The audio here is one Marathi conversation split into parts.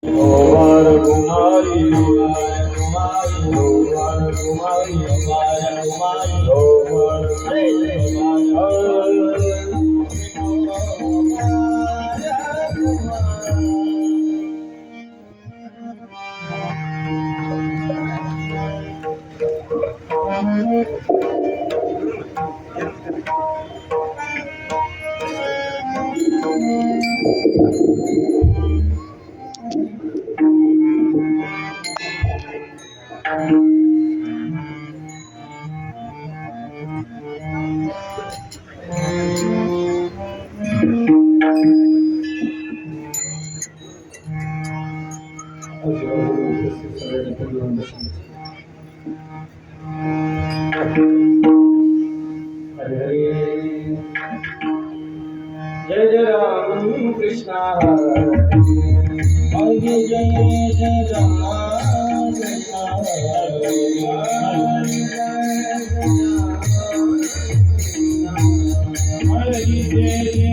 Omar Kumari, Omar Kumari, Omar Kumari, Omar Kumari, Omar जय जय राम कृष्ण हरे जय जय राम कृष्ण हरे जय जय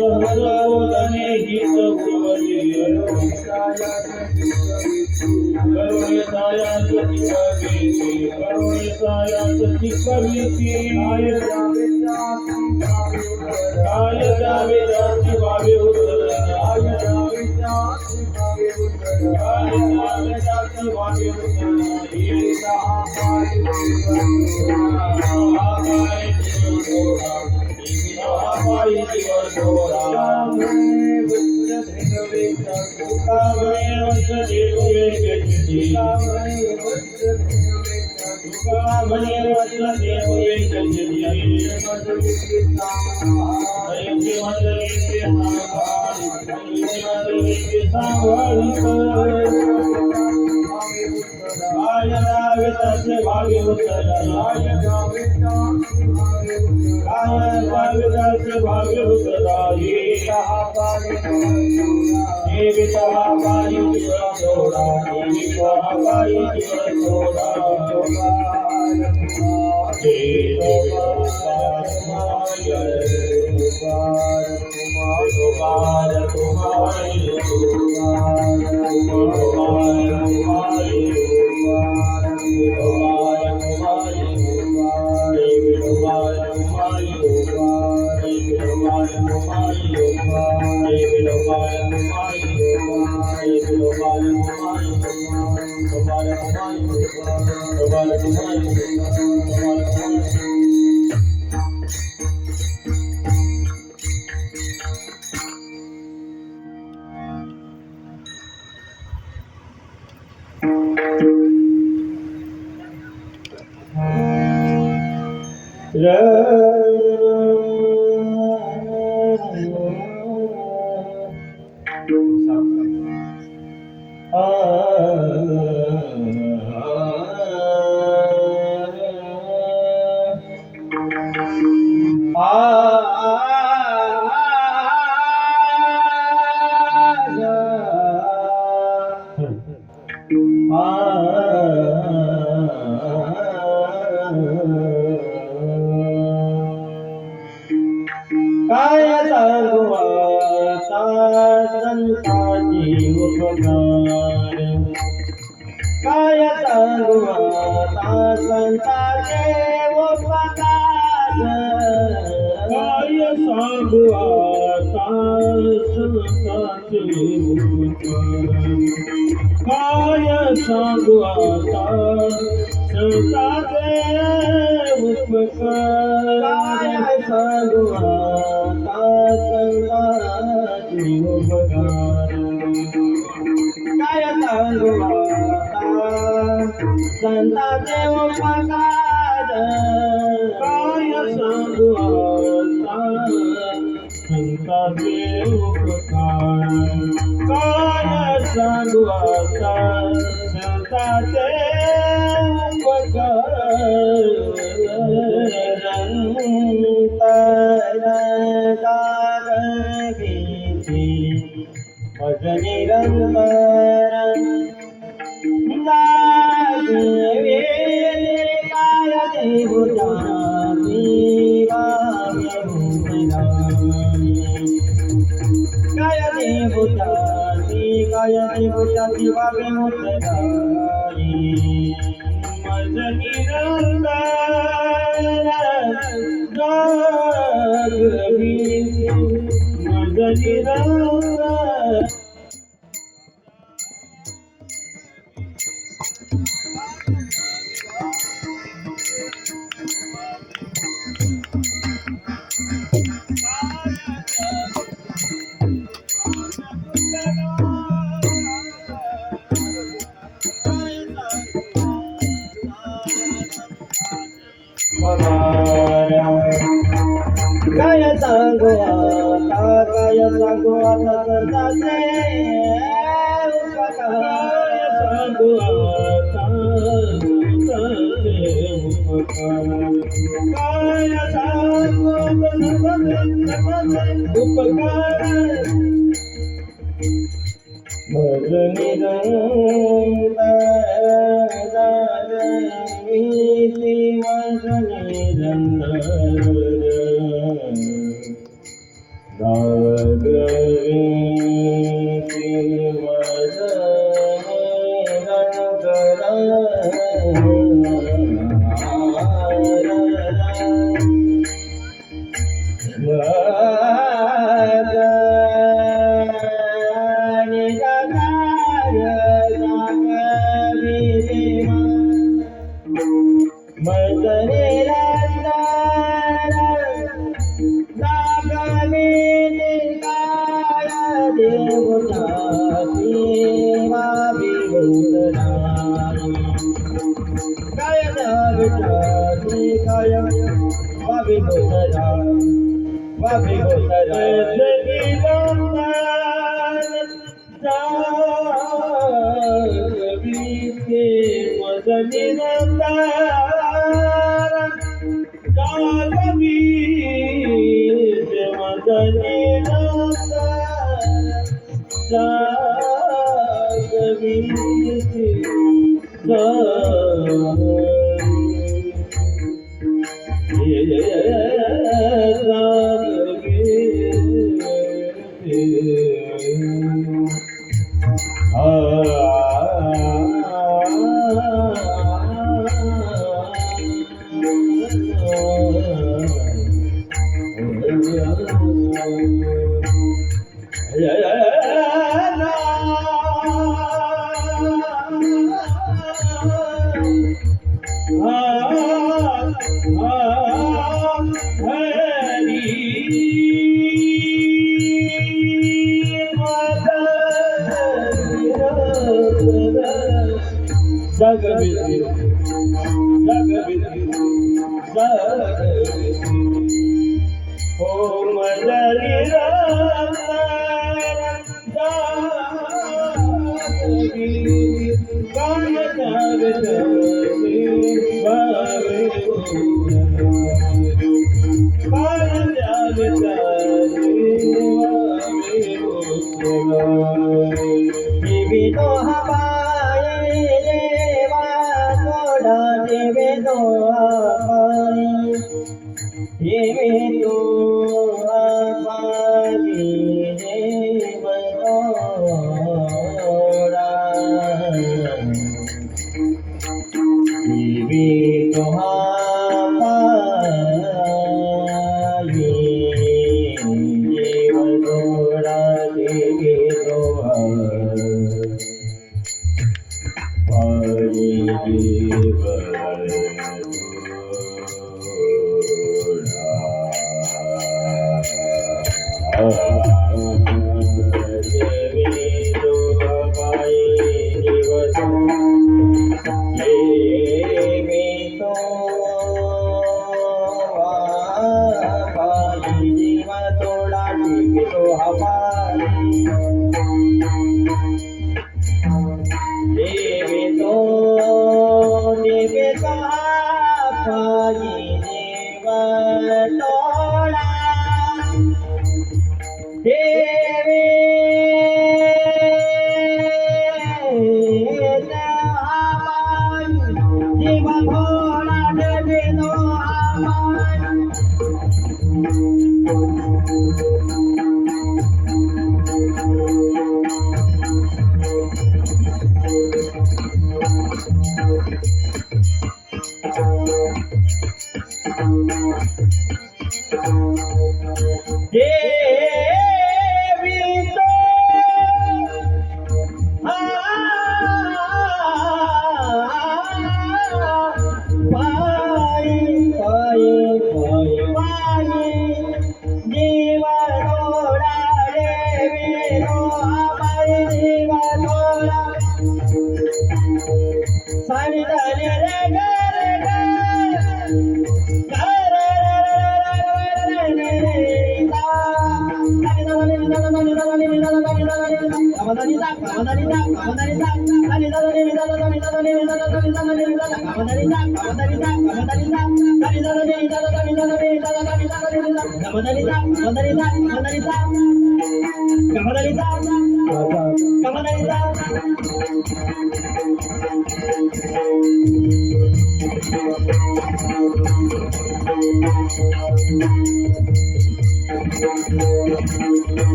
सहजोदने हित भुवदियो करुणेशाया सचिकवीति काय जावे जाती भावे उदर काय जावे जाती भावे उदर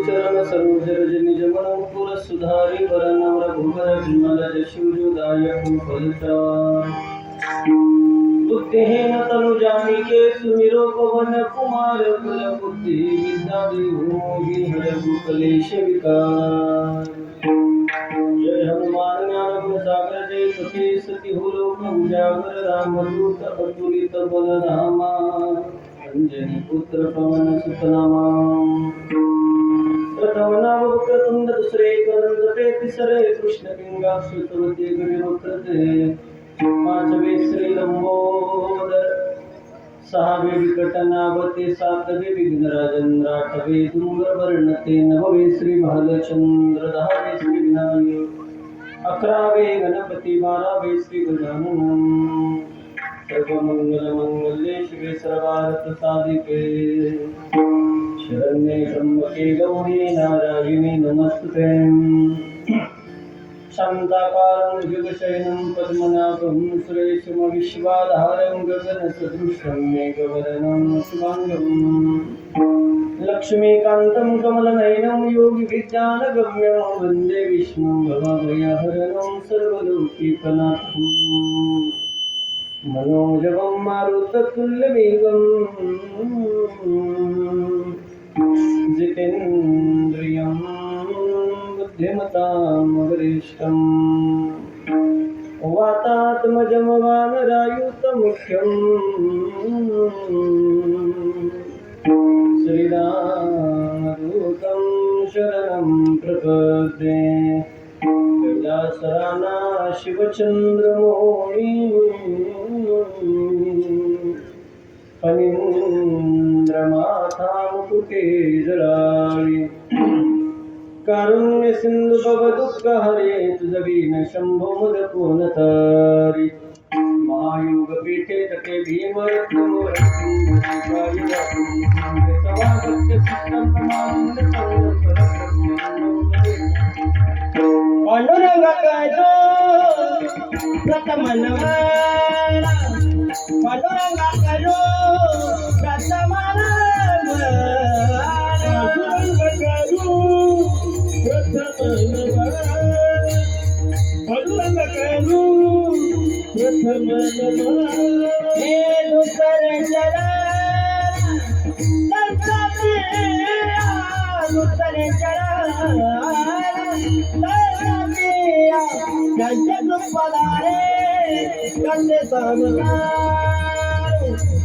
चरण सरोज रज निज मन मुकुर सुधारि वरन रघुवर विमल जशु दायक फलचारि बुद्धिहीन तनु जानिके सुमिरो पवन कुमार बल बुद्धि विद्या देहु मोहि हरहु कलेश विकार जय हनुमान ज्ञान गुण सागर जय कपीस तिहु लोक उजागर रामदूत अतुलित बल धामा अंजनी पुत्र पवन सुत नामा प्रथम नाम वक्रतुंड दुसरे करंदते तिसरे कृष्ण किंगा सुतवते गणवक्रते पाचवे श्री लंबोदर सहावे विकटनावते सातवे विघ्नराजन आठवे धूम्रवर्णते नववे श्री भालचंद्र दहावे श्री विनायक अकरावे गणपती बारावे श्री गजानन सर्वमंगल मंगल्ये शिवे सर्वार्थ साधिके शरण्ये त्र्यंबके गौरी नारायणी नमस्तुते शान्ताकारं जगशयनं पद्मनाभं सुरेशं विश्वाधारं गगनसदृशं मेघवर्णं शुभांगं लक्ष्मीकान्तं कमलनयनं योगिविज्ञानगम्यं वन्दे विष्णुं भवभयहरणं सर्वलोकीपनाथं मनोजवं मारुततुल्यवेगं जितेन्द्रियं बुद्धिमतां वरिष्ठं वातात्मजं वानरायुतमुख्यं श्रीरामदूतं शरणं प्रपद्ये कैलासराना शिवचन्द्रमौळि फणीन्द्रमाथा मुकुटे जराळि कारुण्य सिंधु भव दुःख हरे तुझवीन शंभो मदकोनतारी महायोग पीठे तटे भीमरत्न पांडुरंगाचा प्रथमनवा पांडुरंगाचा प्रथमनवा हे दुसरे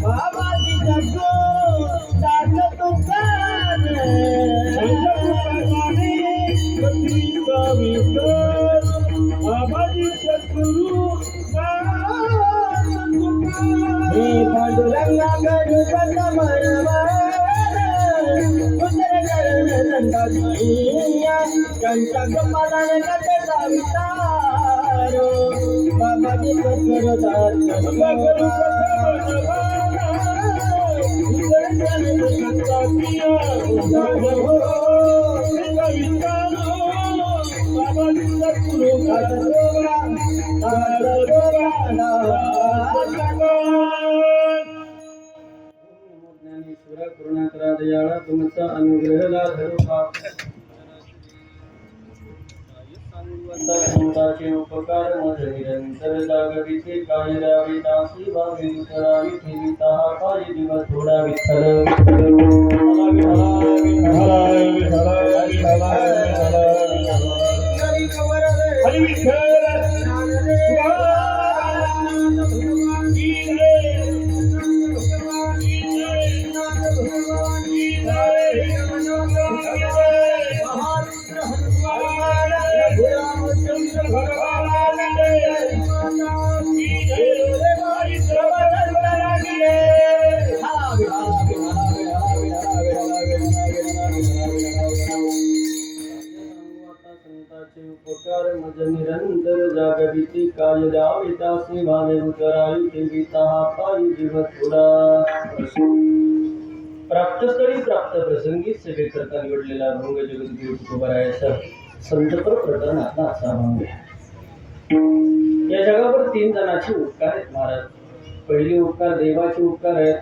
बाबाजी जगो बाबाजी सद्गुरु पांडुरंगा गरु बंदमरवा उतर चरण नंदनिया कंचा कमलन कटे सावितारो बाबाजी सद्गुरु दास सद्गुरु उतर चरण नंदनिया बाबाजी सद्गुरु ज्ञानेश्वर करुणाकरा दयाळा तुमचा अनुग्रह लाधरू संताचे उपकार मज निरंतर जागविते काय द्यावे दासी भावे करावी ठेविता हा पाय दिवस थोडा विठ्ठल हरी विठ्ठल उपकार मज निरंतर जागविती काय द्यावे दासी भावे उतराई ठेविता हा पायी जीव थोडा प्राप्तस्थळी प्राप्त प्रसंगी सेवे करता निवडलेला भंग जगद्गुरु तुकोबारायाचा संतपर प्रकरणातला असा भंग या जगावर 3 जणांचे उपकार आहेत महाराज. पहिले उपकार देवाचे उपकार आहेत,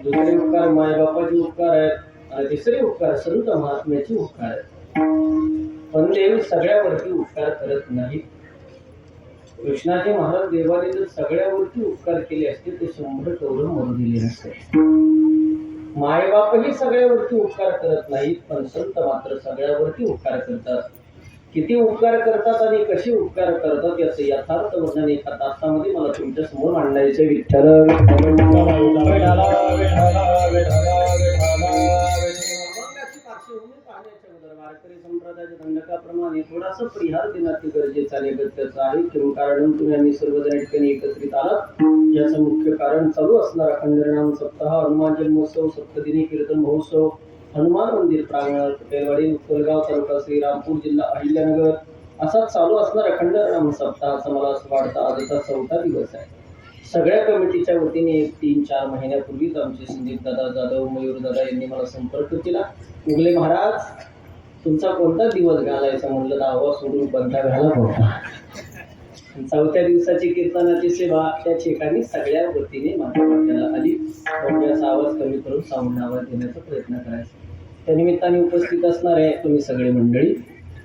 दुसरे उपकार मायबापाचे उपकार आहेत आणि तिसरे उपकार संत महात्म्याचे उपकार आहेत. पण देव सगळ्यावरती उपकार करत नाही. कृष्णाचे महाराज देवाने जर सगळ्यावरती उपकार केले असते ते 100 कौरव मरू दिले नसते. मायबापही सगळ्यावरती उपकार करत नाहीत, पण संत मात्र सगळ्यावरती उपकार करतात. किती उपकार करतात आणि कसे उपकार करतात याचं यथार्थ वर्णन एका तासामध्ये मला तुमच्या समोर मांडायचे. विठ्ठल वारकरी संप्रदायाच्या दंडकाप्रमाणे थोडासा परिहार देणं अति गरजेचं आणि गरजेचं आहे. किंवा कारण तुम्ही आम्ही सर्वजण ठिकाणी एकत्रित आलात याचं मुख्य कारण चालू असणार अखंडनाम सप्ताह, हनुमान जन्मोत्सव, सप्तदिनी कीर्तन महोत्सव, हनुमान मंदिर प्रांगणात, पटेलवाडी, उत्तरगाव तालुका श्रीरामपूर, जिल्हा अहिल्यानगर असा चालू असणार अखंडनाम सप्ताहाचा मला असं वाटतं आजचा 4था दिवस आहे. सगळ्या कमिटीच्या वतीने 3-4 महिन्यापूर्वीच आमचे संदीप दादा जाधव, मयूर दादा यांनी मला संपर्क केला. उगले महाराज तुमचा कोणता दिवस घालायचा म्हणलं, दावा सोडून कोणता घाला होता. 4थ्या दिवसाची कीर्तनाची सेवा त्या ठिकाणी सगळ्या वतीने माझ्या वाट्याला आली. थोडासा आवाज कमी करून साऊंड आवाज देण्याचा प्रयत्न करायचा. त्या निमित्ताने उपस्थित असणारे तुम्ही सगळे मंडळी,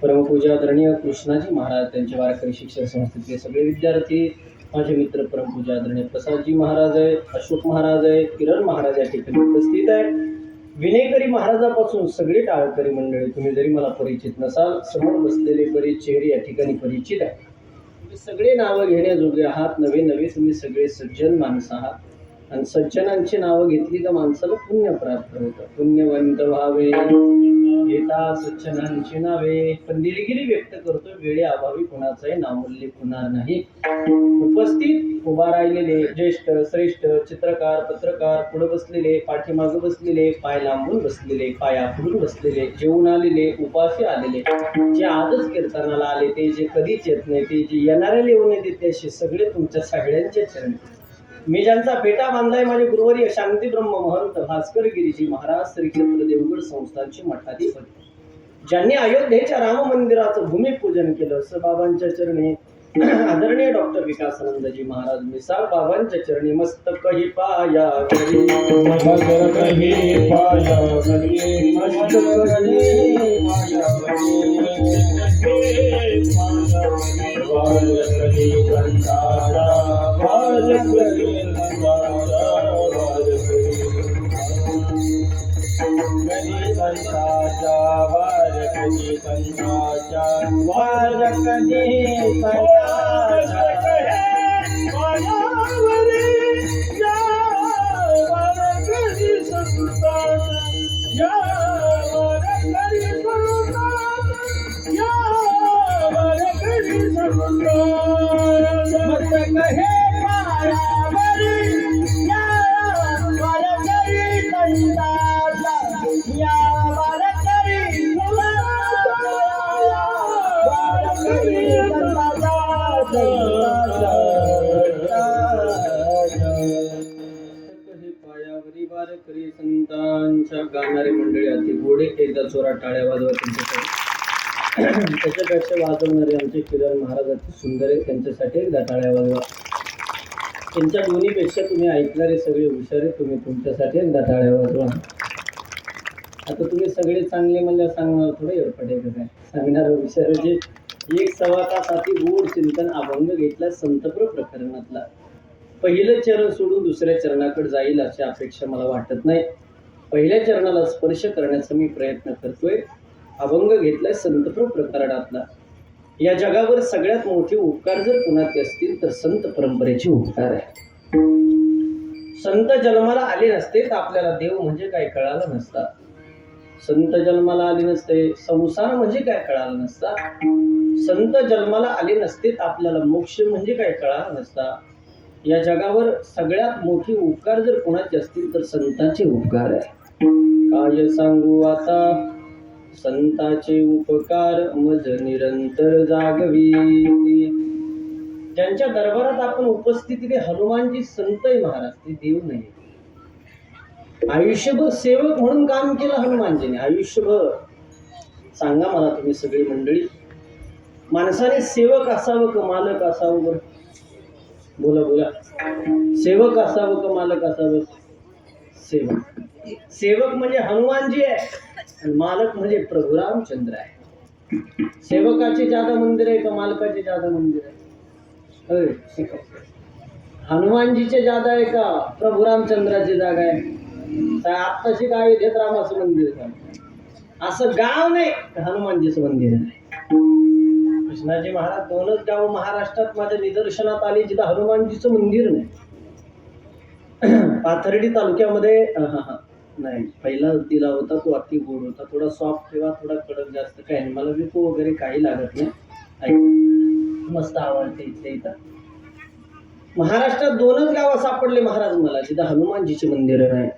परमपूज्य आदरणीय कृष्णाजी महाराज, त्यांचे वारकरी शिक्षण संस्थेतले सगळे विद्यार्थी, माझे मित्र परमपूज्य आदरणीय प्रसादजी महाराज आहे, अशोक महाराज आहे, किरण महाराज या ठिकाणी उपस्थित आहे. विनेकरी महाराजापासून सगळे टाळकरी मंडळी, तुम्ही जरी मला परिचित नसाल, समोर बसलेले बरेच चेहरे या ठिकाणी परिचित आहे. तुम्ही सगळे नावं घेण्याजोगे आहात. नवे नवे तुम्ही सगळे सज्जन माणसं आहात आणि सज्जनांची नावं घेतली तर माणसाला पुण्य प्राप्त होतं. पुण्यवंत व्हावे घेता सज्जनांची नावे. पण दिलगिरी व्यक्त करतो, वेळे अभावी कुणाचाही नामोल्लेख होणार नाही. उपस्थित उभा राहिलेले ज्येष्ठ श्रेष्ठ चित्रकार, पत्रकार, पुढे बसलेले, पाठीमागे बसलेले, पाय लांबून बसलेले, पाया फुडून बसलेले, जेवून आलेले, उपाशी आलेले, जे आजच कीर्तनाला आले ते, जे कधीच येत नाही ते, जे येणाऱ्याला येऊ नये देते, असे सगळे तुमच्या सगळ्यांचे चरण. मी ज्यांचा फेटा बांधलाय माझे गुरुवर्य शांती ब्रह्म महंत भास्कर गिरीजी महाराज श्री क्षेत्र देवगड संस्थानचे मठाधिपती, ज्यांनी अयोध्येच्या राम मंदिराचं भूमिपूजन केलं, असं बाबांच्या चरणी आदरणीय डॉक्टर विकासानंदजी महाराज मिसाळ बाबांच्या चरणी मस्तकही पाया करी, मस्तकही पाया करी, मस्तकही पाया वारकरी संतांच्या गाणारी मंडळी अति गोडे, एकदा चोरा टाळ्या वाजवा त्यांच्यासाठी. त्याच्यापेक्षा वाजवणारे आमचे किरण महाराज अति सुंदर आहेत, त्यांच्यासाठी एकदा टाळ्या वाजवा. त्यांच्या दोन्हीपेक्षा तुम्ही ऐकणारे सगळे हुशार आहेत, तुम्ही तुमच्यासाठी एकदा टाळ्या वाजवा. आता तुम्ही सगळे चांगले म्हणल्या सांगणार थोडं एवढं काय सांगणार हुशार जे 1-1.25 तास अति गोड चिंतन अभंग घेतला संतप्र प्रकरणातला. पहिलं चरण सोडून दुसऱ्या चरणाकडे जाईल अशी अपेक्षा मला वाटत नाही. पहिल्या चरणाला स्पर्श करण्याचा मी प्रयत्न करतोय. अभंग घेतलाय संतप्र प्रकरणातला. या जगावर सगळ्यात मोठे उपकार जर कुणाचे असतील तर संत परंपरेचे उपकार आहे. संत जन्माला आले नसते तर आपल्याला देव म्हणजे काय कळालं नसता. संत जन्माला आले नसते, संसार म्हणजे काय कळालं नसता. संत जन्माला आले नसते तर आपल्याला मोक्ष म्हणजे काय कळालं नसता. या जगावर सगळ्यात मोठी उपकार जर कोणाचे असतील तर संतांचे उपकार आहे. काय सांगू आता संतांचे उपकार मज निरंतर जागवी. ज्यांच्या दरबारात आपण उपस्थितीने हनुमानजी संत आहे महाराज, ते देव नाही. आयुष्यभर सेवक म्हणून काम केलं हनुमानजीने, आयुष्यभर. सांगा मला तुम्ही सगळी मंडळी, माणसाने सेवक असावं का मालक असावं? बरं बोला बोला, सेवक असावं का मालक असावं? सेवक. सेवक म्हणजे हनुमानजी आहे आणि मालक म्हणजे प्रभू रामचंद्र आहे. सेवकाचे ज्यादा मंदिर आहे का मालकाचे ज्यादा मंदिर आहे? होय, शिकव. हनुमानजीचे ज्यादा आहे का प्रभू रामचंद्राची जागा आहे? आत्ताशी काय घेत रामाचं मंदिर का? असं गाव नाही हनुमानजीचं मंदिर आहे. कृष्णाजी महाराज दोनच गाव महाराष्ट्रात माझ्या निदर्शनात आली जिथं हनुमानजीचं मंदिर नाही. पाथर्डी तालुक्यामध्ये नाही, पहिला दिला होता तो अति गोड होता, थोडा सॉफ्ट किंवा थोडा कडक जास्त काही नाही, मला विकू वगैरे काही लागत नाही. मस्त आवडते इथल्या इथं. महाराष्ट्रात दोनच गावं सापडले महाराज मला जिथं हनुमानजीचे मंदिर नाही.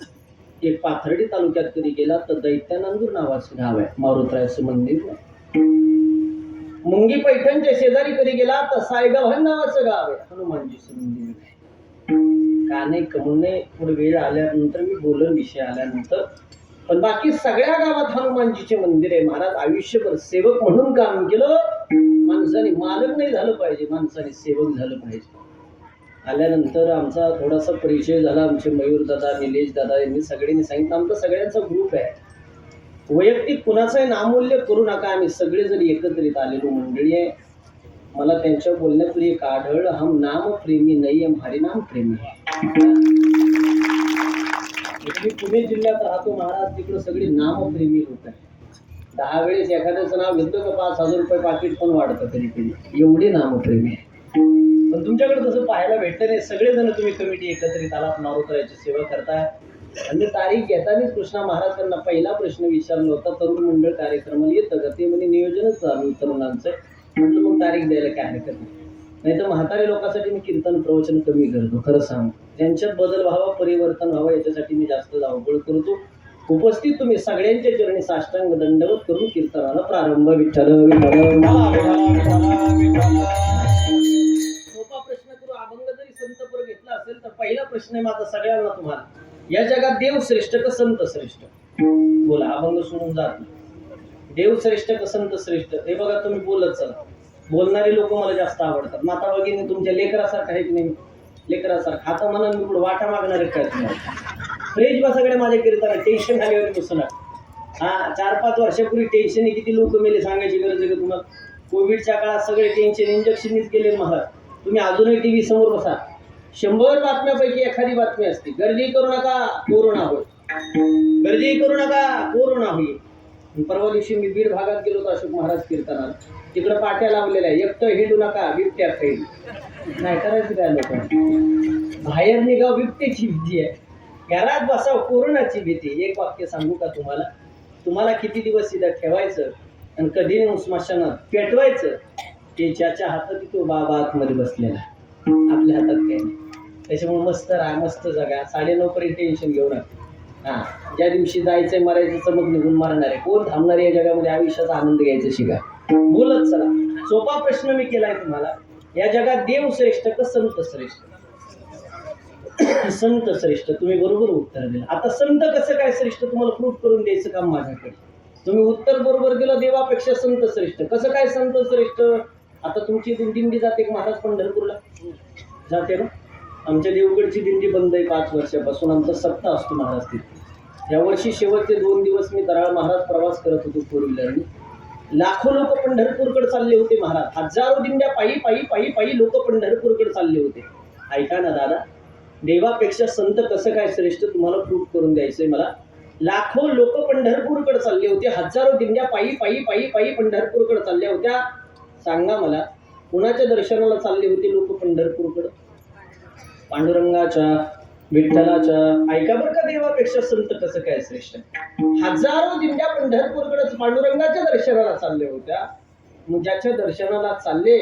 एक पाथर्डी तालुक्यात कधी गेला तर दैत्यानंदूर नावाचं गाव आहे, मारुतरायाचं मंदिर आहे. मुंगी पैठणच्या शेजारी कधी गेला तर सायगाव नावाचं गाव आहे, हनुमानजीचं मंदिर आहे. का नाही कमुने पुढे वेळ आल्यानंतर मी बोलन विषय आल्यानंतर. पण बाकी सगळ्या गावात हनुमानजीचे मंदिर आहे. महाराज आयुष्यभर सेवक म्हणून काम केलं. माणसाने मालक नाही झालं पाहिजे, माणसाने सेवक झालं पाहिजे. आल्यानंतर आमचा थोडासा परिचय झाला. आमचे मयूर दादा, निलेश दादा यांनी सगळ्यांनी सांगितलं आमचा सगळ्यांचा ग्रुप आहे, वैयक्तिक कुणाचाही नामोल्लेख करू नका, आम्ही सगळेजण एकत्रित आलेलो मंडळी आहे. मला त्यांच्या बोलण्यातून एक आढळ, हम नाम प्रेमी नाही हम हरिनाम प्रेमी आहे. मी पुणे जिल्ह्यात राहतो महाराज, तिकडे सगळी नामप्रेमी लोक आहे. 10 वेळेस एखाद्याचं नाव घेतलं तर 5,000 रुपये पाकिट पण वाढतं कधी कधी, एवढे नामप्रेमी आहे. पण तुमच्याकडे तसं पाहायला भेटतं नाही. सगळेजण तुम्ही कमिटी एकत्रित आलात, मारुतरायाची सेवा करताय. आणि तारीख घेतानाच कृष्णा महाराजांना पहिला प्रश्न विचारला होता, तरुण मंडळ कार्यक्रमाला येतं का? ते म्हणजे नियोजनच चालू तरुणांचं. म्हटलं मग तारीख द्यायला काय हरकत नाही तर म्हातारे लोकांसाठी मी कीर्तन प्रवचन कमी करतो. खरं सांग, त्यांच्यात बदल व्हावा, परिवर्तन व्हावं याच्यासाठी मी जास्त धावपळ करतो. उपस्थित तुम्ही सगळ्यांच्या चरणी साष्टांग दंडवत करून कीर्तनाला प्रारंभ. विठ्ठल विठ्ठल. सोपा प्रश्न करू. अभंग जरी संतपुर घेतला असेल तर पहिला प्रश्न आहे माझा सगळ्यांना तुम्हाला, या जगात देव श्रेष्ठ का संत श्रेष्ठ? बोला, अभंग सोडून जात नाही. देव श्रेष्ठ का संत श्रेष्ठ? हे बघा, तुम्ही बोलत चला. बोलणारे लोक मला जास्त आवडतात. माता भगिनी तुमच्या लेकरासारखं आहे की नाही? लेकरासारखं. आता मला मी पुढे वाटा मागणारे काय तुम्हाला? फ्रेश बा सगळे माझ्या कीर्तनात. टेन्शन झाल्यावर बसणार. 4-5 वर्षापूर्वी टेन्शन किती लोक मेले सांगायची गरज आहे का तुम्हाला? कोविडच्या काळात सगळे टेन्शन इंजेक्शननीच गेले महाराज. तुम्ही अजूनही टीव्ही समोर बसा, 100 बातम्यापैकी एखादी बातमी असते, गर्दी करू नका कोरोना होईल, गर्दी करू नका कोरोना होईल. परवा दिवशी मी बीड भागात गेलो होतो अशोक महाराज कीर्तनाला. तिकडं पाट्या लावलेल्या आहे, एकटं हिंडू नका, बिबट्या खाईल. नाही करायचं काय लोक? बाहेर निघाव, बिबट्याची भीती आहे. घरात बसाव, कोरोनाची भीती. एक वाक्य सांगू का तुम्हाला? तुम्हाला किती दिवस इथं ठेवायचं आणि कधी नेऊन स्मशानात पेटवायचं ते ज्याच्या हातात तो बाबा आतमध्ये बसलेला, आपल्या हातात काही नाही. त्याच्यामुळे मस्त राहा, मस्त जगा. 9:30 पर्यंत टेन्शन घेऊ नका. ज्या दिवशी जायचंय मरायचं चमक निघून मारणार आहे. कोण थांबणार आहे या जगामध्ये? आयुष्याचा आनंद घ्यायचा शिका. बोलत चला. सोपा प्रश्न मी केलाय तुम्हाला, या जगात देव श्रेष्ठ का संत श्रेष्ठ? संत श्रेष्ठ. तुम्ही बरोबर उत्तर दिलं. आता संत कसं काय श्रेष्ठ तुम्हाला प्रूफ करून द्यायचं काम माझ्याकडे. तुम्ही उत्तर बरोबर दिलं, देवापेक्षा संत श्रेष्ठ. कसं काय संत श्रेष्ठ? आता तुमची दिंडी जाते का महाराज? पंढरपूरला जाते ना? आमच्या देवगडची दिंडी बंद आहे 5 वर्षापासून. आमचा सप्ताह असतो महाराज तिथे. यावर्षी शेवटचे 2 दिवस मी तराळ महाराज प्रवास करत होतो 4 व्हीलरने. लाखो लोक पंढरपूरकडे चालले होते महाराज. हजारो दिंड्या पायी पायी पायी पायी लोक पंढरपूरकडे चालले होते. ऐका ना दादा, देवापेक्षा संत कसं काय श्रेष्ठ तुम्हाला प्रूफ करून द्यायचंय मला. लाखो लोक पंढरपूरकडे चालले होते, हजारो दिंड्या पायी पायी पायी पायी पंढरपूरकडे चालल्या होत्या. सांगा मला, कुणाच्या दर्शनाला चालले होते लोक पंढरपूरकडे? पांडुरंगाच्या, विठ्ठलाच्या. ऐका बरं का, देवापेक्षा संत कसं काय श्रेष्ठ? हजारो दिंड्या पंढरपूरकडे पांडुरंगाच्या दर्शनाला चालल्या होत्या. मग ज्याच्या दर्शनाला चालले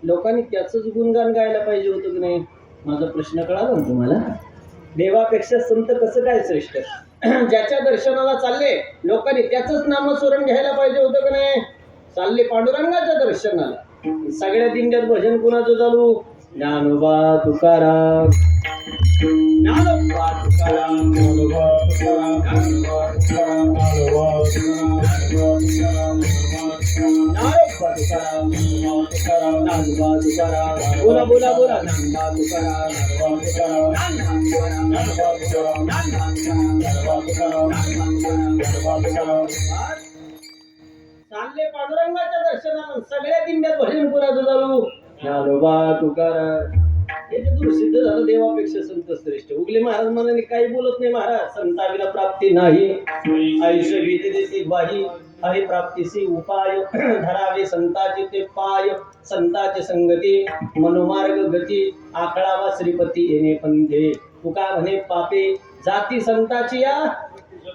लोकांनी त्याचंच गुणगान गायला पाहिजे होतं की नाही? माझा प्रश्न कळाला ना तुम्हाला? देवापेक्षा संत कसं काय श्रेष्ठ? ज्याच्या दर्शनाला चालले लोकांनी त्याचंच नामस्मरण घ्यायला पाहिजे होतं की नाही? चालले पांडुरंगाच्या दर्शनाला. सगळ्या दिंड्यात भजन कुणाचं चालू? ज्ञानोबा तुकाराम, ज्ञानोबा तुकाराम, ज्ञानोबा तुकाराम, ज्ञानोबा तुकाराम, ज्ञानोबा तुकाराम, ज्ञानोबा तुकाराम, ज्ञानोबा तुकाराम ज्ञानोबा तुकाराम बोला बोला बोला ज्ञानोबा तुकाराम ज्ञानोबा तुकाराम चालले पांडुरंगाच्या दर्शनाला सगळ्या दिंड्यात भजन पुराचं चालू ज्ञानोबा तुकाराम हे जे दूर सिद्ध झालं देवापेक्षा संत श्रेष्ठ उगले महाराज म्हणाले काही बोलत नाही महाराज संताविना प्राप्ती नाही आयुष्य भीती देते बाही हरी प्राप्तीसी उपाय धरावे संताचे ते पाय संताचे संगती मनोमार्ग गती आखळावा श्रीपती येणे पंथे तुका म्हणे पापे जाती संताची या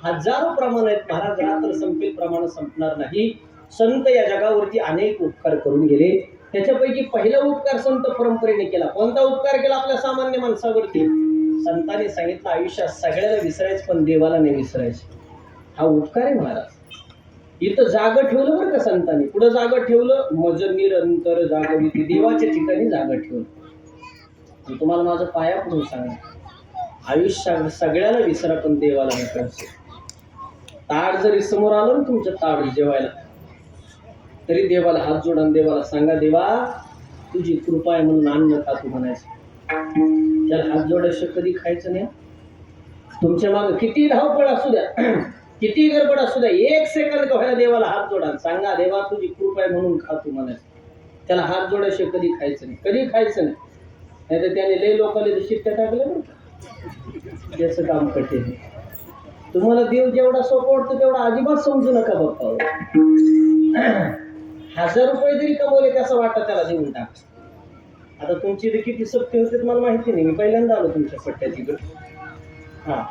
हजारो प्रमाण आहेत महाराज रात्र संपेल प्रमाण संपणार नाही संत या जगावरती अनेक उपकार करून गेले त्याच्यापैकी पहिला उपकार संत परंपरेने केला कोणता उपकार केला आपल्या सामान्य माणसावरती संतांनी सांगितलं आयुष्यात सगळ्याला विसरायचं पण देवाला नाही विसरायचं हा उपकार आहे महाराज इथं जागं ठेवलं बरं का संतांनी पुढं जागं ठेवलं मज निरंतर जागविती देवाच्या ठिकाणी जागं ठेवलं तुम्हाला माझं पाया पडून सांगा आयुष्यात सगळ्याला विसरा पण देवाला विसरायचं ताट जरी समोर आलं ना तुमच्या ताट जेवायला तरी देवाला हात जोडून देवाला सांगा देवा तुझी कृपा आहे म्हणून अन्न खातो म्हणायचं त्याला हात जोडायचं कधी खायचं नाही तुमच्या मागं किती धावपळ असू द्या किती गडबड असू द्या एक सेकंद का व्हायला देवाला हात जोडा सांगा देवा तुझी कृपा आहे म्हणून खातो म्हणायचं त्याला हात जोडायचं कधी खायचं नाही कधी खायचं नाही तर त्याने लय लोकांना शिट्ट्या टाकल्या बरं त्याचं काम कठीण आहे तुम्हाला देव जेवढा सोपं वाटतो तेवढा अजिबात समजू नका बाप्पा 1000 रुपये जरी कमवले कसं वाटतं त्याला देऊन टाक आता तुमची इथे किती सक्ती होते मला माहिती नाही मी पहिल्यांदा आलो तुमच्या पट्ट्यात इकडे हा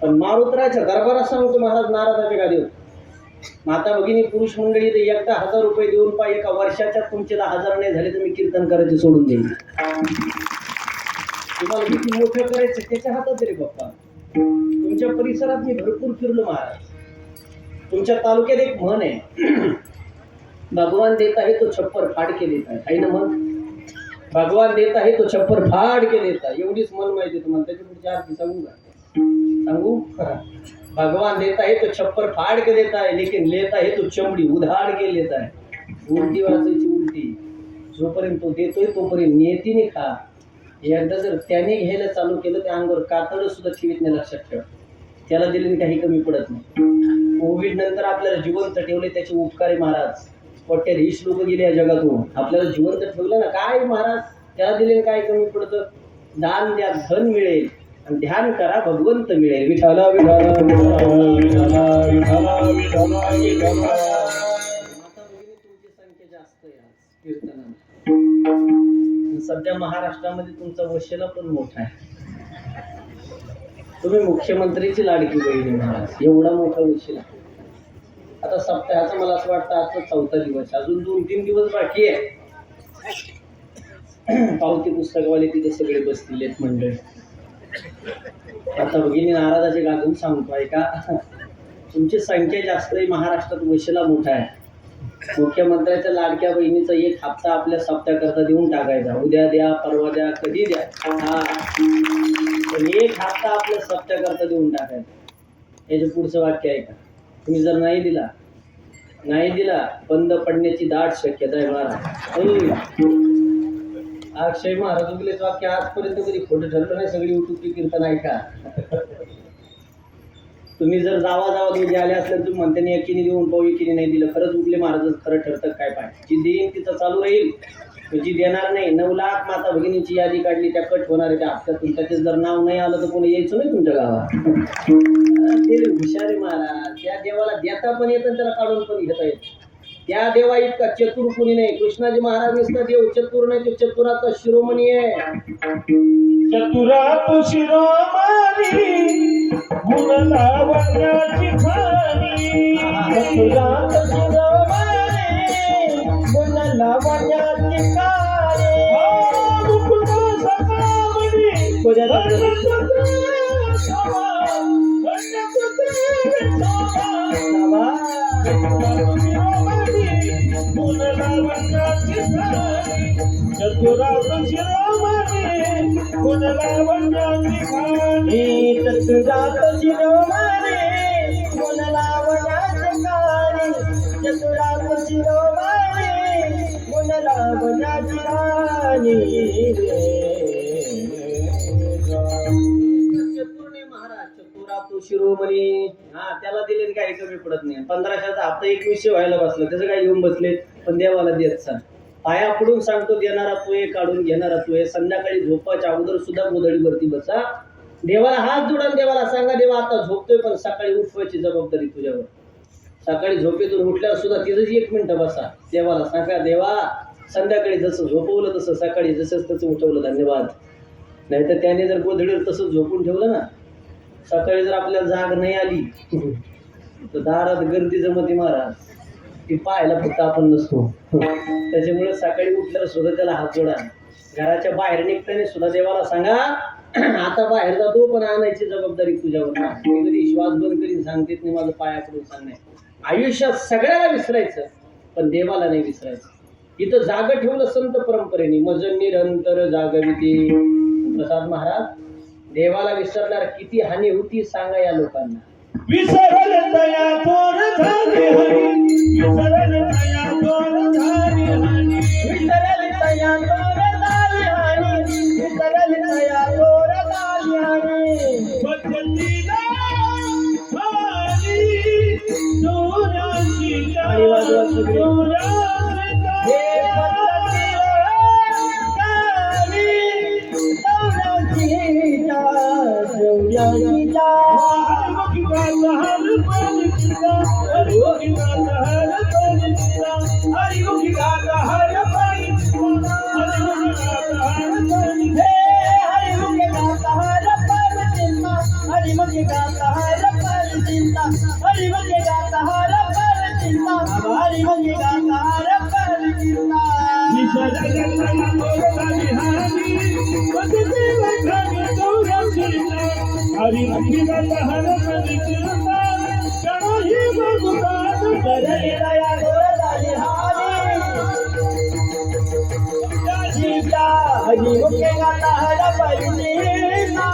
पण मारुतराच्या दरबारात सांगतो महाराज नाराजाचे का देऊ माता भगिनी पुरुष मंडळी ते एकदा 1000 रुपये देऊन पाहिजे एका वर्षाच्या तुमचे 10,000 नाही झाले तर मी कीर्तन करायचे सोडून देईन तुम्हाला किती मोठं करायचं त्याच्या हातात रे बाप्पा तुमच्या परिसरात मी भरपूर फिरलो महाराज तुमच्या तालुक्यात एक म्हण आहे भगवान देता है तो छप्पर फाड़ के देता है काही ना म्हण भगवान देता है तो छप्पर फाड़ के देता एवढीच म्हण माहिती तुम्हाला त्याची पुढची आरती सांगू का सांगू भगवान देता है तो छप्पर फाड़ के देता है लेकिन लेता है तो चमड़ी उधाड़ के लेता है उलटी वाचायची उलटी जोपर्यंत तो देतोय तोपर्यंत नियतीने खा एकदा जर त्याने घ्यायला चालू केलं त्या अंगावर कातडं सुद्धा ठेवीत नाही लक्षात ठेवा त्याला दिलेली काही कमी पडत नाही कोविड नंतर आपल्याला जिवंत ठेवले त्याचे उपकारी महाराज कोट्याधीश लोक गेले या जगातून आपल्याला जिवंत ठेवलं ना काय महाराज त्याला दिलेलं काय कमी पडतं दान द्या धन मिळेल आणि ध्यान करा भगवंत मिळेल विठाला विठाला तुमची संख्या जास्त आहे कीर्तनामध्ये सध्या महाराष्ट्रामध्ये तुमचा वशिला पण मोठा आहे तुम्ही मुख्यमंत्रीची लाडकी बहिणी महाराज एवढा मोठा वशिला आता सप्ताहाचा मला असं वाटतं आजचा 4था दिवस अजून 2-3 दिवस बाकी आहे पावती पुस्तकवाले तिथे सगळे बसतील आहेत मंडळी आता भगिनी नाराजाचे गाजून सांगतो आहे का तुमची संख्या जास्त आहे महाराष्ट्रात वशिला मोठा आहे मुख्यमंत्र्याच्या लाडक्या बहिणीचा 1 हप्ता आपल्या सप्त्याकरता देऊन टाकायचा उद्या द्या परवा द्या कधी द्या हा पण 1 हप्ता आपल्या सप्त्याकरता देऊन टाकायचा याचं पुढचं वाक्य आहे का तुम्ही जर नाही दिला बंद पडण्याची दाट शक्यता आहे महाराज अक्षय महाराज उगलेच वाक्य आजपर्यंत कधी खोटं ठरलं नाही सगळी उठुकी कीर्तन ऐका तुम्ही जर जावा तुम्ही आले असल्यावर तुम्ही म्हणते एकीने देऊन पाहू एकीने नाही दिलं खरंच उगले महाराजच खरं ठरतं काय पाहिजे जी देईन तिथं चालू राहील जी देणार नाही 9 लाख माता भगिनींची यादी काढली त्या कट होणार आहे त्या हप्त्यातून त्याचे जर नाव नाही आलं तर कोणी यायचं नाही तुमच्या गावात ते हुशार आहे महाराज त्या देवाला देता पण येतं त्याला काढून पण घेता येतं त्या देवा इतका चतुर कोणी नाही कृष्णाजी महाराज नुसता देव चतुर नाही तो चतुराचा शिरोमणी आहे चतुरात शिरोमणी गुण लावण्याची खाणी चतुरात शिरोमणी गुण लावण्याची खाणी मुकुट सखावणी चतुरात शिरोमणी गुण लावण्याची खाणी चतुरात शिरोमणी गुण लावण्याची खाणी चतुरात शिरोमणी चतुर्णे महाराज चतुरा तो शिरोमणी हा त्याला दिले काही कमी पडत नाही 1500चा हप्ता 2100 व्हायला बसला त्याचं काय येऊन बसले पण देवाला देत सांग पाया पडून सांगतो देणारा तू आहे काढून घेणारा तू आहे संध्याकाळी झोपाच्या अगोदर सुद्धा गोधडीवरती बसा देवाला हात जोडून देवाला सांगा देवा आता झोपतोय पण सकाळी उठवायची जबाबदारी तुझ्यावर सकाळी झोपेतून उठल्यावर सुद्धा तिथंच 1 मिनिट बसा देवाला सांगा देवा संध्याकाळी जसं झोपवलं तसं सकाळी जसंच तसं उठवलं धन्यवाद नाहीतर त्याने जर गोधडीवर तसं झोपून ठेवलं ना सकाळी जर आपल्याला जाग नाही आली तर दारात गर्दी जमती महाराज ती पाहायला फक्त आपण नसतो त्याच्यामुळे सकाळी उठल्यावर सुद्धा त्याला हात जोडा घराच्या बाहेर निघताना सुद्धा देवाला सांगा आता बाहेर जातो पण आणायची जबाबदारी तुझ्यावर मी कधी श्वास बंद करीन सांगतेच नाही माझं पायाकडून सांगणे आयुष्यात सगळ्याला विसरायचं पण देवाला नाही विसरायचं इथं जाग ठेवलं संत परंपरेने मज निरंतर जागविते प्रसाद महाराज देवाला विसरणार किती हानी होती सांगा या लोकांना विसरल दया तोर झाली हरी विसरल दया तोर झाली हरी विसरल दया तोर झाली हरी विसरल दया तोर झाली हरी बदलीला हरी जोराशी आणि वाजवा सगळे हे हरी हरी गाता हर परी चिंता कहीं भगवान करे दया गोदाली हारी जीता हरी मुखे गाता हर परी चिंता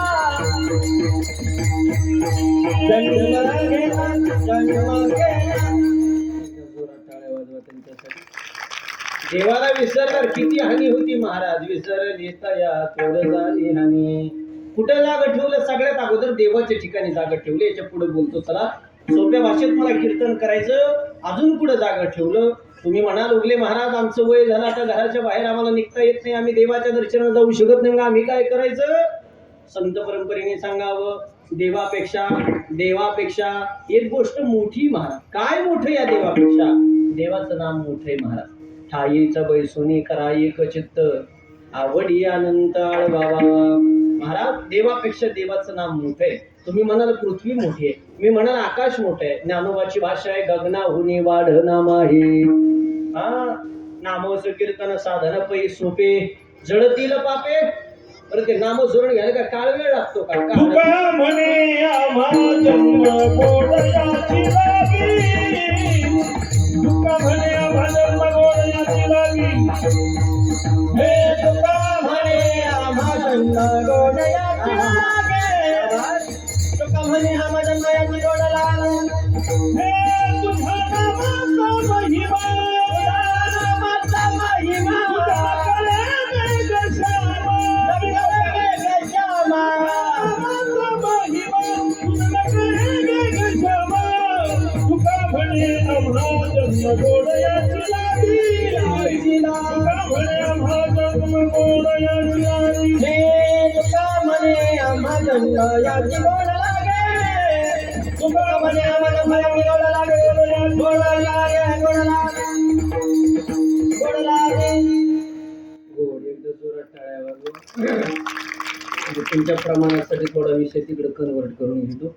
देवाला विसरणार किती हानी होती महाराज विसर देता या थोडं झाली हानी कुठं जागा ठेवलं सगळ्यात अगोदर देवाच्या ठिकाणी जागा ठेवली याच्या पुढे बोलतो चला सोप्या भाषेत मला कीर्तन करायचं अजून पुढे जागा ठेवलं तुम्ही म्हणाल उगले महाराज आमचं वय झालं आता घराच्या बाहेर आम्हाला निघता येत नाही आम्ही देवाच्या दर्शनाला जाऊ शकत नाही आम्ही काय करायचं संत परंपरेने सांगावं देवापेक्षा एक गोष्ट मोठी महाराज काय मोठं या देवापेक्षा देवाचं नाम मोठं आहे महाराज ठाईचा बैसोनी करा एक चित्त आवडी अनंत बाबा महाराज देवापेक्षा देवाचं नाम मोठं आहे तुम्ही म्हणाल पृथ्वी मोठी आहे मी म्हणाल आकाश मोठं आहे ज्ञानोबाची भाषा आहे गगनाहुनी वाढ नाम आहे नामोस कीर्तन साधन पै सोपे जळतील पापे बरं ते नामस्मरण घ्यायला का काळ वेळ लागतो का तुका म्हणे आम्हा जन्म गोडयाची लागी तुका म्हणे आम्हा जन्म गोडयाची लागी हे तुका म्हणे आम्हा जन्म गोडयाची लागे तुका म्हणे आम्हा जन्मयाची गोड लागे हे तुझा नामाचा महिमा नामाचा महिमा गोडयाची लागी तुका म्हणे आम्हा जन्म गोडयाची लागी हे तुका म्हणे आम्हा जन्मयाची गोड लागे तुका म्हणे आम्हा जन्मयाची गोड लागे गोड लागे गोड लागे गोड लागे गोड एकदा जोरात टाळ्या वाजवा तुमच्या प्रमाणासाठी थोडा विषय तिकडे कन्वर्ट करून घेतो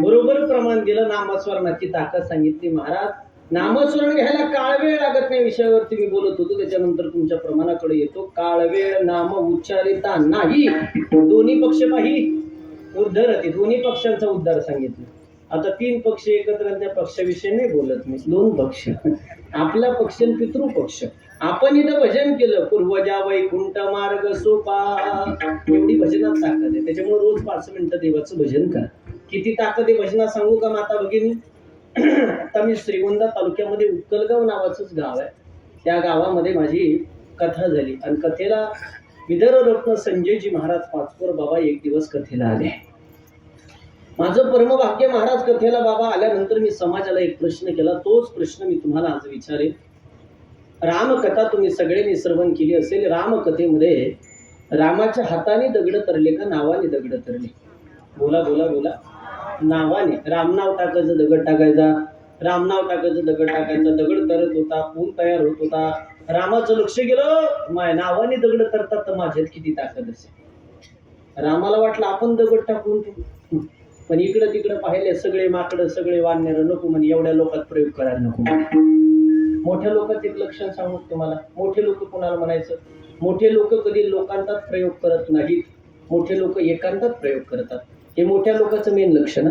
बरोबर प्रमाण दिलं नामस्मरणाची ताकद सांगितली महाराज नामस्मरण घ्यायला काळ वेळ लागत नाही विषयावरती मी बोलत होतो त्याच्यानंतर तुमच्या प्रमाणाकडे येतो काळ वेळ नाम उच्चारिता नाही दोन्ही पक्ष पाही उद्धरते दोन्ही पक्षांचा उद्धार सांगितलं आता 3 पक्ष एकत्र त्या पक्षाविषयी नाही बोलत मी 2 पक्ष आपला पक्ष आणि पितृपक्ष आपण इथं भजन केलं पूर्वजा वैकुंठ मार्ग सोपा एवढी भजनात ताकद आहे त्याच्यामुळे रोज 5 मिनिटं देवाचं भजन करा किती ताकद आहे भजनात सांगू का माता भगिनी आता मी श्रीगोंदा तालुक्यामध्ये उत्कलगाव नावाचंच गाव आहे त्या गावामध्ये माझी कथा झाली आणि कथेला विदर्भरत्न संजयजी महाराज पाचपोर बाबा एक दिवस कथेला आले. माझं परमभाग्य महाराज कथेला बाबा आल्यानंतर मी समाजाला एक प्रश्न केला. तोच प्रश्न मी तुम्हाला आज विचारेन. रामकथा तुम्ही सगळ्यांनी श्रवण केली असेल. रामकथेमध्ये रामाच्या हाताने दगड तरले का नावाने दगड तरले? बोला बोला बोला. नावाने. राम नाव टाकायचं दगड टाकायचा, राम नाव टाकायचं दगड टाकायचा, दगड तरत होता, पूल तयार होत होता. रामाचं लक्ष गेलं, माय नावाने दगड तरतात तर माझ्यात किती ताकद असेल. रामाला वाटलं आपण दगड टाकून देऊ, पण इकडं तिकडं पाहिले सगळे माकडं सगळे वानर नको म्हणे, एवढ्या लोकात प्रयोग करायला नको. मोठ्या लोकांचं एक लक्षण सांगू तुम्हाला. मोठे लोक कोणाला म्हणायचं? मोठे लोक कधी लोकांतात प्रयोग करत नाहीत, मोठे लोक एकांतात प्रयोग करतात. हे मोठ्या लोकांचं मेन लक्षण.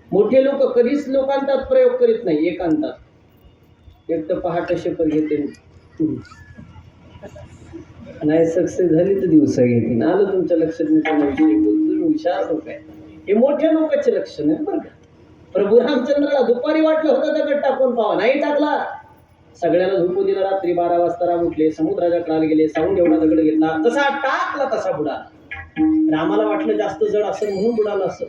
मोठे लोक कधीच लोकांतात प्रयोग करीत नाही, एकांतात. एक तर पहाटे शेपर घेते नाही, सक्सेस झाली तर दिवसा घेते. आलं तुमच्या लक्षात? मी कोणाविषयी बोलतो, हुशार लोक आहे. हे मोठ्या लोकांचे लक्षण आहे बरं का. प्रभू रामचंद्राला दुपारी वाटलं होतं दगड टाकून पावा, नाही टाकला. सगळ्याला झोपू दिलं. रात्री 12 वाजता राम उठले, समुद्राच्या कडाला गेले, साऊंड एवढा दगड घेतला, तसा टाकला तसा बुडाला. रामाला वाटलं जास्त जड असेल म्हणून बुडाला असं.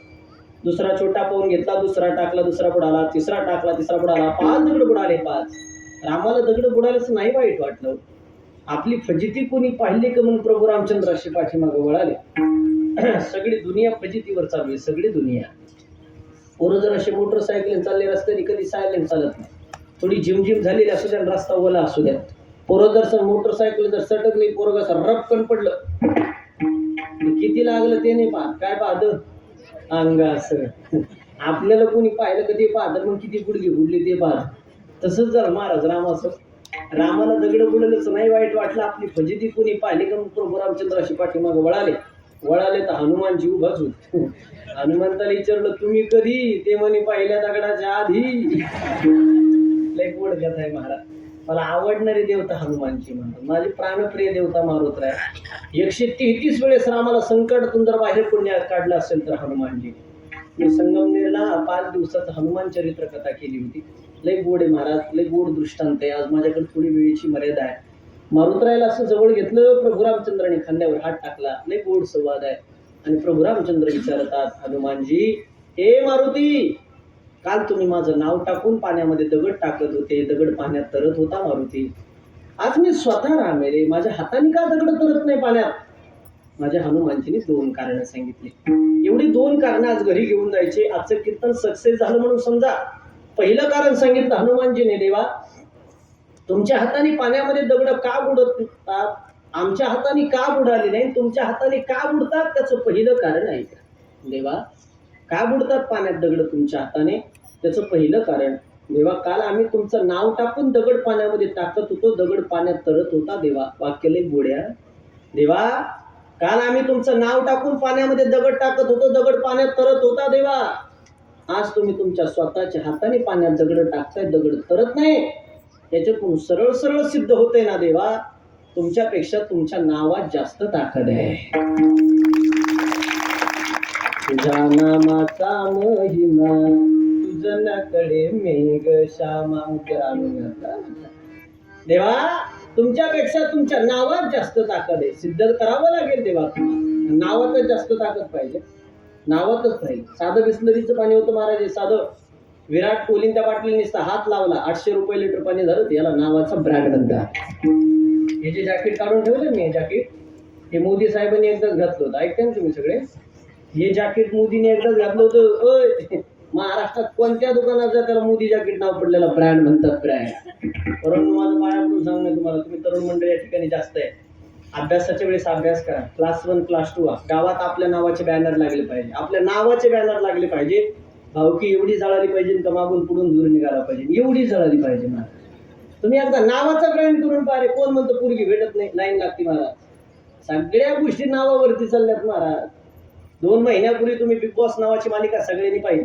दुसरा छोटा पाहून घेतला, दुसरा टाकला, दुसरा बुडाला, तिसरा टाकला, तिसरा बुडाला, 5 दगड बुडाले. 5. रामाला दगड बुडालेच नाही वाईट वाटलं. आपली फजिती कोणी पाहिली का म्हणून प्रभू रामचंद्राशी पाठीमागे वळाले. सगळी दुनिया फजितीवर चालू आहे, सगळी दुनिया. पोरं जर असे मोटरसायकल चालले रस्त्याने कधी सायलेंट चालत नाही. थोडी झिमझिम झालेली असू द्या, रस्ता ओला असू द्या, पोरं जर मोटरसायकल जर सटकली, पोरग असं रपकन पडलं, किती लागलं ते नाही पाहत. काय पाहत? अंग असं. आपल्याला कोणी पाहिलं का ते पाहत, मग किती गुडघे बुडले ते पाहत. तसंच जर महाराज रामाचं. रामाला दगड बुडलंच नाही वाईट वाटलं. आपली फजिती कोणी पाहिली का प्रभू रामचंद्राशी पाठीमागे वळाले. तर हनुमानजी उभाच होते. हनुमंताला विचारलं तुम्ही कधी? ते म्हणे पहिल्या दगडाच्या आधी. लय गोड कथा आहे महाराज. मला आवडणारी देवता हनुमानजी म्हणतात. माझी प्राणप्रिय देवता मारुतराय. 133 वेळेस रामाला संकटातून जर बाहेर पुण्यात काढलं असेल तर हनुमानजी. मी संगमनेरला 5 दिवसाचं हनुमान चरित्र कथा केली होती. लय गोड आहे महाराज, लय गोड दृष्टांत आहे. आज माझ्याकडे थोडी वेळेची मर्यादा आहे. मारुतरायला असं जवळ घेतलं, प्रभू रामचंद्राने खांद्यावर हात टाकला. लय गोड संवाद आहे. आणि प्रभू रामचंद्र विचारतात, हनुमानजी, हे मारुती, काल तुम्ही माझं नाव टाकून पाण्यामध्ये दगड टाकत होते, दगड पाण्यात तरत होता मारुती. आज मी स्वतः राम आहे रे, माझ्या हाताने का दगड तरत नाही पाण्यात? माझ्या हनुमानजीने 2 कारणं सांगितली. एवढी 2 कारणं आज घरी घेऊन जायचे. आजचं कीर्तन सक्सेस झालं म्हणून समजा. पहिलं कारण सांगितलं हनुमानजीने, देवा तुमच्या हाताने पाण्यामध्ये दगड का बुडतात? आमच्या हाताने का बुडाले नाही, तुमच्या हाताने का बुडतात? त्याचं पहिलं कारण आहे का? देवा का बुडतात पाण्यात दगड तुमच्या हाताने? त्याचं पहिलं कारण, देवा काल आम्ही तुमचं नाव टाकून दगड पाण्यामध्ये टाकत होतो, दगड पाण्यात तरत होता. देवा वाक्य लय गोड्या. देवा काल आम्ही तुमचं नाव टाकून पाण्यामध्ये दगड टाकत होतो, दगड पाण्यात तरत होता. देवा आज तुम्ही तुमच्या स्वतःच्या हाताने पाण्यात दगड टाकताय, दगड तरत नाही. याच्यातून सरळ सरळ सिद्ध होते ना देवा, तुमच्यापेक्षा तुमच्या नावात जास्त ताकद आहे. तुझ्या नामाचा महिमा तुझ्याकडे मेघ श्यामा. देवा तुमच्यापेक्षा तुमच्या नावात जास्त ताकद आहे. सिद्ध करावं लागेल देवा. तुम्हाला नावातच जास्त ताकद पाहिजे, नावातच पाहिजे. साधं बिस्लरीचं पाणी होतं महाराज, साधं. विराट कोहलीने त्या बाटलीने हात लावला, 800 रुपये लिटर पाणी झालं. याला नावाचा ब्रँड म्हणतात. हे जे जॅकेट काढून ठेवलं मी, हे जॅकेट हे मोदी साहेबांनी एकदाच घातलं होतं. ऐकताय ना तुम्ही सगळे? हे जॅकेट मोदीने एकदाच घातलं होतं. महाराष्ट्रात कोणत्या दुकानात जर त्याला मोदी जॅकेट नाव पडलेला ब्रँड म्हणतात, ब्रँड. परंतु माझं पायाकडून सांगणं तुम्हाला, तुम्ही तरुण मंडळी या ठिकाणी जास्त आहे. अभ्यासाच्या वेळेस अभ्यास करा. क्लास 1 क्लास 2 गावात आपल्या नावाचे बॅनर लागले पाहिजे, आपल्या नावाचे बॅनर लागले पाहिजे. भावकी एवढी जळाली पाहिजे का मागून पुढून दूर निघाला पाहिजे, एवढी जळाली पाहिजे महाराज. तुम्ही एकदा नावाचा ब्रँड करून पाहिले. कोण म्हणतं पोरगी भेटत नाही, लाईन लागते महाराज. सगळ्या गोष्टी नावावरती चालल्यात महाराज. 2 महिन्यापूर्वी तुम्ही बिग बॉस नावाची मालिका सगळ्यांनी पाहिली.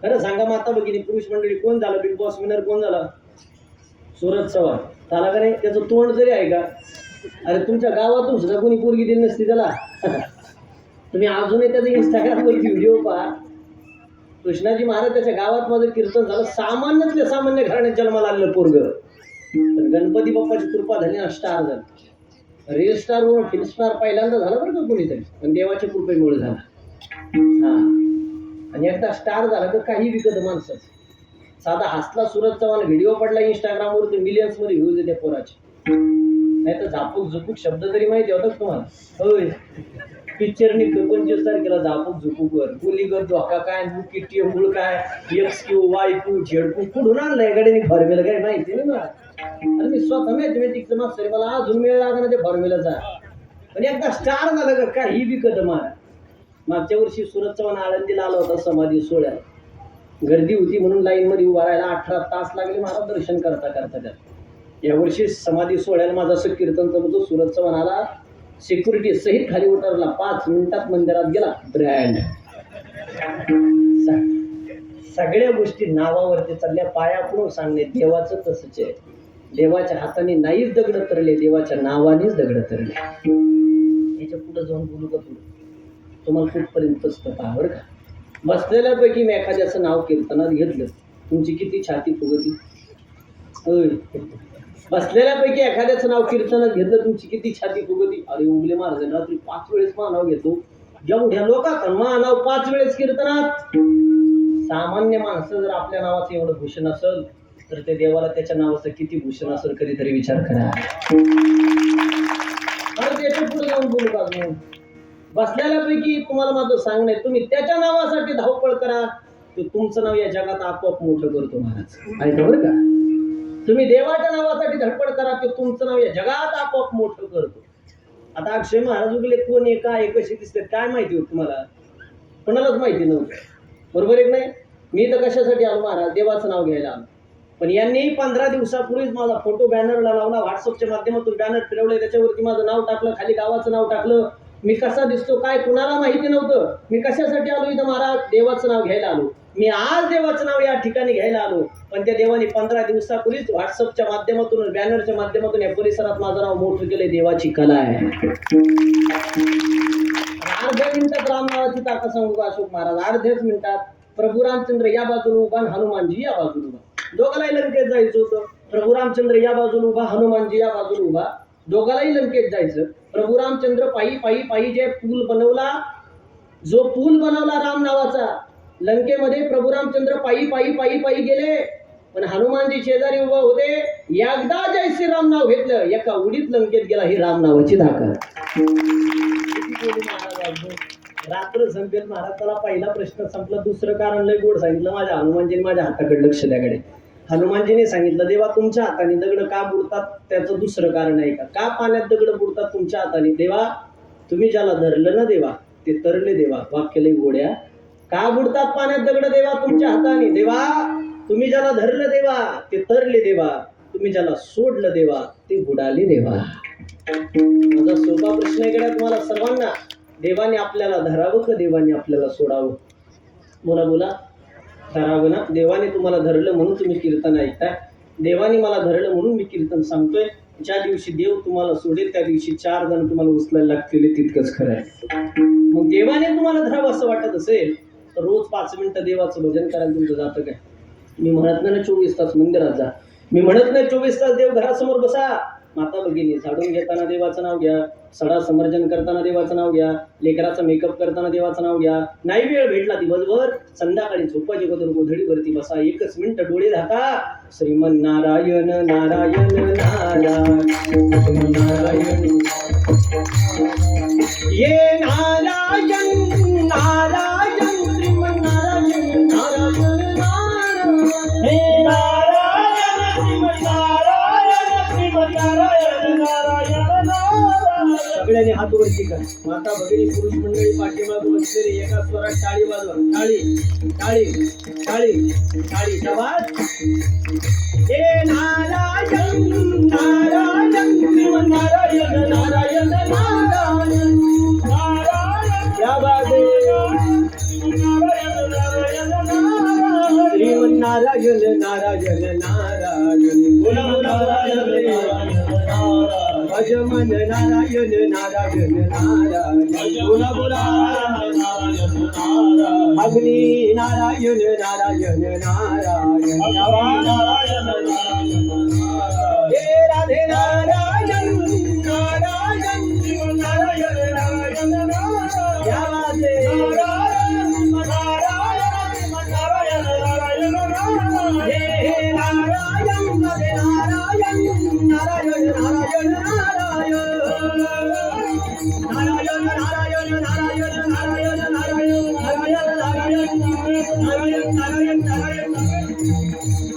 खरं सांगा माता भगिनी, पुरुष मंडळी, कोण झालं बिग बॉस विनर? कोण झाला? सूरज चव्हाण झाला का नाही? त्याचं तोंड जरी आहे का? अरे तुमच्या गावातून सुद्धा कोणी पोरगी दिली नसती त्याला. तुम्ही अजूनही त्याचा इंस्टाग्रामवरती व्हिडिओ पहा. कृष्णाजी महाराज त्याच्या गावात माझं कीर्तन झालं. सामान्यातल्या सामान्य घराण्यात जन्माला आलेलं पोरग. पण गणपती बाप्पाची कृपा झाली ना, स्टार झालं. रील वर फिल्म स्टार पहिल्यांदा झाला बरं का कोणीतरी, पण देवाच्या कृपेमुळे झाला. हा, आणि एकदा स्टार झाला तर काही विकत माणसाचं. साधा हसला सूरज चव्हाण व्हिडिओ पडला इंस्टाग्रामवर तर मिलियन्स मध्ये व्ह्यूज येते पोराचे. नाही तर झापूक झुपूक शब्द तरी माहिती होता तुम्हाला? होय, पिक्चरनी 25 तारखेला झापूक झुपूकवर गुलीगर धोका काय किटी मूळ काय XQ YQ झेडकू कुठून आणलंय गाडीने फॉर्म्युला काय माहिती नाही मला. आणि मी स्वतः मॅथमॅटिक्सचं मास्टर, मला अजून वेळ लागला ते फॉर्म्युलाचा. पण एकदा स्टार झालं का काही विकत मार. मागच्या वर्षी सूरज चव्हाण आळंदीला आला होता समाधी सोहळ्याला. गर्दी होती म्हणून लाईन मध्ये उभा राहायला 18 तास लागले मला दर्शन करता करता. त्यात यावर्षी समाधी सोहळ्याला माझं असं कीर्तन करतो, सूरज चव्हाण आला सिक्युरिटी सहित खाली उतरला, 5 मिनिटात मंदिरात गेला. ब्रँड सगळ्या गोष्टी नावावरती चालल्या. पाया पडून सांगणे देवाचं तसंच आहे. देवाच्या हाताने नाहीच दगड तरले, देवाच्या नावानेच दगड तरले. याच्या पुढे जाऊन बोलू का पुढे तुम्हाला कुठपर्यंत पुस्तक पहा बरं का. बसलेल्यापैकी मी एखाद्याचं नाव कीर्तनात घेतलं, तुमची किती छाती फुगती. होय, बसलेल्यापैकी एखाद्याचं नाव कीर्तनात घेतलं, तुमची किती छाती फुगती. अरे उगले महाराज रात्री 5 वेळेस नाव घेतो, जेवढ्या लोकात नाव 5 वेळेस कीर्तनात. सामान्य माणसं जर आपल्या नावाचं एवढं भूषण असेल तर ते देवाला त्याच्या नावाचं किती भूषण असेल कधीतरी विचार करा. अरे त्याच्या पुढे जाऊन बोलू का. बसलेल्यापैकी तुम्हाला माझं सांगणं आहे, तुम्ही त्याच्या नावासाठी धावपळ करा, तो तुमचं नाव या जगात आपोआप मोठं करतो महाराज. ऐका बरं का, तुम्ही देवाच्या नावासाठी धडपड करा, ते तुमचं नाव या जगात आपोआप मोठं करतो. आता अक्षय महाराज उगले कोण आहे काय कसे दिसते काय माहिती होत तुम्हाला? कोणालाच माहिती नव्हतं, बरोबर आहे नाही. मी तर कशासाठी आलो महाराज, देवाचं नाव घ्यायला आलो. पण यांनी 15 दिवसापूर्वीच माझा फोटो बॅनरला लावला, व्हॉट्सअपच्या माध्यमातून बॅनर फिरवलंय, त्याच्यावरती माझं नाव टाकलं, खाली गावाचं नाव टाकलं. मी कसा दिसतो काय कुणाला माहिती नव्हतं. मी कशासाठी आलो इथं महाराज, देवाचं नाव घ्यायला आलो. मी आज देवाचं नाव या ठिकाणी घ्यायला आलो, पण त्या देवाने 15 दिवसापूर्वीच व्हॉट्सअपच्या माध्यमातून बॅनरच्या माध्यमातून या परिसरात माझं नाव मोठं केलंय. देवाची कला आहे. अर्ध्या मिनिटात रामनावाची ताकद सांगू का अशोक महाराज, अर्ध्याच मिनिटात. प्रभू रामचंद्र या बाजूला उभा, हनुमानजी या बाजूला उभा. दोघालाही लंकेत जायचं होतं. प्रभू रामचंद्र या बाजूला उभा, हनुमानजी या बाजूला उभा. दोघालाही लंकेत जायचं. प्रभू रामचंद्र पायी पायी पायी जे पूल बनवला, जो पूल बनवला राम नावाचा लंकेमध्ये, प्रभू रामचंद्र पायी पायी पायी पायी गेले. पण हनुमानजी शेजारी उभा होते. एकदा जय श्रीराम नाव घेतलं, एका उडीत लंकेत गेला. ही राम नावाची ताकद. रात्र संपेल महाराज, त्याला पहिला प्रश्न संपला. दुसरं कारण लय गोड सांगितलं. माझ्या हनुमानजीने माझ्या हाताकडे लक्ष द्याकडे. हनुमानजीने सांगितलं, देवा तुमच्या हाताने दगड का बुडतात त्याचं दुसरं कारण आहे का पाण्यात दगड बुडतात तुमच्या हाताने? देवा तुम्ही ज्याला धरलं ना देवा ते तरले देवा. वाक्य लय गोड्या. का बुडतात पाण्यात दगड देवा तुमच्या हाताने? देवा तुम्ही ज्याला धरलं देवा ते तरले देवा, तुम्ही ज्याला सोडलं देवा ते बुडाले देवा. माझा सोपा प्रश्न आहे का तुम्हाला सर्वांना, देवाने आपल्याला धरावं का देवाने आपल्याला सोडावं? बोला बोला. धरावं ना. देवाने तुम्हाला धरलं म्हणून तुम्ही कीर्तन ऐकताय. देवाने मला धरलं म्हणून मी कीर्तन सांगतोय. ज्या दिवशी देव तुम्हाला सोडेल त्या दिवशी 4 जण तुम्हाला उचलायला लागतील, तितकंच खरं आहे. मग देवाने तुम्हाला धरावं असं वाटत असेल तर रोज 5 मिनिटं देवाचं भजन करायला तुमचं जातं काय? मी म्हणत नाही 24 तास मंदिरात जा. मी म्हणत नाही 24 तास देव घरासमोर बसा. माता भगिनी झाडून घेताना देवाचं नाव घ्या, सडा समर्जन करताना देवाचं नाव घ्या, लेकराचा मेकअप करताना देवाचं नाव घ्या. नाही वेळ भेटला दिवसभर, संध्याकाळी झोपायची बदल गोधडीवरती बसा, 1 मिनिट डोळे झाका. श्रीमन नारायण नारायण नारायण नारायण ये नारायण नारायण श्रीमन नारायण नारायण नारायण हे नारायण श्रीमन नारायण श्रीमन नारायण नारायण नारायण. सगळ्यांनी हात वरती करा. माता भगिनी पुरुष मंडळी पाठीमागून बसलेली एका स्वरात टाळी वाजवा. टाळी टाळी टाळी टाळी. शाबास. हे नारायण नारायण श्रीमन नारायण नारायण नारायण नारायण. शाबास. श्रीमन नारायण नारायण नारायण बोला नारायण भजमन नारायण नारायण नारायण बोला बोला अग्नि नारायण नारायण नारायण नारायण हे राधे नारायण नारायण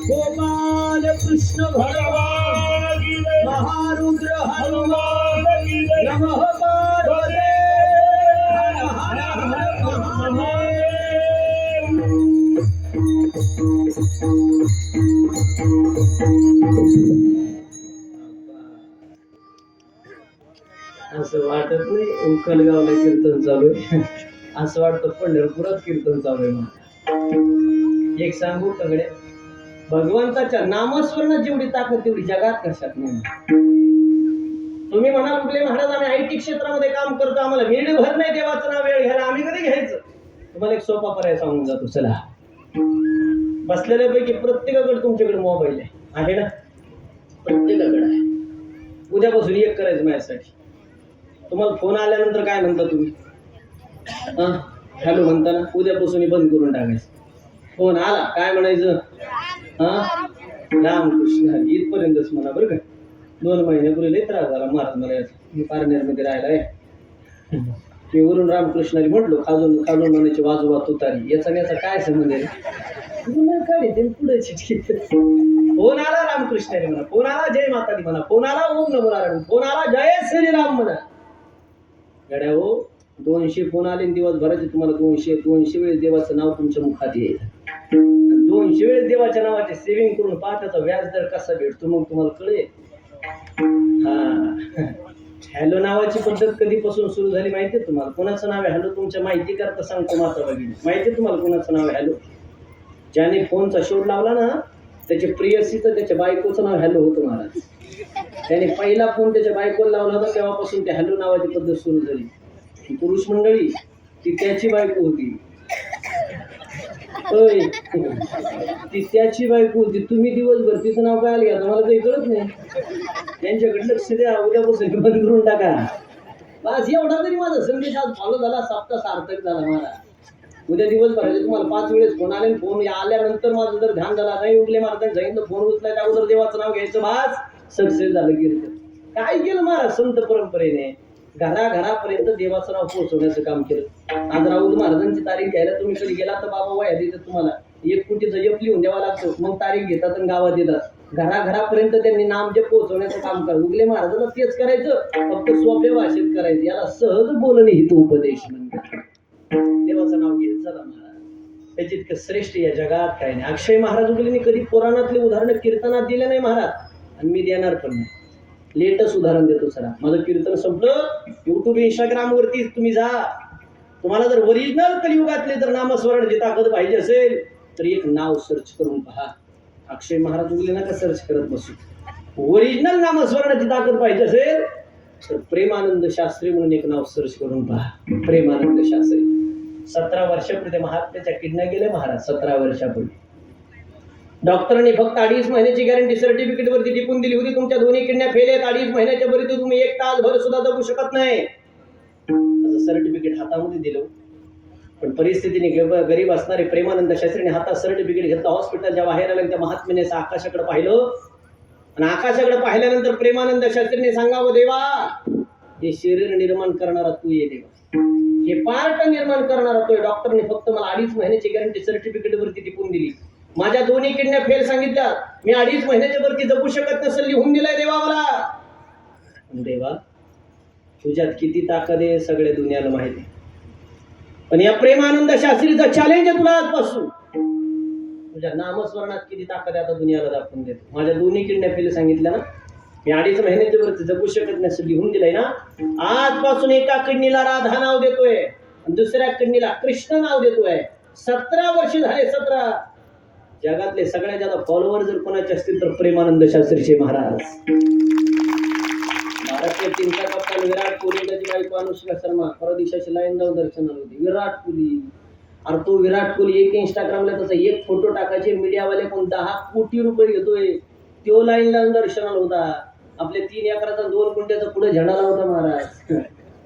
गोपाल कृष्ण भगवान महारुद्र हनुमान नमः पार्वते हर हर हर असं वाटत नाही उकलगावला कीर्तन चालू आहे असं वाटतं पंढरपुरात कीर्तन चालू आहे म्हणून. एक सांगू तगड्या भगवंताच्या नामस्मरणात जेवढी ताकद तेवढी जगात कशात नाही. तुम्ही म्हणाल कुठले महाराज आम्ही आयटी क्षेत्रामध्ये काम करतो आम्हाला मिनिटभर नाही देवाचं नाव वेळ घ्यायला आम्ही कधी घ्यायचं. तुम्हाला एक सोपा पर्याय सांगून जातो चला. बसलेल्यापैकी प्रत्येकाकडे तुमच्याकडे मोबाईल आहे ना प्रत्येकाकडे आहे. उद्यापासून एक करायचं माझ्यासाठी. तुम्हाला फोन आल्यानंतर काय म्हणता तुम्ही हॅलो म्हणता ना उद्यापासून बंद करून टाकायचं. फोन आला काय म्हणायचं रामकृष्ण हरी इथपर्यंतच म्हणा बरं का. 2 महिन्यापूर्वी लई त्रास झाला महाराज मला याचा. मी पारनेरमध्ये राहिला आहे मी वरून रामकृष्ण हरी म्हटलो खालून खालून म्हणायची वाजोबा तुतारी याचा काय संबंध आहे पुढे फोन आला रामकृष्ण हरी म्हणा फोन आला जय मातादी म्हणा फोन आला ओम नमो नारायण फोन आला जय श्रीराम म्हणा. गड्या हो 200 फोन आले दिवसभराचे तुम्हाला 200 वेळेस देवाचं नाव तुमच्या मुखात येईल. 200 वेळेस देवाच्या नावाचे सेविंग करून पहा त्याचा व्याजदर कसा भेटतो मग तुम्हाला कळेल. हा हॅलो नावाची पद्धत कधीपासून सुरू झाली माहितीये तुम्हाला. कोणाचं नाव आहे हॅलो तुमच्या माहिती करता सांगतो माता भगिनी माहितीये तुम्हाला कोणाचं नाव आहे हॅलो. ज्याने फोनचा शोध लावला ना त्याच्या प्रियसीचं त्याच्या बायकोचं नाव हॅलो होतं महाराज. त्याने पहिला फोन त्याच्या बायकोला लावला होता तेव्हापासून त्या हॅलो नावाची पद्धत सुरू झाली. पुरुष मंडळी ती त्याची बायको होती ती त्याची बायको होती. तुम्ही दिवसभर तिचं नाव काय आलं मला काही कळत नाही. त्यांच्याकडे लक्ष द्या उद्यापासून बंद करून टाका बस. एवढा तरी माझा संदेश आज फॉलो झाला सप्ताह सार्थक झाला मला. उद्या दिवसभराचे तुम्हाला 5 वेळेस फोन आले फोन आल्यानंतर माझं जर ध्यान झाला नाही उगले महाराजांनी सांगितलं फोन उचलायच्या अगोदर देवाचं नाव घ्यायचं बास सक्सेस झालं कीर्तन. काय केलं महाराज संत परंपरेने घराघरापर्यंत देवाचं नाव पोहोचवण्याचं काम केलं. आज राऊत महाराजांची तारीख घ्यायला तुम्ही कधी गेला तर बाबा वया देतात तुम्हाला 1 कोटीचा जप लिहून द्यावा लागतो मग तारीख घेतात आणि गावात येतात. घराघरापर्यंत त्यांनी नाम जे पोहोचवण्याचं काम करा. उगले महाराजांना तेच करायचं फक्त सोप्या भाषेत करायचं. याला सहज बोलणे हितोपदेश म्हणतात. देवाचं नाव घेत चला महाराज त्याची इतकं श्रेष्ठ या जगात काय नाही. अक्षय महाराज उगलेने कधी पुराणातले उदाहरण कीर्तनात दिले नाही महाराज आणि मी देणार पण नाही. लेटेस्ट उदाहरण देतो सरा. माझं कीर्तन संपलं युट्यूब इंस्टाग्राम वरती तुम्ही जा. तुम्हाला जर ओरिजिनल कलियुगातले जर नामस्मरणाची ताकद पाहिजे असेल तर एक नाव सर्च करून पहा. अक्षय महाराज उगले नका सर्च करत बसू. ओरिजिनल नामस्मरणाची ताकद पाहिजे असेल तर प्रेमानंद शास्त्री म्हणून एक नाव सर्च करून पहा. प्रेमानंद शास्त्री 17 वर्षापूर्वी ते महात्म्याच्या किडनॅ गेले महाराज. 17 वर्षापूर्वी डॉक्टरांनी फक्त 2.5 महिन्याची गॅरंटी सर्टिफिकेट वरती टिपून दिली होती. तुमच्या दोन्ही किडन्या फेल आहेत. 2.5 महिन्याच्या वरती तुम्ही 1 तासभर सुद्धा जगू शकत नाही असं सर्टिफिकेट हातामध्ये दिलं. पण परिस्थितीने गरीब असणारे प्रेमानंद शास्त्रीने हातात सर्टिफिकेट घेतलं. हॉस्पिटलच्या बाहेर आलं त्या महात्म्याने आकाशाकडे पाहिलं आणि आकाशाकडे पाहिल्यानंतर प्रेमानंद शास्त्रीने सांगावं देवा हे शरीर निर्माण करणारा तू ये देवा. हे पार्ट निर्माण करणारा तो. डॉक्टरने फक्त मला 2.5 महिन्याची गॅरंटी सर्टिफिकेट वरती टिपून दिली. माझ्या दोन्ही किडन्या फेल सांगितल्या. मी 2.5 महिन्याच्या वरती जगू शकत नसेल लिहून दिलाय देवा मला. देवा तुझ्यात किती ताकद आहे सगळ्या दुनियाला माहिती. पण या प्रेमानंद शास्त्रीचा चॅलेंज आहे तुला आजपासून. तुझ्या नामस्मरणात किती ताकद आहे आता दुनियाला दाखवून देतो. माझ्या दोन्ही किडन्या फेल सांगितल्या ना मी 2.5 महिन्याच्या वरती जगू शकत नसेल लिहून दिलाय ना. आजपासून एका किडनीला राधा नाव देतोय आणि दुसऱ्या किडनीला कृष्ण नाव देतोय. 17 वर्ष झाले 17. जगातले सगळ्यात जास्त फॉलोअर जर कोणाचे असतील तर प्रेमानंद शास्त्रीचे महाराज. भारतीय टीमचा कप्तान विराट कोहली त्याची बायको अनुष्का शर्मा परदेशाची लाईन जाऊन दर्शनाला होती. विराट कोहली अरे तो विराट कोहली एक इंस्टाग्रामला त्याचा एक फोटो टाकायचे मीडियावाले पण 10 कोटी रुपये घेतोय. तो लाईन लावून दर्शनाला होता. आपल्या 3 एकराचा 2 गुंठ्याचा पुढे झेंडा लावता महाराज.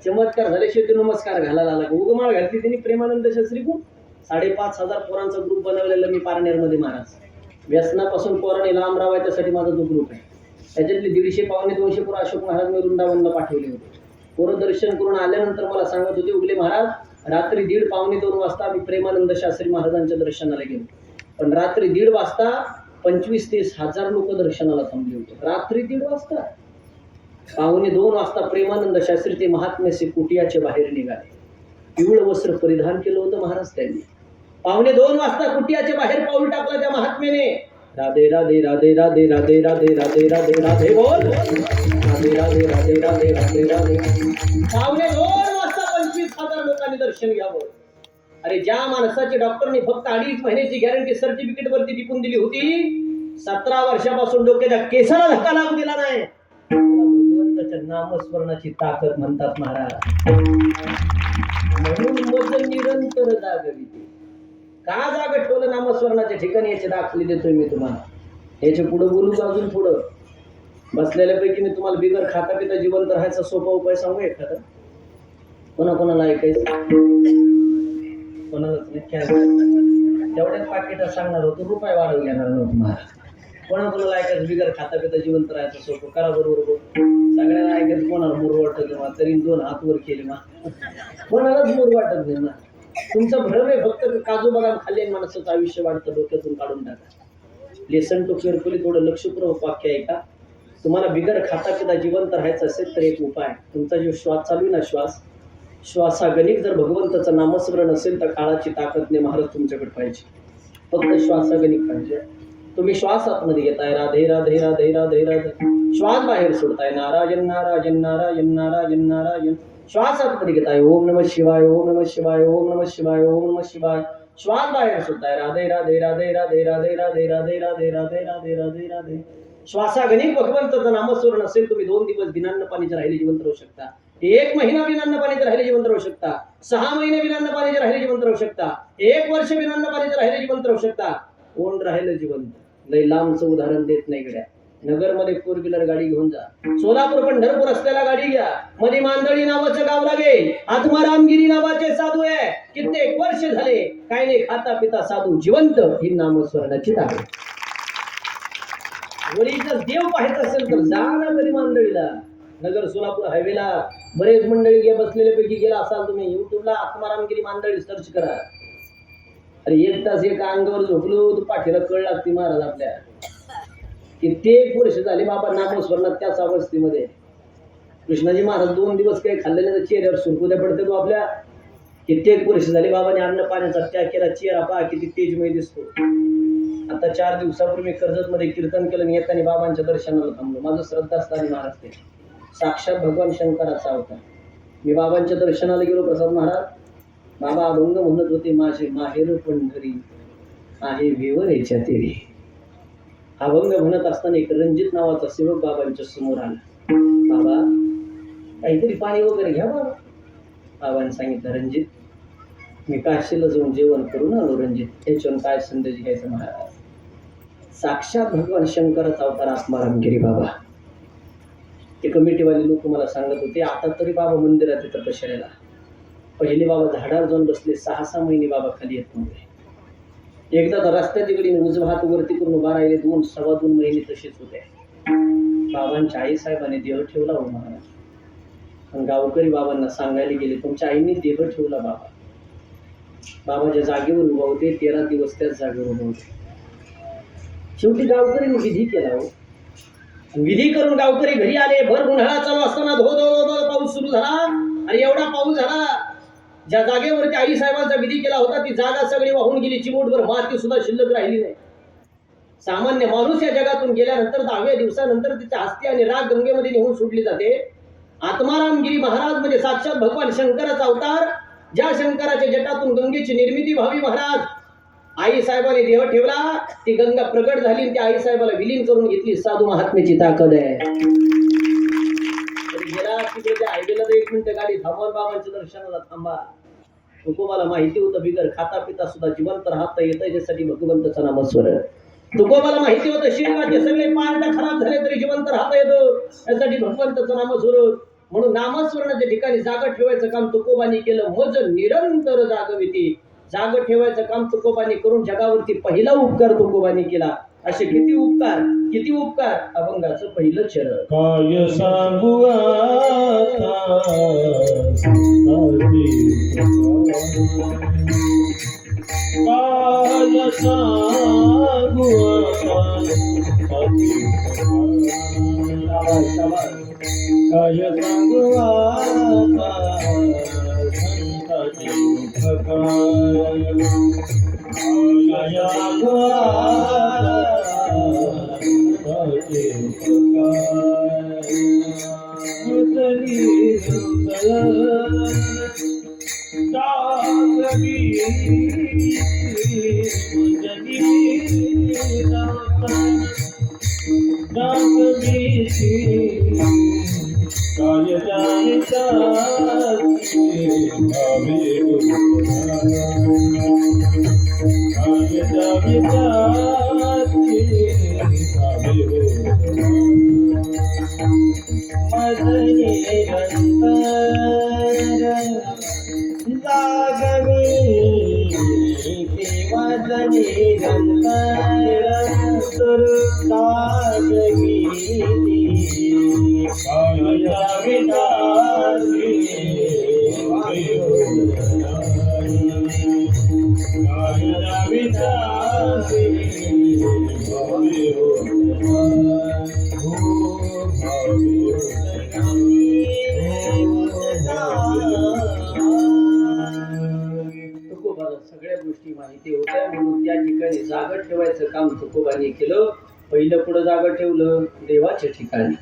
चमत्कार झाल्याशिवाय ते नमस्कार घालायला आला. उगमाळ घातली त्यांनी प्रेमानंद शास्त्री खूप. 5,500 पोरांचा ग्रुप बनवलेला मी पारनेरमध्ये महाराज. व्यसनापासून पोरांनी लांब राहायच्यासाठी माझा तो ग्रुप आहे. त्याच्यातले 150 पावणे 200 पोरं अशोक महाराज मी वृंदावनला पाठवले होते. पोरं दर्शन करून आल्यानंतर मला सांगत होते, उगले महाराज रात्री 1:30 पावणे 2 वाजता आम्ही प्रेमानंद शास्त्री महाराजांच्या दर्शनाला गेलो, पण रात्री 1:30 वाजता 25-30 हजार लोक दर्शनाला थांबले होते. रात्री 1:30 वाजता. पावणे 2 वाजता प्रेमानंद शास्त्री ते महात्म्याचे कुटियाचे बाहेर निघाले. पिवळं वस्त्र परिधान केलं होतं महाराज त्यांनी. पावणे 2 वाजता कुटियाच्या बाहेर पाऊल टाकलं त्या महात्म्याने. राधे राधे राधे राधे राधे राधे राधे राधे राधे बोल, राधे राधे राधे राधे राधे राधे. पावणे 2 वाजता 25,000 लोकांनी दर्शन घ्यावं. अरे ज्या माणसाची डॉक्टरने फक्त 2.5 महिन्याची गॅरंटी सर्टिफिकेट वरती टिपून दिली होती, 17 वर्षापासून डोक्याच्या केसाला धक्का लागू दिला नाही. भगवंताच्या नामस्मरणाची ताकद म्हणतात महाराज. म्हणून मज निरंतर जागवी. का जाग ठेवलं नामस्मरणाच्या ठिकाणी याचे दाखले देतोय मी तुम्हाला. याच्या पुढे बोलू का अजून पुढं? बसलेल्यापैकी मी तुम्हाला बिगर खाता पिता जिवंत राहायचा सोपा उपाय सांगू एखादा? कोणाकोणाला ऐकायचं? कोणालाच नाही. तेवढ्याच पाकिटात सांगणार होतो, रुपये वाढवून घेणार नव्हतं महाराज. कोणाकोणाला ऐकायचं बिगर खाता पिता जिवंत राहायचं सोपं? करा बरोबर. सगळ्यांना ऐकायचं, कोणाला मूर वाटत तेव्हा तरी 2 हात वर केले मा, कोणालाच मूर वाटत नाही ना. तुमचा भ्रम आहे फक्त काजू बदाम खाल्ले माणसाचं आयुष्य वाढतं. डोक्यातून काढून टाका. लेसन टू केअरफुली थोडं लक्षपूर्वक वाक्य आहे का? तुम्हाला बिगर खाता पिता जिवंत राहायचं असेल तर एक उपाय, तुमचा जो श्वास चालू आहे ना, श्वासागणिक जर भगवंताचं नामस्मरण असेल तर काळाची ताकदने महाराज तुमच्याकडे पाहिजे. फक्त श्वासागणिक पाहिजे. तुम्ही श्वास आतमध्ये घेताय राधे राधे राधे राधे राधे, श्वास बाहेर सोडताय नारायण नारायण नारायण नारायण नारायण, श्वास आतमध्ये घेताय ओम नमः शिवाय ओम नमः शिवाय ओम नमः शिवाय ओम नमः शिवाय, श्वास बाहेर सोडताय राधे राधे राधे राधे राधे राधे राधे राधे राधे राधे राधे राधे. श्वासागणिक भगवंताचं नामस्मरण असेल, तुम्ही 2 दिवस बिनान्न पाणीचे राहिले जिवंत राहू शकता. 1 महिना बिनान्न पाणीचे राहिले जिवंत राहू शकता. 6 महिने बिनान्न पाणीचे राहिले जिवंत राहू शकता. 1 वर्ष बिनान्न पाणीचे राहिले जिवंत राहू शकता. कोण राहिलं जिवंत? लय लांबचं उदाहरण देत नाही गड्या. नगरमध्ये 4 व्हीलर गाडी घेऊन जा, सोलापूर पंढरपूर रस्त्याला गाडी घ्या, मध्ये मांदळी नावाचं गाव लागेल, आत्मारामगिरी नावाचे साधू आहे, कित्येक वर्ष झाले काय नाही खाता पिता साधू जिवंत. ही नामस्मरणाची ताकद. वरीचा देव पाहायचा असेल तर जा ना कधी मांदळीला. नगर सोलापूर हायवेला बरेच मंडळी गे बसलेल्यापैकी गेला असाल तुम्ही, युट्यूबला आत्मारामगिरी मांदळी सर्च करा. अरे 1 तास एका अंगावर झोपलो तर पाठीला कळ लागते महाराज आपल्या. कित्येक वर्ष झाले बाबा नामस्मरणात त्याच अवस्थेमध्ये. कृष्णाजी महाराज 2 दिवस काही खाल्ले नाही तर चेहऱ्यावर सुरकुत्या पडते तो आपल्या. कित्येक वर्ष झाले बाबाने अन्न पाण्याचा त्याग केला. चेहरा पहा किती तेजमय दिसतो. आता 4 दिवसापूर्वी कर्जतमध्ये कीर्तन केलं आणि येताना बाबांच्या दर्शनाला थांबलो. माझं श्रद्धास्थानी महाराज ते साक्षात भगवान शंकराचा अवतार. मी बाबांच्या दर्शनाला गेलो. प्रसाद महाराज बाबा अभंग म्हणत होते, माझे माहेर पंढरी आहे विवरेच्या तेरी. अभंग म्हणत असताना एक रणजित नावाचा सेवक बाबांच्या समोर आला. बाबा काहीतरी पाणी वगैरे घ्या बाबा. बाबांनी सांगितलं, रणजित मी काशीला जाऊन जेवण करून आलो. रणजित याच्यावर काय संदेश घ्यायचा महाराज? साक्षात भगवान शंकराचा अवतार आत्मारामगिरी बाबा. ते कमिटीवाले लोक मला सांगत होते, आता तरी बाबा मंदिरात येतं तपश्चर्याला. पहिले बाबा झाडावर जाऊन बसले. 6-6 महिने बाबा खाली येत नव्हते. एकदा तर रस्त्यात तिकडे उजवा हात वरती करून उभा राहिले. 2-2.25 महिने तसेच होते. बाबांच्या आईसाहेबांनी देह ठेवला हो महाराज. पण गावकरी बाबांना सांगायला गेले, तुमच्या आईने देह ठेवला बाबा. बाबा ज्या जागेवर उभा होते 13 दिवस त्याच जागेवर उभा होते. शेवटी गावकरीने विधी केला हो. विधी करून गावकरी घरी आले. भर उन्हाळा चालू असताना धो धो धो पाऊस सुरू झाला. आणि एवढा पाऊस झाला, ज्या जागेवरती आई साहेबांचा विधी केला होता ती जागा सगळी वाहून गेली. चिमूटभर माती सुद्धा शिल्लक राहिली नाही. सामान्य माणूस या जगातून गेल्यानंतर 10व्या दिवसानंतर तिच्या अस्थी आणि राग गंगेमध्ये निघून सुटली जाते. आत्मारामगिरी महाराज म्हणजे साक्षात भगवान शंकराचा अवतार. ज्या शंकराच्या जटातून गंगेची निर्मिती व्हावी महाराज, आई साहेबांनी देह ठेवला. ती गंगा प्रगट झाली आणि त्या आई साहेबाला विलीन करून घेतली. साधू महात्म्याची ताकद आहे. गेला तिकडे हायवेला 1 मिनिट गाडी थांबवून बाबांच्या दर्शनाला थांबा. तुकोबाला माहिती होतं बिगर खाता पिता सुद्धा जिवंत राहता येतं. याच्यासाठी भगवंताचं नामस्मरण. तुकोबाला माहिती होतं शरीराचे सगळे पार्ट खराब झाले तरी जिवंत राहता येतं. यासाठी भगवंताचं नामस्मरण. म्हणून नामस्मरणाच्या ठिकाणी जागा ठेवायचं काम तुकोबानी केलं. मज निरंतर जागविती. जाग ठेवायचं काम तुकोबानी करून जगावरती पहिला उपकार तुकोबानी केला. असे किती उपकार अभंगाचं पहिलं चरण. काय सांगू आता संतांची काय सांगू आता काय सांगू आता संतांची सगळ्या गोष्टी माहिती होत्या म्हणून त्या ठिकाणी जागा ठेवायचं काम तुकोबांनी केलं. पहिलं पुढं जागा ठेवलं देवाच्या ठिकाणी,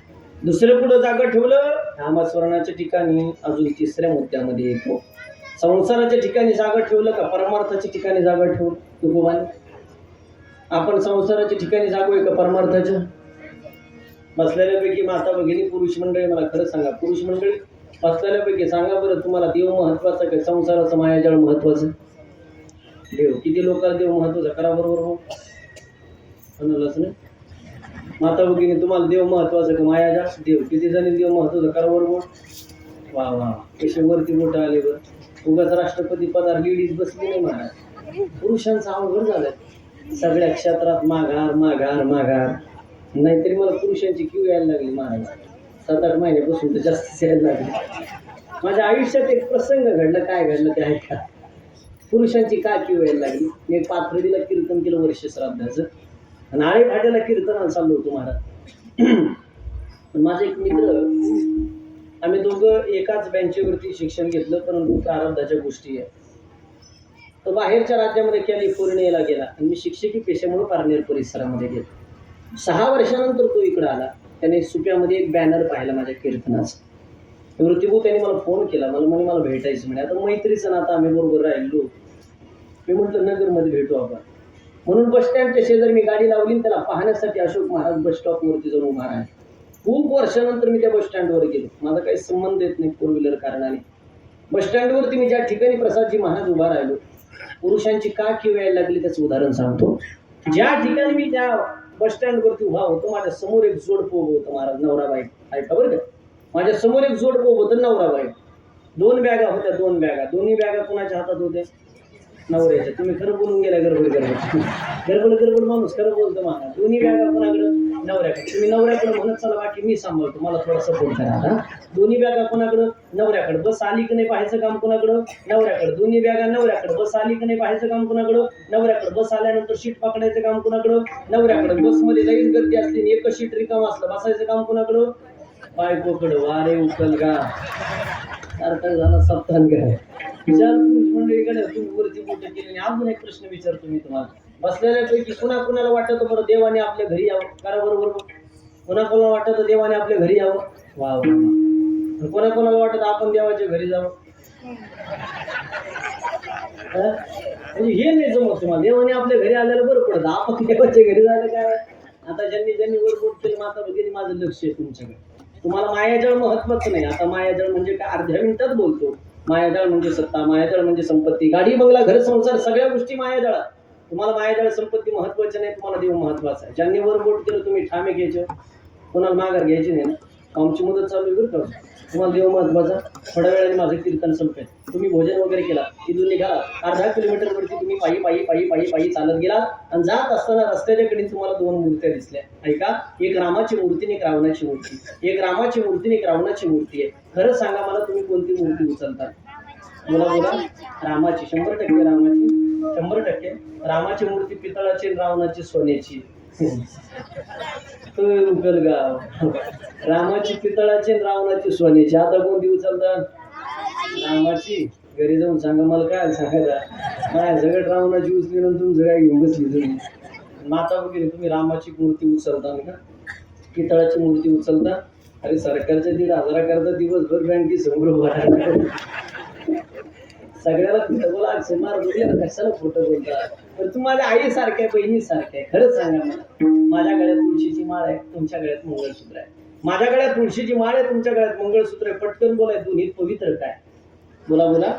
दुसरं पुढं जागा ठेवलं नामस्मरणाच्या ठिकाणी, अजून तिसऱ्या मुद्द्यामध्ये येतो संसाराच्या ठिकाणी जागा ठेवलं का परमार्थाच्या ठिकाणी जागा ठेवलं तुकोबांनी. आपण संसाराच्या ठिकाणी जागोय का परमार्थाच्या? बसलेल्यापैकी माता भगिनी पुरुष मंडळी मला खरं सांगा, पुरुष मंडळी बसलेल्यापैकी सांगा बरं तुम्हाला देव महत्वाचा का संसाराचं मायाजाळ महत्वाचं? देव किती लोकांना देव महत्वाचा करा बरोबर हो म्हणालच नाही. माता भगिनी तुम्हाला देव महत्वाचं का मायाजाळ? देव किती जणी देव महत्वाचा करा बरोबर. वा वा कसे वरती मोठं आले बरं. उगाच राष्ट्रपती पदार लेडीज बसली नाही महाराज. पुरुषांचं अवघड झालं सगळ्या क्षेत्रात माघार माघार माघार. नाहीतरी मला पुरुषांची क्यू यायला लागली महाराज. 7-8 महिन्यापासून तर जास्त यायला लागली. माझ्या आयुष्यात एक प्रसंग घडला. काय घडलं ते ऐका. पुरुषांची का क्यू यायला लागली. मी पाथर्डीला कीर्तन केलं वर्ष श्राद्धाचं आणि आळे फाट्याला कीर्तनाला चाललो होतो महाराज. माझा एक मित्र, आम्ही दोघं एकाच बेंचवरती शिक्षण घेतलं परंतु प्रारब्धाच्या गोष्टी आहे. तो बाहेरच्या राज्यामध्ये कॅलिफोर्नियाला गेला आणि मी शिक्षकी पेशामुळे पारनेर परिसरामध्ये गेलो. 6 वर्षानंतर तो इकडं आला. त्याने सुप्यामध्ये एक बॅनर पाहिला माझ्या कीर्तनाचा. ऋतिभू त्याने मला फोन केला. मला भेटायचं म्हणे. आता मैत्रीचं नातं आम्ही बरोबर राहिलो. मी म्हटलं नगरमध्ये भेटू आपण. म्हणून बस स्टँडच्या शेजारी मी गाडी लावली. त्याला पाहण्यासाठी अशोक महाराज बस स्टॉपवरती जाऊन उभा आहे. खूप वर्षानंतर मी त्या बस स्टँडवर गेलो. माझा काही संबंध येत नाही 4 व्हीलर कारणाने. बस स्टँडवरती मी ज्या ठिकाणी प्रसादजी महाराज उभा राहिलो, पुरुषांची का क्यू यायला लागली त्याचं उदाहरण सांगतो. ज्या ठिकाणी मी त्या बस स्टँडवरती उभा होतो माझ्या समोर एक जोडपं उभं होतं महाराज, नवरा बायको. ऐका बरं का, माझ्या समोर एक जोडपं उभं होतं नवरा बायको. 2 बॅगा होत्या, 2 बॅगा. दोन्ही बॅगा कोणाच्या हातात होत्या? नवऱ्याच्या. तुम्ही खरं बोलून गेला. गडबड माणूस खरं बोलतो महाराज. दोन्ही बॅगा कोणाकडं? नवऱ्याकडे. तुम्ही नवऱ्याकडे म्हणत चला बाकी मी सांभाळतो, मला थोडा सपोर्ट करा. दोन्ही बॅगा कोणाकडं? नवऱ्याकडे. बस आली की नाही पाहायचं काम कोणाकडं? नवऱ्याकडे. दोन्ही बॅगा नवऱ्याकडे. बस आली की नाही पाहायचं काम कोणाकडं? नवऱ्याकडे. बस आल्यानंतर सीट पकडायचं काम कोणाकडं? नवऱ्याकडे. बसमध्ये लईच गर्दी असली आणि एकच सीट रिकाम असलं बसायचं काम कोणाकडं? बायकोकडं. वारे उकल का सारखा झाला सप्तान काय विचार पुरुष मंडळीकडे तुम्ही वरती बोट केली. अजून एक प्रश्न विचारतो मी तुम्हाला. बसलेल्यापैकी कुणाला वाटतं बरं देवाने आपल्या घरी यावं? करा बरोबर. कोणाला वाटतं देवाने आपल्या घरी यावं? वा वा. कोणाला वाटतं आपण देवाच्या घरी जावं? म्हणजे हे नाही जमत तुम्हाला. देवाने आपल्या घरी आल्याला बरं पडतं. आपण देवाच्या घरी जायला काय? आता ज्यांनी वर बोट केली माता भगिनी माझं लक्ष आहे तुमच्याकडे. तुम्हाला मायाजाळ महत्वाचं नाही. आता मायाजाळ म्हणजे काय अर्ध्या मिनिटात बोलतो. मायाजाळ म्हणजे सत्ता, मायाजाळ म्हणजे संपत्ती, गाडी बंगला घर संसार सगळ्या गोष्टी मायाजाळात. तुम्हाला मायाजाळ संपत्ती महत्वाची नाही, तुम्हाला देव महत्वाचा आहे. ज्यांनी वर बोट केलं तुम्ही ठामे घ्यायचे, कोणाला माघार घ्यायची नाही ना. आमची मुदत चालू आहे बरं का. तुम्हाला देव महत्वाचा. थोड्या वेळाने माझं कीर्तन संपेल. तुम्ही भोजन वगैरे केला, तिथून निघाला, अर्धा किलोमीटरवरती तुम्ही पायी पायी पायी पायी पायी चालत गेला आणि जात असताना रस्त्याच्या कडे तुम्हाला दोन मूर्त्या दिसल्या. ऐका, एक रामाची मूर्ती आणि एक रावणाची मूर्ती. एक रामाची मूर्ती आणि एक रावणाची मूर्ती आहे. खरं सांगा मला, तुम्ही कोणती मूर्ती उचलता? बोला बोला. रामाची. 100% रामाची. 100% रामाची मूर्ती पितळाची आणि रावणाची सोन्याची. गाव. रामाची पितळाची आणि रावणाची सोन्याची. आता कोणती उचलतात? रामाची. घरी जाऊन सांगा मला, काय सांगायला काय सगळं रावणाची उचली आणि तुमचं काय घेऊन बसली तुम्ही. माता वगैरे तुम्ही रामाची मूर्ती उचलता का पितळाची मूर्ती उचलता? अरे सरकारच्या 1,500 करता दिवसभर बँकेत समोर भरायला. सगळ्याला खोटं बोला, मार बोलले कशाला खोटं बोलता? पण तू माझ्या आई सारख्या, बहिणी सारख्या. खरंच सांगा मला, माझ्या गळ्यात तुळशीची माळ आहे, तुमच्या गळ्यात मंगळसूत्र आहे. माझ्या गळ्यात तुळशीची माळ आहे, तुमच्या गळ्यात मंगळसूत्र आहे. पटकन बोलाय, दोन्ही पवित्र काय? बोला बोला.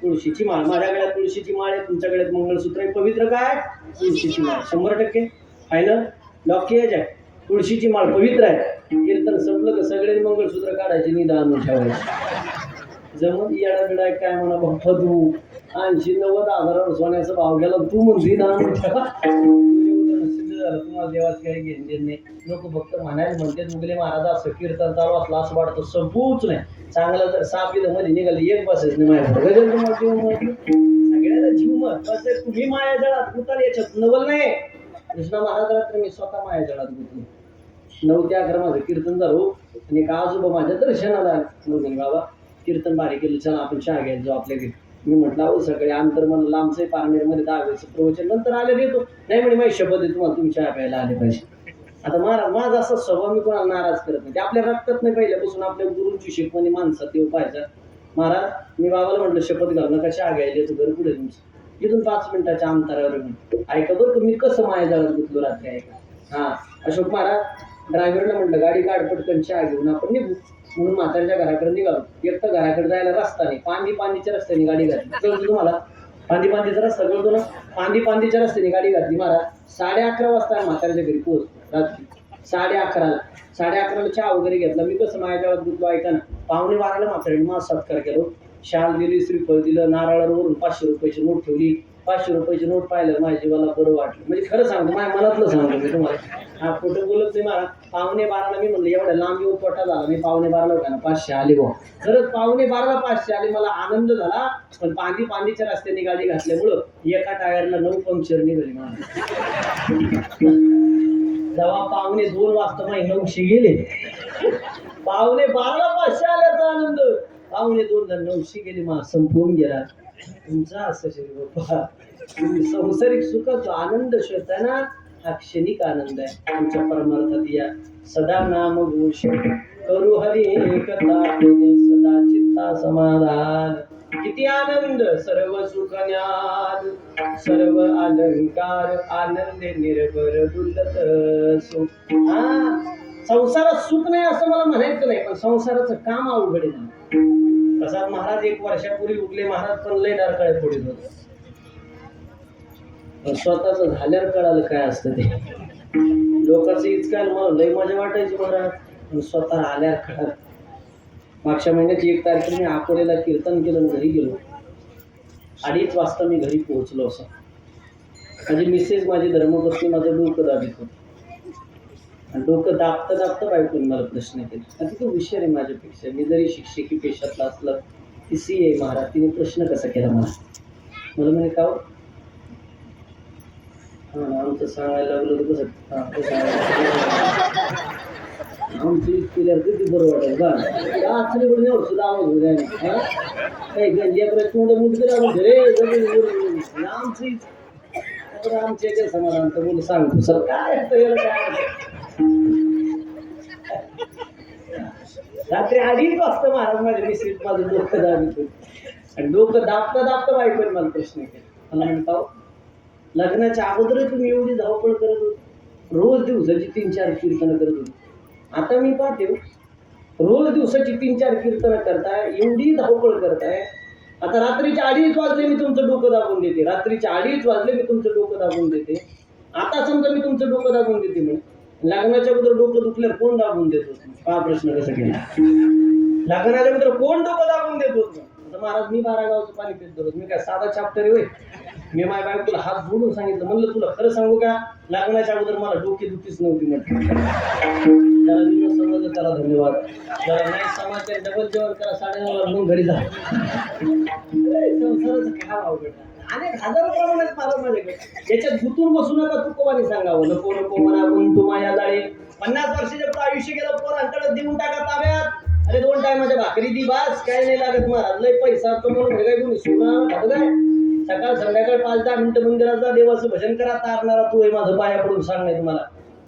तुळशीची माळ. माझ्या गळ्यात तुळशीची माळ आहे, तुमच्या गळ्यात मंगळसूत्र आहे. पवित्र काय? तुळशीची माळ. 100% फायनल लॉकेज आहे. तुळशीची माळ पवित्र आहे. कीर्तन संपलं का सगळे मंगळसूत्र काढायचे, निदान ठेवायचे. जमून येडा बिडा काय म्हणा बाप्पा तू. 80-90 सोन्याचा भाव गेला, तू म्हणती दान ठेवा. तुम्हाला देवाच काही घेणे नाही. लोक फक्त म्हणायला म्हणते मुगले महाराज असं कीर्तन चालू असलं असं वाटतं. संपूच नाही. चांगलं तर साप इथं मध्ये निघाली, एक बसेच नाही माझ्या. सगळ्याला जीव महत्वाचं आहे. तुम्ही माया जळात गुताल, याच्यात नवल नाही. कृष्णा महाराजाला तर मी स्वतः माया जळात गुतलो. 9 ते 11 माझं कीर्तन झालो आणि एक आजोबा माझ्या दर्शनाला आले. बाबा कीर्तन भारी केलं, चला आपण चहा घ्यायला जाऊ आपल्या घरी. मी म्हटलं अहो सगळे अंतर मला लांबचं आहे, पारनेरमध्ये 10 वेळेचं प्रवचन, नंतर आले येतो. नाही म्हणे माझी शपथ आहे तुम्हाला तुम्ही चहा प्यायला आले पाहिजे. आता महाराज माझा असा स्वभाव, मी कोणाला नाराज करत नाही. ते आपल्या रक्तात नाही, पहिल्यापासून आपल्या गुरुंची शिकवणी माणसात येऊ पाहिजे. महाराज मी बाबाला म्हटलं शपथ घालू नका, चहा घ्यायला येतो घर पुढे तुमचं, इथून 5 मिनिटाच्या अंतरावर. ऐका बरं का मी कसं माया जळात गुतलो रात्री. ऐका. हां अशोक महाराज ड्रायव्हरला म्हटलं गाडी काढ पटकन, चहा घेऊन आपण निघू. म्हणून म्हाताऱ्याच्या घराकडे निघालो. एक तर घराकडे जायला रस्ता नाही, पांदीच्या रस्त्याने गाडी घातली. कळतो तुम्हाला पांदीचा रस्ता कळतो ना? पांदीच्या रस्त्याने गाडी घातली. महाराज 11:30 वाजता म्हाताऱ्याच्या घरी पोहोचतो. रात्री 11:30ला चहा वगैरे घेतला. मी कसं माझ्या गावात गुतलो. ऐका ना, 11:15 म्हाताऱ्याने माझा सत्कार केलो. शाल दिली, श्रीफळ दिलं, नारळावरून 500 रुपयाची नोट ठेवली. 500 रुपयाची नोट पाहिलं माझ्या जीवाला बरं वाटलं. म्हणजे खरं सांगतो, माझ्या मनातलं सांगतो मी तुम्हाला. हा खोटं बोलत नाही. मला 11:15 मी म्हणलं एवढ्या लांब येऊन पोटा झाला. मी 11:15 होता ना 500 आले भाऊ. खरंच 11:15 500 आले. मला आनंद झाला. पण पांदीच्या रस्त्याने गाडी घातल्यामुळं एका टायरला 9 पंक्चर निघाली मला. जेव्हा 11:45 वाजता माझे 900 गेले. 11:15 500 आल्याचा आनंद. 11:45 900 गेली. मला संपवून गेला. तुमचा असं शरीर बाप्पा. तुम्ही संसारिक सुखाचा आनंद शोधताना हा क्षणिक आनंद आहे. आमच्या परमार्थात या सदा नाम घोष करू हरी कथा सदा चित्ता समाधान. किती आनंद, सर्व सुख ज्ञान सर्व अलंकार आनंदे निर्भर डुलत सुख. संसारात सुख नाही असं मला म्हणायचं नाही, पण संसाराचं काम अवघड आहे. प्रसाद महाराज 1 वर्षापूर्वी उठले महाराज, पण लय डारकाळे पुढे होते. स्वतःच झाल्यावर कळालं काय असतं ते. लोकांचं इतकं मला लय मजा वाटायची महाराज, पण स्वतः आल्यावर कळालं. मागच्या महिन्याची 1 तारखेला मी अकोल्याला कीर्तन केलं आणि घरी गेलो. 2:30 वाजता मी घरी पोहोचलो. असं माझी मिसेस, माझी धर्मपत्नी माझं डोकं दाबीत होतं. आणि डोकं दाबता बायकोने मला प्रश्न केला. आणि तो विषय आहे माझ्यापेक्षा. मी जरी शिक्षकी पेशातला असलं, ती CA महाराज, तिने प्रश्न कसा केला मला म्हणे का आमचं सांगायला लागलं तर कसं आमची केल्यावर किती बरं वाटेल का? आचरीकडून एवढं सुद्धा आवाज होऊ द्या ना. काही गंजियाकडे तोंड मुठके लागून रे आमचे काय समाधान तर बोल सांगतो सर काय रात्री 2:30 वाजता महाराज माझ्या मिसेस माझं डोकं दाबित आणि डोकं दाबता बायकोने मला प्रश्न केला. मला म्हणता लग्नाच्या अगोदर तुम्ही एवढी धावपळ करत होती, रोज दिवसाची 3-4 कीर्तनं करत होती. आता मी पाहते रोज दिवसाची 3-4 कीर्तनं करताय, एवढी धावपळ करताय. आता रात्रीचे 2:30 वाजले मी तुमचं डोकं दाबून देते. रात्रीचे 2:30 वाजले मी तुमचं डोकं दाबून देते. आता समजा मी तुमचं डोकं दाबून देते. म्हणजे लग्नाच्या अगोदर डोकं दुखल्यावर कोण दाबून देतो? हा प्रश्न कसा केला? लागणाऱ्या मित्र कोण डोकं दाबून देत होत आता महाराज मी 12 गावचं पाणी पित दररोज मी काय साधा चाप्टर होय मी माझ्या बायकोला हात जोडून सांगितलं म्हणलं तुला खरं सांगू का लागण्याच्या अगोदर मला डोकी दुखीच नव्हती म्हटलं त्याला मी समजलं त्याला धन्यवाद जरा नाही समाजच्या डबल जेवण करा 9:30 म्हणून घरी जा संसाराचं काय अवघड अनेक हजारो प्रमाणात महाराज माझ्याकडे याच्यात गुतून बसू नका तुकोबाने सांगावं नको नको म्हणा पण तुम्हाला लाळे 50 वर्षाच्या पुढे आयुष्य गेलं पोरांकडे देऊन टाका ताब्यात अरे 2 टायमाच्या भाकरी दी बास काय नाही लागत महाराज लय पैसा तो म्हणून काय कोणी सोनं खात काय सकाळ संध्याकाळ 5-10 मिनिटं मंदिरात जा देवाचं भजन करा तारणारा तू आहे माझं पाया पडून सांगणे तुम्हाला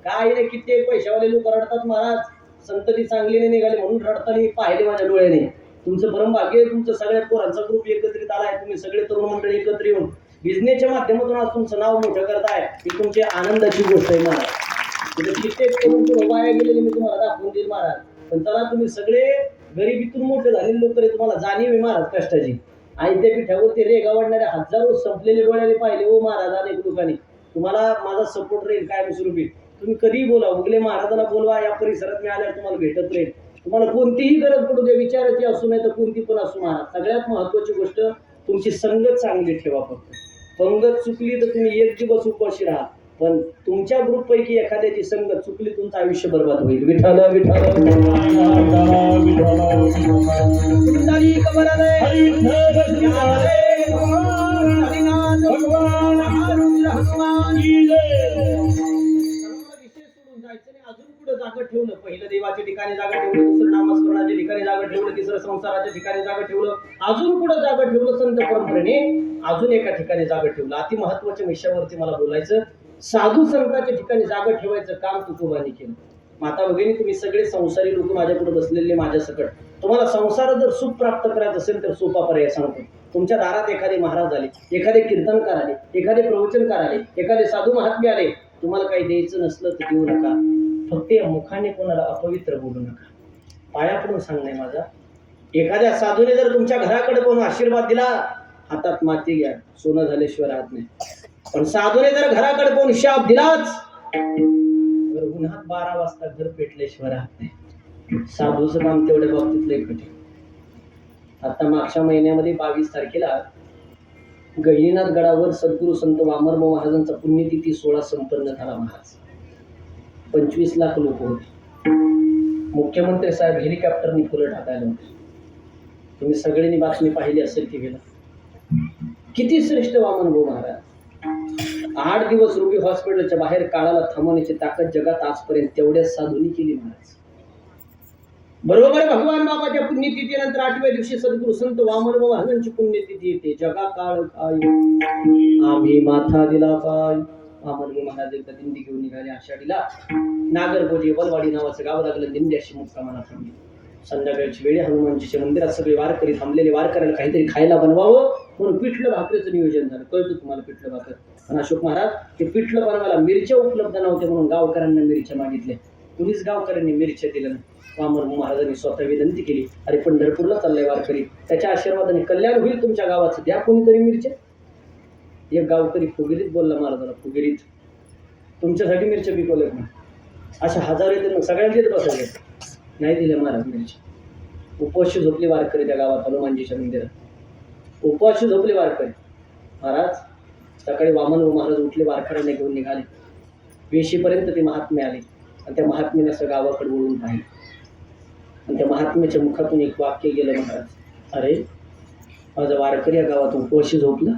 काय नाही कित्येक पैशावाले लोक रडतात महाराज संतती चांगली नाही निघाली म्हणून रडताना पाहिले माझ्या डोळ्याने तुमचं परमभाग्य तुमचं सगळ्या पोरांचा ग्रुप एकत्रित आलाय तुम्ही सगळे तरुण मंडळी एकत्र येऊन बिझनेसच्या माध्यमातून आज तुमचं नाव मोठं करताय ही तुमची आनंदाची गोष्ट आहे महाराज कित्येक करून वाया गेलेले मी तुम्हाला दाखवून देईल महाराज पण चला तुम्ही सगळे गरिबीतून मोठे झालेले लोक तुम्हाला जाणीव आहे महाराज कष्टाची आणि त्या पिठावरती रेगावडणाऱ्या हजारो संपलेले डोळ्याने पाहिले ओ महाराज अनेक लोकांनी तुम्हाला माझा सपोर्ट राहील कायमस्वरूपी तुम्ही कधीही बोला उगले महाराजाला बोलवा या परिसरात मी आल्यावर तुम्हाला भेटत राहील तुम्हाला कोणतीही गरज पडू द्या विचाराची असू नाही तर कोणती पण असू महाराज सगळ्यात महत्वाची गोष्ट तुमची संगत चांगली ठेवा फक्त पंगत चुकली तर तुम्ही एक दिवस उपाशी राहा पण तुमच्या ग्रुप पैकी एखाद्याची संगत चुकली तुमचं आयुष्य बर्बाद होईल विठाला विठाला जागा ठेवलं पहिलं देवाच्या ठिकाणी जागा ठेवलं दुसरं नामस्मरणाच्या ठिकाणी जागा ठेवलं तिसरं संसाराच्या ठिकाणी जागा ठेवलं अजून पुढे जागा ठेवलं संत परंपरेने अजून एका ठिकाणी जागा ठेवलं अति महत्वाच्या विषयावरती मला बोलायचं साधू संतांच्या ठिकाणी जागा ठेवायचं काम तुकोबांनी केलं माता भगिनी तुम्ही सगळे संसारी लोक माझ्यापुढे बसलेले माझ्या सकट तुम्हाला संसारात जर सुख प्राप्त करायचं असेल तर सोपा पर्याय सांगतो तुमच्या दारात एखादे महाराज आले एखादे कीर्तनकार आले एखादे प्रवचनकार आले एखादे साधू महात्मे आले तुम्हाला काही द्यायचं नसलं तर देऊ नका फक्त या मुखाने कोणाला अपवित्र बोलू नका पाया पडून सांगणे माझा एखाद्या साधूने जर तुमच्या घराकडे कोण आशीर्वाद दिला हातात माती घ्या सोनं झाल्याशिवाय राहत नाही पण साधूने जर घराकडे कोण शाप दिलाच तर उन्हात 12 वाजता घर पेटल्याशिवाय राहत नाही साधूचं काम तेवढ्या बाबतीत लय कठीण आता मागच्या महिन्यामध्ये 22 तारखेला गहिनीनाथ गडावर सद्गुरू संत वामनराव महाराजांचा पुण्यतिथी 16 संपन्न झाला महाराज 25 लाख लोक होते मुख्यमंत्री साहेब हेलिकॉप्टरनी फुलं टाकायला होते तुम्ही सगळ्यांनी बातमी पाहिली असेल की गेला किती श्रेष्ठ वामनभाऊ महाराज 8 दिवस रुबी हॉस्पिटलच्या बाहेर काळाला थांबवण्याची ताकद जगात आजपर्यंत तेवढ्याच साधूंनी केली महाराज बरोबर भगवान बाबाच्या पुण्यतिथीनंतर 8व्या दिवशी सद्गुरू संत वामनराव महाराजांची पुण्यतिथी येते जगा काळ काय आम्ही माथा दिला काय वामनराव महाराज एकदा दिंडी घेऊन निघाले आषाढीला नागरगोजी वलवाडी नावाचं गाव लागलं दिंड्याशी मुक्कामाला थांबली संध्याकाळची वेळी हनुमानजीच्या मंदिरात सगळे वारकरी थांबलेले वारकऱ्याला काहीतरी खायला बनवावं म्हणून पिठलं भाकरीचं नियोजन झालं कळतं तुम्हाला पिठलं भाकर आणि अशोक महाराज ते पिठलं बनवायला मिरच्या उपलब्ध नव्हत्या म्हणून गावकऱ्यांना मिरच्या मागितल्या कुणीच गावकऱ्यांनी मिरच्या दिल्या नाही वामनराव महाराजांनी स्वतः विनंती केली अरे पंढरपूरला चाललंय वारकरी त्याच्या आशीर्वादाने कल्याण होईल तुमच्या गावाचं द्या कोणीतरी मिरच्या एक गावकरी फुगिरीत बोलला महाराजाला फुगिरीत तुमच्यासाठी मिरच्या पिकवल्यात ना अशा हजारो येते मग सगळ्यांना देत बसायचे नाही दिल्या महाराज मिरच्या उपवाशी झोपले वारकरी त्या गावात हनुमानजीच्या मंदिरात उपवाशी झोपले वारकरी महाराज सकाळी वामनराव महाराज उठले वारकऱ्यांना घेऊन निघाले वेशीपर्यंत ते महात्मे आले आणि त्या महात्म्याने असं गावाकडे वळून पाहिले आणि त्या महात्म्याच्या मुखातून एक वाक्य गेलं महाराज अरे माझा वारकरी या गावात उपवाशी झोपला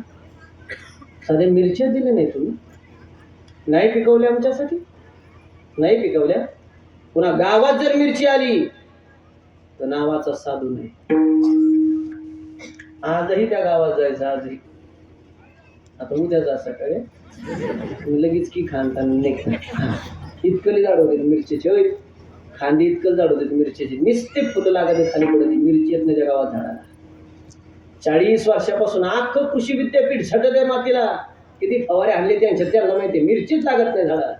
साध्या मिरच्या दिल्या नाही तुम्ही नाही पिकवल्या आमच्यासाठी नाही पिकवल्या पुन्हा गावात जर मिरची आली तर नावाचा साधू नाही आजही त्या गावात जायचं आजही आता उद्या जा सकाळी लगेच की खानताना इतकली जाड होते मिरचीचे होय खांदी इतकं जाड होते मिरचीची निस्ते फुलं लागत खाली पडत मिरची येत नाही त्या गावात झाडाला 40 वर्षापासून अख्खं कृषी विद्यापीठ झटत आहे मातीला किती फवारे आणले त्यांना माहिती मिरचीच लागत नाही झाडाला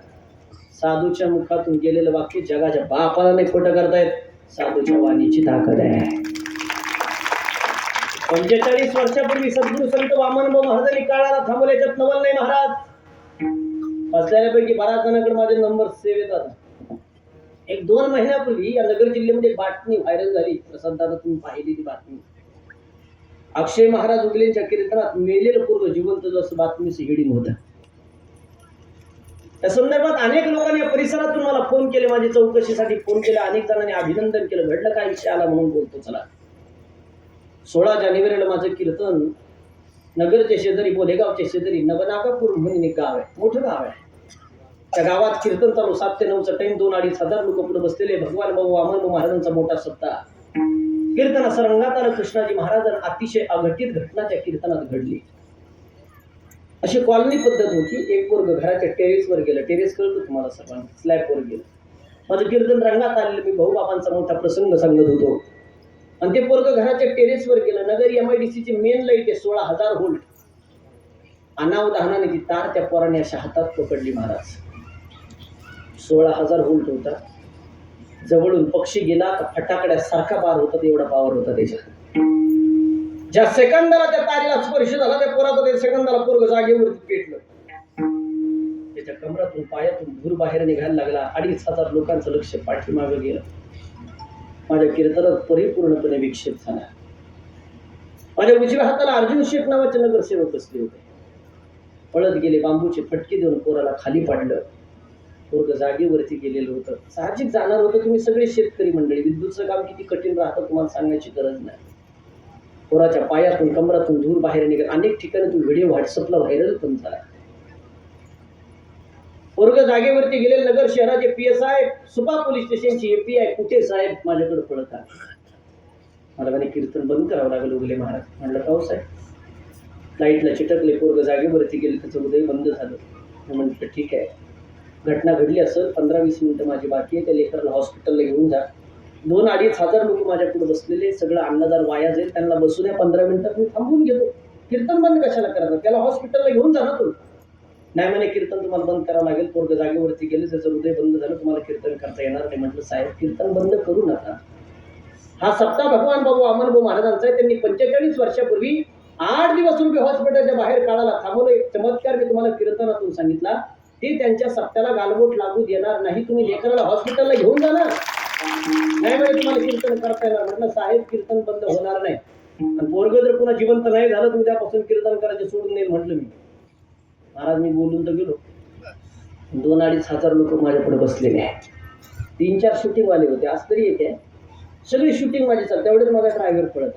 साधूच्या मुखातून गेलेलं वाक्य जगाच्या बापाला नाही खोटं करतायत साधूच्या वाणीची ताकद आहे 45 वर्षापूर्वी सद्गुरू संत वामनराव महाराजांनी काळाला थांबवले याच्यात नवल नाही महाराज बसलेल्यापैकी बऱ्याच जणांकडे माझे नंबर सेव्ह येतात 1-2 महिन्यापूर्वी या नगर जिल्ह्यामध्ये एक बातमी व्हायरल झाली. प्रसाद दादा तुम्ही पाहिली ती बातमी. अक्षय महाराज उगलेंच्या कीर्तनात मेलेलं पूर्व जिवंत जसं बातमीचं हेडिंग होतं. त्या संदर्भात अनेक लोकांनी या परिसरातून मला फोन केले, माझी चौकशीसाठी फोन केला. अनेक जणांनी अभिनंदन केलं. घडलं काय विषय आला म्हणून बोलतो. चला, 16 जानेवारीला माझं कीर्तन नगरच्या शेजारी, बोलेगावच्या शेजारी नवनागापूर म्हणून एक गाव आहे, मोठं गाव आहे. त्या गावात कीर्तन चालू. 7 ते 9चा टाइम. 2-2.5 हजार लोक पुढे बसलेले. भगवान बाबू वामन महाराजांचा मोठा सप्ताह. कीर्तन असं रंगात आलं. कृष्णाजी महाराजांना अतिशय अघटित घटना त्या कीर्तनात घडली. अशी कॉलनी पद्धत होती. एक पोरग घराच्या टेरेसवर गेलं. टेरेस कळतं तुम्हाला सर्वांना, स्लॅबवर गेलं. माझं कीर्तन रंगात आलेलं. मी भाऊबाबांचा मोठा प्रसंग सांगत होतो आणि ते पोरग घराच्या टेरेसवर गेलं. नगर MIDC ची मेन लाईट आहे, 16,000 व्होल्ट. अनावधानाने ती तार त्या पोराने अशा हातात पकडली. महाराज 16,000 व्होल्ट होता. जवळून पक्षी गेला का फटाकड्यासारखा पार होता, एवढा पावर होता त्याच्यात. ज्या सेकंदाला त्या तारीला स्पर्श झाला त्या पोराचा, त्या सेकंदाला पोरग जागेवरती पेटलं. त्याच्या कमरातून पायातून धूर बाहेर निघायला लागला. 2,500 लोकांचं लक्ष पाठीमागं गेलं. माझ्या कीर्तनात परिपूर्णपणे विक्षेप झाला. माझ्या उजव्या हाताला अर्जुन शेठ नावाचे नगरसेवक बसले होते. पळत गेले. बांबूचे फटके देऊन पोराला खाली पाडलं. पोरग जागेवरती गेलेलं होतं. साहजिक जाणार होतं. तुम्ही सगळे शेतकरी मंडळी, विद्युतचं काम किती कठीण राहतं तुम्हाला सांगायची गरज नाही. पोराच्या पायातून कमरातून धूर बाहेर निघत. अनेक ठिकाणी तो व्हिडिओ व्हॉट्सअपला व्हायरल पण झाला. पोरग जागेवरती गेलेले. नगर शहराचे PSI, सुपा पोलीस स्टेशनची API कुठे साहेब माझ्याकडे पळत आहे. मला म्हणे कीर्तन बंद करावं लागलं उगले महाराज. म्हणलं का हो साहेब? लाईटला चिटकले. पोरग जागेवरती गेले. त्याचं उदय बंद झालं. म्हटलं ठीक आहे, घटना घडली असेल. 15-20 मिनिटं माझी बाकी आहे. त्या लेकराला हॉस्पिटलला घेऊन जा. 2-2.5 हजार लोक माझ्याकडे बसलेले. सगळं अन्नदार वाया जाईल. त्यांना बसून या 15 मिनिटात मी थांबून घेतो. कीर्तन बंद कशाला करतात? त्याला हॉस्पिटलला घेऊन जा ना तुम्ही. नाही म्हणे कीर्तन तुम्हाला बंद करावं लागेल. पोरग जागेवरती गेले. त्याचं हृदय बंद झालं. तुम्हाला कीर्तन करता येणार नाही. म्हटलं साहेब कीर्तन बंद करू नका. हा सप्ताह भगवान बाबू वामनभाऊ महाराजांचा आहे. त्यांनी 45 वर्षापूर्वी 8 दिवस रुपये हॉस्पिटलच्या बाहेर काढायला थांबवलं. एक चमत्कार मी तुम्हाला कीर्तनातून सांगितला. ते त्यांच्या सप्त्याला गालबोट लागू देणार नाही. तुम्ही लेकराला हॉस्पिटलला घेऊन जा ना. नाही म्हणे तुम्हाला कीर्तन करता येणार. म्हटलं साहेब कीर्तन बंद होणार नाही. आणि पोरग जर पुन्हा जिवंत नाही झालं तर उद्यापासून कीर्तन करायचे सोडून देईल म्हटलं मी. महाराज मी बोलून तर गेलो. 2-2.5 हजार लोक माझ्यापुढे बसलेले आहे. 3-4 शूटिंगवाले होते. आज तरी एक आहे. सगळी शूटिंग माझी चालते. तेवढेच माझा ड्रायव्हर पळत.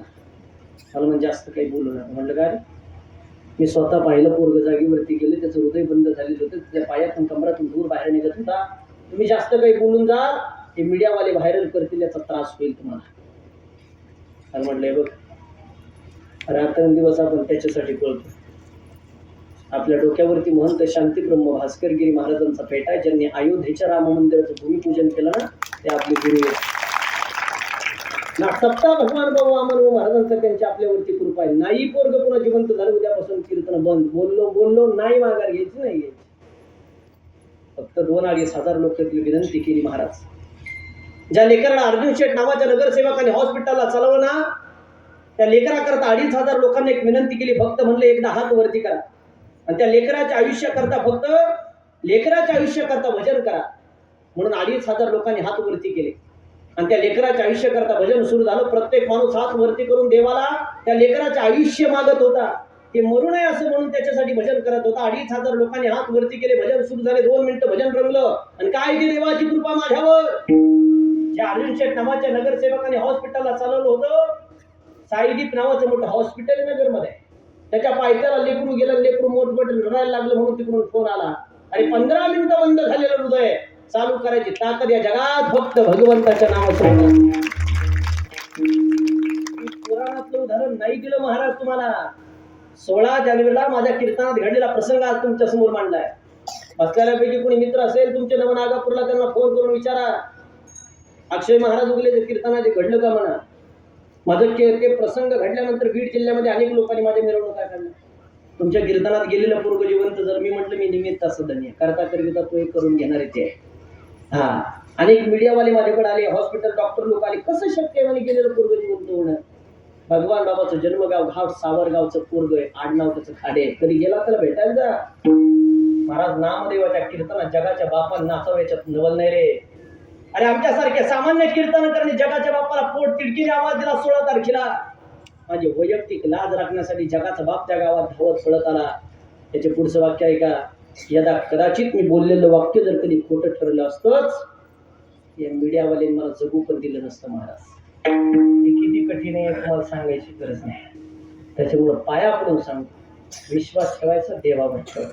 मला म्हणजे जास्त काही बोलू नका. म्हटलं काय मी स्वतः पाहिलं. पोरग जागेवरती गेले. त्याचं हृदय बंद झालेलं होतं. त्या पायातून कमरातून धूर बाहेर निघत होता. तुम्ही जास्त काही बोलून जा, हे मीडियावाले व्हायरल करतील, याचा त्रास होईल तुम्हाला. आणि म्हटलंय बघ, रात्रंदिवस आपण त्याच्यासाठी कळतो. आपल्या डोक्यावरती महंत शांतीब्रह्म भास्करगिरी महाराजांचा फेटा आहे. ज्यांनी अयोध्येच्या राम मंदिराचं भूमिपूजन केलं ना, ते आपले गुरु आहेत. ना सप्ताह भगवान बाबू वामन महाराजांचा त्यांच्या आपल्यावरती कृपा आहे. नाही पोरग पुन्हा जिवंत झालं उद्यापासून कीर्तन बंद. बोललो नाही, माघार घ्यायची नाही घ्यायची. फक्त 2-2.5 हजार लोकांनी विनंती केली. महाराज ज्या लेकराला अर्जुन शेठ नावाच्या नगरसेवकाने हॉस्पिटलला चालवलं ना, त्या लेकराकरता 2.5 हजार लोकांनी एक विनंती केली. फक्त म्हणलं एकदा हात वरती करा आणि त्या लेकराच्या आयुष्याकरता, फक्त लेकराच्या आयुष्याकरता भजन करा. म्हणून 2.5 हजार लोकांनी हात वरती केले आणि त्या लेकराच्या आयुष्याकरता भजन सुरू झालं. प्रत्येक माणूस हात वरती करून देवाला त्या लेकराचे आयुष्य मागत होता. ते मरू नये असं म्हणून त्याच्यासाठी भजन करत होता. 2.5 हजार लोकांनी हात वरती केले. भजन सुरू झाले. 2 मिनिटं भजन रंगलं आणि काय ती देवाची कृपा माझ्यावर. ज्या अर्जुन शेठ नावाच्या नगरसेवकाने हॉस्पिटलला चालवलं होतं, साईदीप नावाचं मोठं हॉस्पिटल नगरमध्ये, त्याच्या पायथ्याला लेकरू गेलं. लेकरू मोठमोठं रडायला लागलं म्हणून तिकडून फोन आला. अरे 15 मिनिटं बंद झालेलं हृदय चालू करायची ताकद या जगात फक्त भगवंताच्या नावाचं. पुराणातलं उदाहरण नाही दिलं महाराज तुम्हाला. 16 जानेवारीला माझ्या कीर्तनात घडलेला प्रसंग आज तुमच्या समोर मांडलाय. बसलेल्यापैकी कोणी मित्र असेल तुमच्या नवनागापूरला, त्यांना फोन करून विचारा, अक्षय महाराज उगले कीर्तनात घडलं का म्हणा. माझं ते प्रसंग घडल्यानंतर बीड जिल्ह्यामध्ये अनेक लोकांनी माझ्या मिरवणुका काढल्या. तुमच्या कीर्तनात गेलेलं पूर्व जिवंत जर मी म्हटलं मी निमित्त असं धन्य करता करिता तो एक करून घेणार आहे. हा अनेक मीडियावाले माझ्याकडे आले. हॉस्पिटल डॉक्टर लोक आले. कसं शक्य आहे म्हणे गेलेलं पूर्व जिवंत होणं. भगवान बाबाचं जन्मगाव घाट सावरगावचं पोरग आहे. आडनाव त्याचं खाडे. कधी गेला त्याला भेटायला जा. महाराज नामदेवाच्या कीर्तनात जगाच्या बापांना नाचाव याच्यात नवल नाही रे. अरे आमच्यासारखे सामान्य कीर्तन करणे जगाच्या बापाला पोट तिडकीने आवाज दिला 16 तारखेला. माझी वैयक्तिक लाज राखण्यासाठी जगाचा बाप त्या गावात धावत पळत आला. त्याचे पुढचं वाक्य आहे का, यदा कदाचित मी बोललेलं वाक्य जर कधी खोटं ठरलं असतंच या मीडियावाले मला जगू पण दिलं नसतं महाराज. हे किती कठीण आहे तुम्हाला सांगायची गरज नाही. त्याच्यामुळं पाया पडून सांगतो, विश्वास ठेवायचा देवावर ठेवा,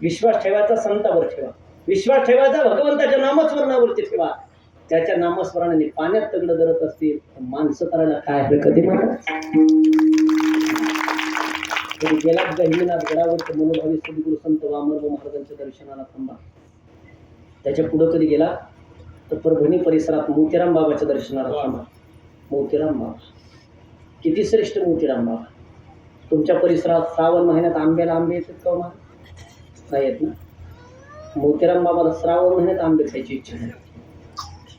विश्वास ठेवायचा संतावर ठेवा, विश्वास ठेवायचा भगवंताच्या नामस्मरणावरती ठेवा. त्याच्या नामस्मरणाने पाण्यात तगडं धरत असतील तर माणसं करायला काय हरकत आहे महाराज. कधी गेलात गहिनीनाथ गडावर मनोभावी सद्गुरू संत वामनराव महाराजांच्या दर्शनाला थांबा. त्याच्या पुढं कधी गेला तर परभणी परिसरात मोतीराम बाबाच्या दर्शनाला थांबा. मोतीराम बाबा किती श्रेष्ठ मोतीराम बाबा. तुमच्या परिसरात श्रावण महिन्यात आंब्याला आंबे येतात का नाही येत ना. मोतीराम बाबाला श्रावण महिन्यात आंबे खायची इच्छा नाही.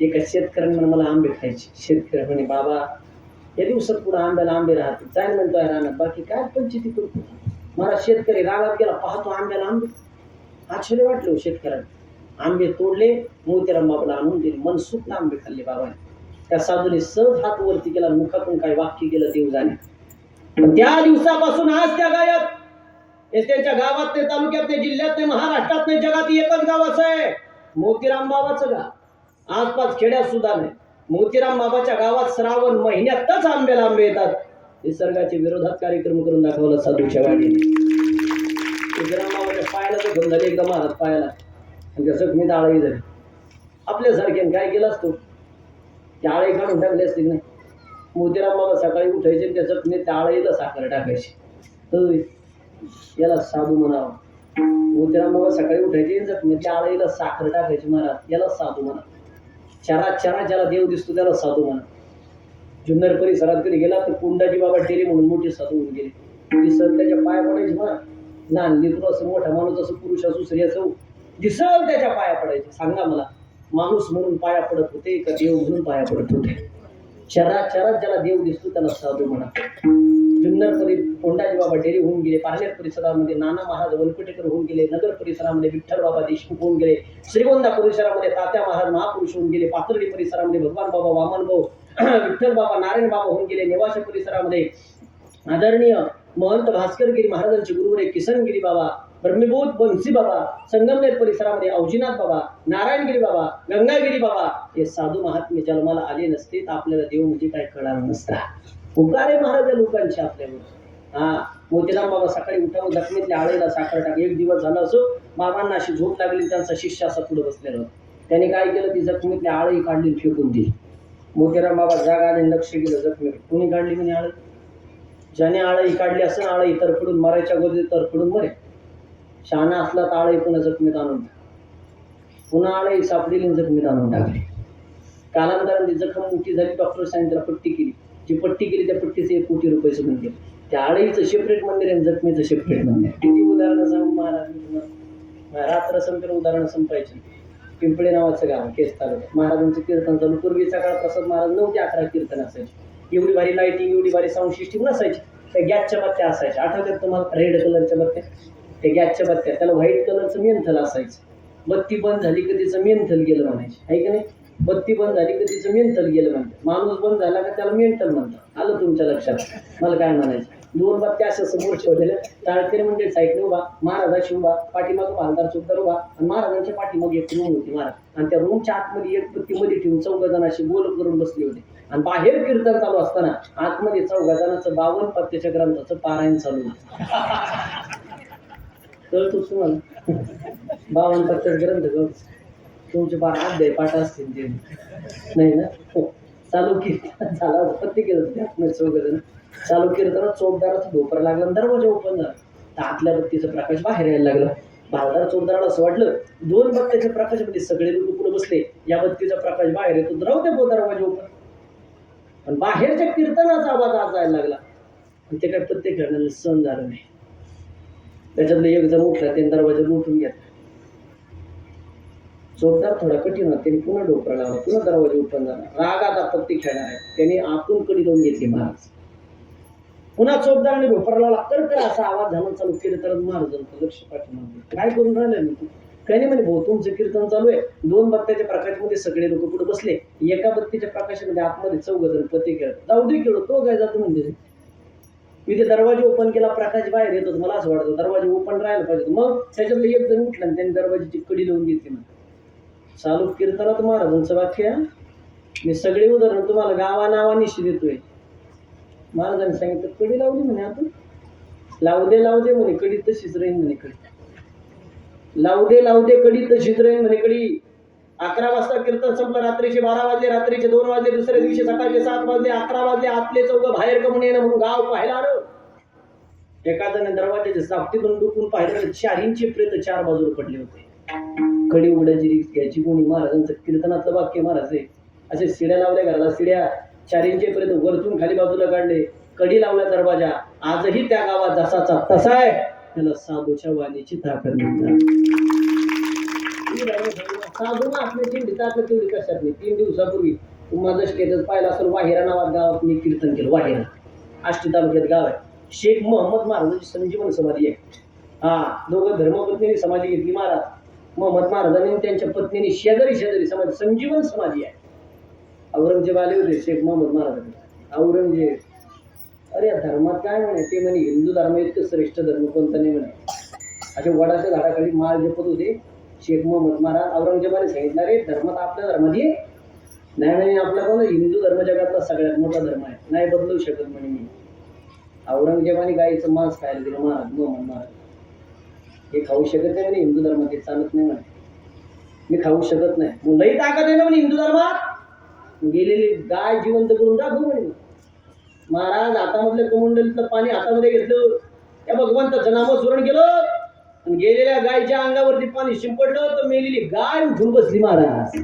एका शेतकऱ्याने मला आंबे खायचे. शेतकरी म्हणे बाबा या दिवसात पुढे आंब्याला आंबे राहते जाईल म्हणतोय रानात, बाकी काय पंचायती करतो. मला शेतकरी रागात गेला, पाहतो आंब्याला आंबे. आश्चर्य वाटलं शेतकऱ्याला. आंबे तोडले, मोतीराम बाबाला आणून दिले, मनसुक्त आंबे खाल्ले बाबाने. त्या साधूने सहज हात वरती केला, मुखातून काय वाक्य गेलं देव जाणे. पण त्या दिवसापासून आज त्या गावात त्यांच्या गावात नाही, तालुक्यात नाही, जिल्ह्यात नाही, महाराष्ट्रात नाही, जगात एकच गाव असं आहे मोतीराम बाबाचं गाव. आसपास खेड्यात सुद्धा नाही. मोतीराम बाबाच्या गावात श्रावण महिन्यातच आंब्याला आंबे येतात. निसर्गाच्या विरोधात कार्यक्रम करून दाखवला साधूच्या वाडीने. मोतीराम बाबाच्या पायाला तर घेऊन झाले एकदम महाराज पायाला, आणि त्या जखमीत आळही झाली. आपल्यासारख्याने काय केलं असतो, त्या आळही काढून टाकले असते नाही. मोतीराम बाबा सकाळी उठायचे, त्या जखमीत त्या आळहीला साखर टाकायची. तर याला साधू म्हणावं. मोतीराम बाबा सकाळी उठायचे, जखमीतल्या आळहीला साखर टाकायची. महाराज याला साधू म्हणा. चरा ज्याला देव दिसतो त्याला साधू म्हणा. जुन्नर परिसरात कधी गेला तर पुंडाजी बाबा टेरे म्हणून मोठे साधू होऊन गेले. दिसल त्याच्या पाया पडायचे म्हणा. लहान लेकरू असं, मोठा माणूस असं, पुरुष असो, स्त्री असो, दिसल त्याच्या पाया पडायचे. सांगा मला, माणूस म्हणून पाया पडत होते का देव म्हणून पाया पडत होते? चरात ज्याला देव दिसतो त्याला साधू म्हणा. जुन्नर कोंडाजी बाबा डेरी होऊन गेले. पारनेर परिसरामध्ये नाना महाराज वनपटेकर होऊन गेले. नगर परिसरामध्ये विठ्ठल बाबा देशमुख होऊन गेले. श्रीगोंदा परिसरामध्ये तात्या महाराज महापुरुष होऊन गेले. पाथर्डी परिसरामध्ये भगवान बाबा वामनभाऊ विठ्ठल बाबा नारायण बाबा होऊन गेले. नेवासा परिसरामध्ये आदरणीय महंत भास्करगिरी महाराजांचे गुरुवरे किसनगिरी बाबा, ब्रह्मभूत बंसी बाबा. संगमनेर परिसरामध्ये औजीनाथ बाबा, नारायणगिरी बाबा, गंगागिरी बाबा. हे साधू महात्मे जन्माला आले नसते तर आपल्याला देव म्हणजे काय कळणार नसता. उकारे महाराज लोकांचे आपल्यावर. मोतीराम बाबा सकाळी उठावं, जखमीतल्या आळीला साखर टाक. एक दिवस झाला असो, बाबांना अशी झोप लागली, त्यांचा शिष्य असा पुढे बसलेला होता. त्याने काय केलं, ती जखमीतल्या आळी काढली, फेकून दिली. मोतीराम बाबा जागा आणि लक्ष गेलं जखमी. कुणी काढली म्हणे आळी? ज्याने आळी काढली असं आळी तरफडून मरायच्या गोदी तरफडून मरे. शहाणा असला तर आळी पुन्हा जखमीत आणून पुन्हा आळी सापडली, जखमीत आणून टाकली. कालांतराने जखम मोठी झाली, डॉक्टर सांगितलं पट्टी केली. जी पट्टी केली त्या पट्टीचे 1 कोटी रुपये समजून गेले. त्या आळीचं सेपरेट मंदिर आणि जखमीचं सेपरेट मंदिर. किती उदाहरणं सांगू महाराज तुम्हाला. रात्र संपेर उदाहरणं संपायची. पिंपळे नावाचं गाव केस तालुक्यात. महाराजांचं कीर्तन चालू. पूर्वीचा काळ प्रसाद महाराज 9 ते 11 कीर्तन असायचे. एवढी भारी लाईटिंग, एवढी भारी साऊंड सिस्टीम नसायची. त्या गॅसच्या बत्त्या असायच्या. आठवतात तुम्हाला? रेड कलरच्या बत्त्या. त्या गॅसच्या बत्त्या, त्याला व्हाईट कलरचं मेंथल असायचं. बत्ती बंद झाली की तिचं मेंथल गेलं म्हणायचे, आहे की नाही? बत्ती बंद झाली की तिचं मेंथल गेलं म्हणतात. माणूस बंद झाला का त्याला मेंटल म्हणतात. आलं तुमच्या लक्षात? मला काय म्हणायचं, 2 बत्त्या असं समोर ठेवलेल्या. टाळकरी म्हणजे साईडने उभा, महाराजाशी उभा, पाठीमागं भालदार चौकदार उभा, आणि महाराजांच्या पाठीमागे एक रूम होती महाराज. आणि त्या रूमच्या आतमध्ये एक बत्ती मध्ये ठेवून 4 जणांशी गोल करून बसले होते. आणि बाहेर कीर्तन चालू असताना आतमध्ये 4 जणांचं 52 पत्त्याच्या ग्रंथाचं पारायण चालू होतं. कळतोच तुम्हाला? 52 पत्त्याचे ग्रंथ तुमचे 12 अध्याय पाठ असतील ते नाही ना. चालू कीर्तन झाला, पत्ती केलं 4 जण. चालू कीर्तनात चौकदाराचा ढोपर लागला, दरवाजा ओपन झाला. तर आतल्या बत्तीचं प्रकाश बाहेर यायला लागलं. भालदार चौकदाराला असं वाटलं 2 बत्त्याच्या प्रकाशामध्ये सगळे लोक पुढे बसले, या बत्तीचा प्रकाश बाहेर येतो, राहू दे दरवाजा ओपन. पण बाहेरच्या कीर्तनाचा आवाज आज जायला लागला. आणि ते काय पत्ते खेळण्याला सहन झालं नाही. त्याच्यातलं एक जण उठला, त्याने दरवाजा लुटून घेतला. चौकदार थोडा कठीण होता, त्याने पुन्हा डोकरा लावला, पुन्हा दरवाजा ओपन झाला. रागात आपत्ती खेळणार आहे, त्याने आतून कडी लावून घेतली महाराज. पुन्हा चौकदाराने डोकरा लावला, तर असा आवाज झाला चालू केलं. तर महाराजांचं लक्ष पाठीमागे, काय करून राहिलं मी तू? काही नाही म्हणे भाऊ तुमचं कीर्तन चालू आहे 2 बत्त्याच्या प्रकाशामध्ये सगळे लोक पुढे बसले एका बत्तीच्या प्रकाशामध्ये आतमध्ये 14 जण पती खेळत जाऊ दे खेळू तो काय जातो म्हणजे मी ते दरवाजे ओपन केला प्रकाश बाहेर येतो मला असं वाटतं दरवाजे ओपन राहायला पाहिजे मग त्याच्यातलं एक जण उठला आणि त्यांनी दरवाजाची कडी लावून घेतली ना चालू कीर्तनात महाराजांचं वाक्य मी सगळे उदाहरण तुम्हाला गावा नावानिशी देतोय महाराजांनी सांगितलं कडी लावली म्हणे आपण लावू दे म्हणे कडी तशीच राहील म्हणे कडी लावू दे कडी तशीच राहील म्हणे कडी 11 वाजता कीर्तन संपलं रात्रीचे 12 वाजले रात्रीचे 2 वाजले दुसऱ्या दिवशी सकाळचे 7 वाजले 11 वाजले आतले चौघ बाहेर कमून येणं म्हणून गाव पाहायला आलं एका जण दरवाजाच्या सापटीतून डुकून पाहिलं 4 इंची प्रेत 4 बाजूला पडले होते कडी उडायची रिक्स घ्यायची कोणी महाराजांचं कीर्तनातलं वाक्य महाराज आहे असे शिड्या लावल्या घराला शिड्या 4 इंचेपर्यंत वरतून खाली बाजूला काढले कडी लावला दरवाजा आजही त्या गावात जसाचा तसा आहे त्याला साधूच्या वाणीची ताकद म्हणतात साधू ना आपली चिंडी ताकद तेवढी कशात नाही 3 दिवसापूर्वी तुम्हाला स्टेटस पाहिला असेल वाहिरा नावात गावात मी कीर्तन केलं वाहिरा आष्टी तालुक्यात गाव आहे शेख मोहम्मद महाराजांची संजीवन समाधी आहे हा दोघं धर्मपत्नीने समाधी घेतली महाराज मोहम्मद महाराजांनी त्यांच्या पत्नीने शेजारी समाधी संजीवन समाधी आहे औरंगजेब आले होते शेख मोहम्मद महाराज औरंगजेब अरे धर्मात काय म्हणे ते म्हणे हिंदू धर्म इतकं श्रेष्ठ धर्म कोणता नाही म्हणे असे वडाच्या झाडाखाली माळ जपत होते शेख मोहम्मद महाराज औरंगजेबाने सांगितलं रे धर्मात आपल्या धर्मात नाही म्हणे आपला कोण हिंदू धर्म जगातला सगळ्यात मोठा धर्म आहे नाही बदलू शकत म्हणे मी औरंगजेबाने गाईचं मांस खायला दिलं महाराज मोहम्मद महाराज हे खाऊ शकत नाही म्हणे हिंदू धर्मात हे चालत नाही म्हणे मी खाऊ शकत नाही मुलंही ताकद आहे ना म्हणे हिंदू धर्मात गेलेली गाय जिवंत करून दाखवू म्हणे महाराज हातामधलं कमंडलीतलं पाणी हातामध्ये घेतलं त्या भगवंताचं नामस्मरण केलं आणि गेलेल्या गायच्या अंगावरती पाणी शिंपडलं तर मेलेली गाय उठून बसली महाराज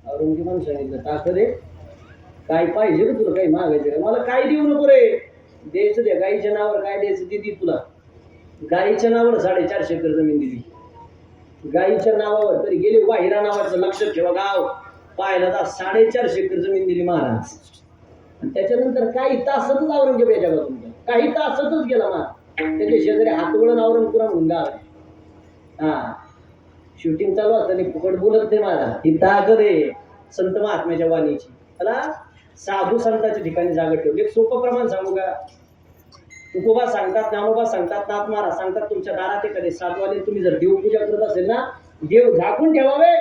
औरंगजेबाने सांगितलं ताकद आहे काय पाहिजे रे तुला काही मागायचं का मला काय देऊ नको रे द्यायचं द्या गाईच्या नावावर काय द्यायचं ते तुला गाईच्या नावावर 450 एकर जमीन दिली गाईच्या नावावर तरी गेले वाहिरा नावाचं लक्षात ठेवा गाव पाहिलं तर 450 एकर जमीन दिली महाराज आणि त्याच्यानंतर काही तासातच औरंगजेब याच्या बाजून काही तासातच गेला महाराज त्याच्या शेजारी हातवळण औरंगपुरा म्हणून गाव आहे हा शूटिंग चालू असताना फुकट बोलत नाही महाराज ही ताकद आहे संत महात्म्याच्या वाणीची त्याला साधू संतांच्या ठिकाणी जागा ठेवली एक सोपं प्रमाण सांगू का तुकोबा सांगतात नामोबा सांगतात नाथ महाराज सांगतात तुमच्या दारात एखादे साधूवाले तुम्ही जर देवपूजा करत असेल ना देव झाकून ठेवावे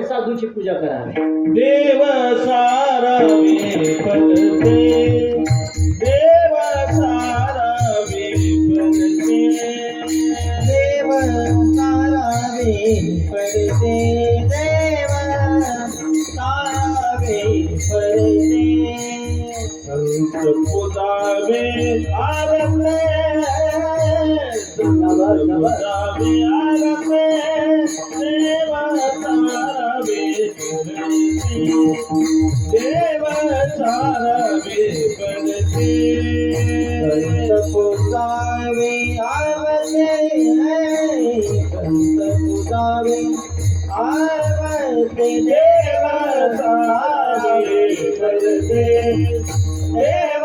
साधूची पूजा करावे देव सारावे पडते देव सारावे पडते देव सारावे पडते देव सारावे पडते संत पुजावे आरंभे पुजावे आरंभे देव सारावे देव सारावे पडते संत पुजावे आरंभे संत पुजावे आरंभे देव सारावे पडते देव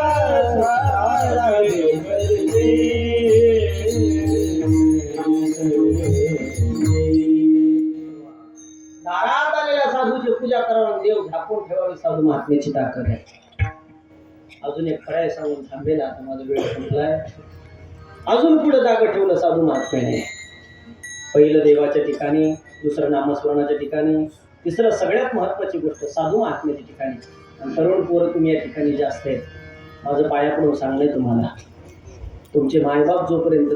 सारावे पडते दारात आलेल्या साधूची पूजा करावी देव झाकून ठेवावी साधू महात्म्याची ताकद आहे अजून एक पर्याय सांगून थांबेल आता माझा वेळ संपलाय अजून पुढे जागा ठेवलं साधू महात्म्याने पहिलं देवाच्या ठिकाणी दुसरं नामस्मरणाच्या ठिकाणी तिसरं सगळ्यात महत्वाची गोष्ट साधू महात्म्याच्या ठिकाणी आणि तरुण पोरं तुम्ही या ठिकाणी जास्त आहेत माझं पायाकडून सांगलंय तुम्हाला तुमचे मायबाप जोपर्यंत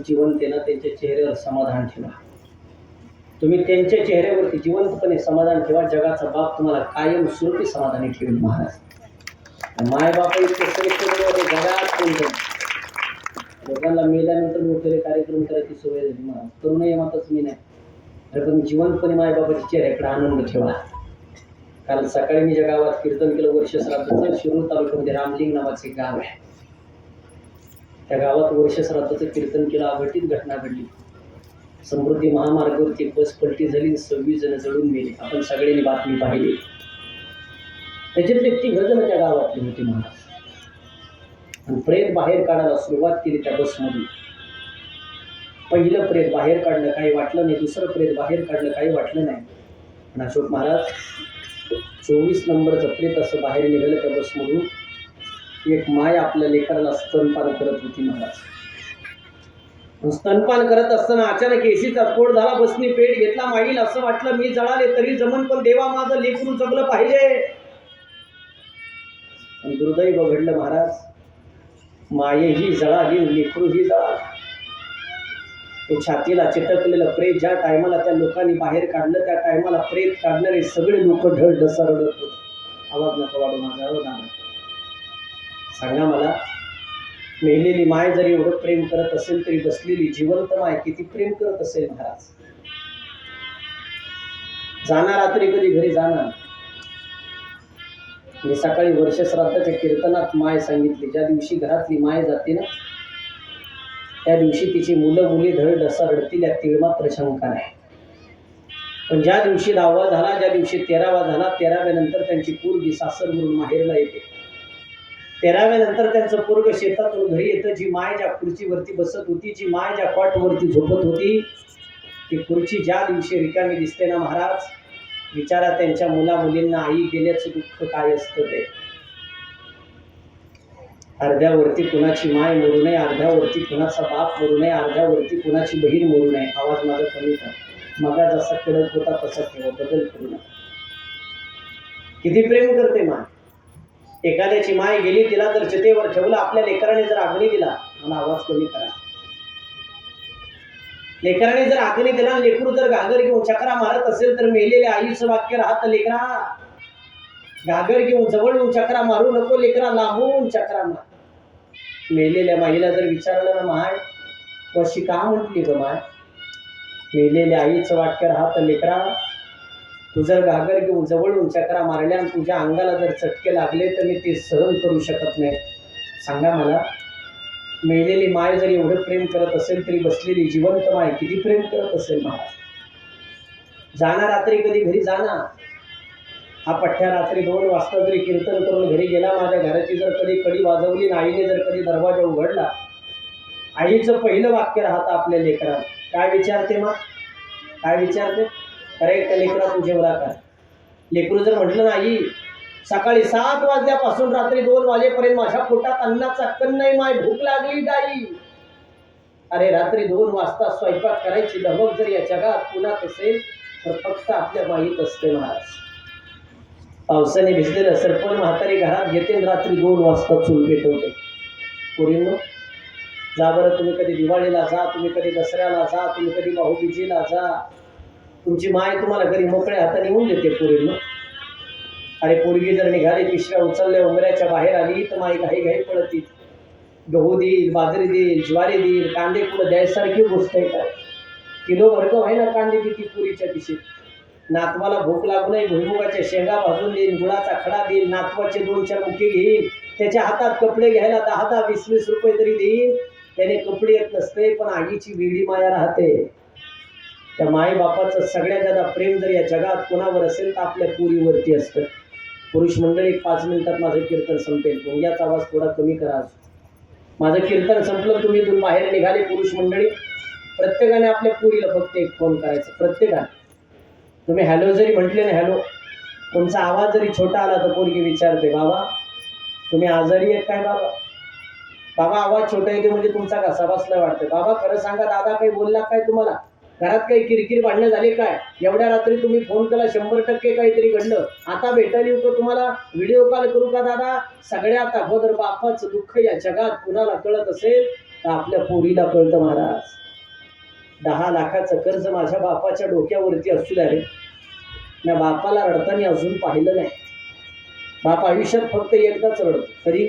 जिवंत ना त्यांच्या चेहऱ्यावर समाधान ठेवा तुम्ही त्यांच्या चेहऱ्यावरती जिवंतपणे समाधान ठेवा जगाचा बाप तुम्हाला कायम स्वरूपी समाधानी ठेवेल महाराज मायबाप इतके श्रेष्ठ जगात कोणतं लोकांना मेल्यानंतर मोठे कार्यक्रम करायची सवय झाली महाराज करू नये मातच मी नाही अरे पण जिवंतपणे मायबापाच्या चेहऱ्याकडे आनंद ठेवा काल सकाळी मी ज्या गावात कीर्तन केलं वर्ष श्राद्धाचं शिरूर तालुक्यामध्ये रामलिंग नावाचे गाव आहे त्या गावात वर्ष श्राद्धाचं कीर्तन केलं अघटित घटना घडली समृद्धी महामार्गावरती बस पलटी झाली 26 जण जळून गेले आपण सगळ्यांनी बातमी पाहिली त्याच्यातले 3 जण त्या गावातले होते महाराज आणि प्रेत बाहेर काढायला सुरुवात केली त्या बसमधून. पहिलं प्रेत बाहेर काढलं, काही वाटलं नाही. दुसरं प्रेत बाहेर काढलं, काही वाटलं नाही. आणि अशोक महाराज 24 नंबरचं प्रेत असं बाहेर निघालं त्या बसमधून. एक माय आपल्या लेकराला स्तनपान करत होती महाराज. स्तनपान करत असताना अचानक एसीचा स्फोट झाला. बसनी पेट घेतला. मागील असं वाटलं मी जळाले तरी जमन, पण देवा माझं लेकरू जगलं पाहिजे. आणि दुर्दैव घडलं महाराज. मायेही जळाली, लेकरूही जळालं. ते छातीला चिटकलेलं प्रेत ज्या टायमाला त्या लोकांनी बाहेर काढलं, त्या टायमाला प्रेत काढणारे सगळे लोक ढळ ढसा रडत होते. आवाज नका वाढू माझा. हो दादा, सांगा मला, मेलेली माय जरी एवढं प्रेम करत असेल तरी बसलेली जिवंत माय किती प्रेम करत असेल महाराज. जाणार रात्री कधी घरी जाणार. मी सकाळी वर्षश्राद्धाच्या कीर्तनात माय सांगितली, ज्या दिवशी घरातली माय जाते ना, त्या दिवशी तिची मुलं मुली धड ढसा रडतील, या तीळ मात्र शंका नाही. पण ज्या दिवशी 10वा झाला, ज्या दिवशी 13वा झाला, 13व्या नंतर त्यांची पोरगी सासरवरून माहेरला येते. 13व्या नंतर त्यांचं पोरग शेतातून घरी येतं. जी माय ज्या खुर्चीवरती बसत होती, जी माय ज्या कॉटवरती झोपत होती, ती खुर्ची ज्या दिवशी रिकामी दिसते ना महाराज, विचारा त्यांच्या मुला मुलींना आई गेल्याचं दुःख काय असतं ते. अर्ध्यावरती कुणाची माय मरू नये, अर्ध्यावरती कुणाचा बाप मरू नये, अर्ध्यावरती कुणाची बहीण मरू नये. आवाज माझा कमी कर. मगा जसा कडक होता तसा ठेवा, बदल करू नका. किती प्रेम करते माय. एखाद्याची माय गेली, तिला जर चितेवर ठेवलं, आपल्या लेकराने जर अग्नी दिला, मला आवाज कमी करा, लेकराने जर अग्नी दिला, लेकरू जर घागर घेऊन चक्रा मारत असेल तर मेलेल्या आईचं वाक्य राहतं, लेकरा घागर घेऊन जवळ येऊन चक्रा मारू नको, लेकरा लांबून चक्रा मार. मेलेल्या माईला जर विचारलं ना, माय कशी का म्हटली ग माय, मेलेल्या आईचं वाक्य राहतं, लेकरा तू जर घागर घेऊन जवळून चक्रा मारल्या आणि तुझ्या अंगाला जर चटके लागले तर मी ते सहन करू शकत नाही. सांगा मला, मेलेली माय जर एवढं प्रेम करत असेल तरी बसलेली जिवंत माय किती प्रेम करत असेल महाराज. जाणार रात्री कधी घरी जाणार. हा पठ्ठ्या रात्री 2 वाजता जरी कीर्तन करून घरी गेला, माझ्या घराची जर कधी कडी वाजवली आणि आईने जर कधी दरवाजा उघडला, आईचं पहिलं वाक्य राहतं आपल्या लेकराला. काय विचारते मग, काय विचारते, अरे त्या लेकरा तू जेवला काय. लेकरू जर म्हटलं ना, आई सकाळी 7 वाजल्यापासून रात्री 2 वाजेपर्यंत माझ्या पोटात अन्नाचा कण नाही, माय भूक लागली गाई. अरे रात्री 2 वाजता स्वयंपाक करायची धमक जर या जगात कुणात असेल तर फक्त आपल्या माहीत असते महाराज. पावसाने भिजलेलं सरपण म्हातारी घरात घेते, रात्री 2 वाजता चूल पेटवते. पोरींनो, जा बरं, तुम्ही कधी दिवाळीला जा, तुम्ही कधी दसऱ्याला जा, तुम्ही कधी भाऊबीजेला जा, तुमची माय तुम्हाला घरी मोकळ्या हाताने येऊन देते. पोरींनो, अरे पोरगी जर निघाली, पिशव्या उचलल्या, उमऱ्याच्या बाहेर आली तर माई घाई घाई पडती. गहू देईल, बाजरी देईल, ज्वारी देईल, कांदे पुढं द्यायसारखी गोष्ट आहे काय. किलो भरक व्हाय ना कांदे देते पुरीच्या पिशवीत. नातवाला भूक लागू नये, भुईमुगाच्या शेंगा भाजून देईल, गुळाचा खडा देईल, नातवाचे 2-4 मुके घेईल, त्याच्या हातात कपडे घ्यायला 10-10, 20-20 रुपये तरी देईल. त्याने कपडे येत नसते, पण आईची वेडी माया राहते. त्या माई बापाचं सगळ्यात जादा प्रेम जर या जगात कोणावर असेल तर आपल्या पुरीवरती असतं. पुरुष मंडळी, 5 मिनिटात माझं कीर्तन संपेल. मुंग्याचा आवाज थोडा कमी करा. माझं कीर्तन संपलं, तुम्ही इथून बाहेर निघाले पुरुष मंडळी, प्रत्येकाने आपल्या पुरीला फक्त एक फोन करायचा. प्रत्येकाने तुम्ही हॅलो जरी म्हटले ना, हॅलो, तुमचा आवाज जरी छोटा आला तर पोरगी विचारते, बाबा तुम्ही आजारी आहेत काय. बाबा बाबा आवाज छोटा येते म्हणजे तुमचा कसा बसला वाटतं. बाबा खरं सांगा, दादा काही बोलला काय तुम्हाला, घरात काही किरकिर भांडणं झाले काय, एवढ्या रात्री तुम्ही फोन केला, 100% काहीतरी घडलं. आता भेटायला येऊ का तुम्हाला, व्हिडिओ कॉल करू का दादा. सगळ्यात अगोदर बापाचं दुःख या जगात कुणाला कळत असेल तर आपल्या पोरीला कळतं महाराज. 10 लाखाचं कर्ज माझ्या बापाच्या डोक्यावरती असू द्या रे, मी बापाला रडताना अजून पाहिलं नाही. बाप आयुष्यात फक्त एकदाच रडतो. तरी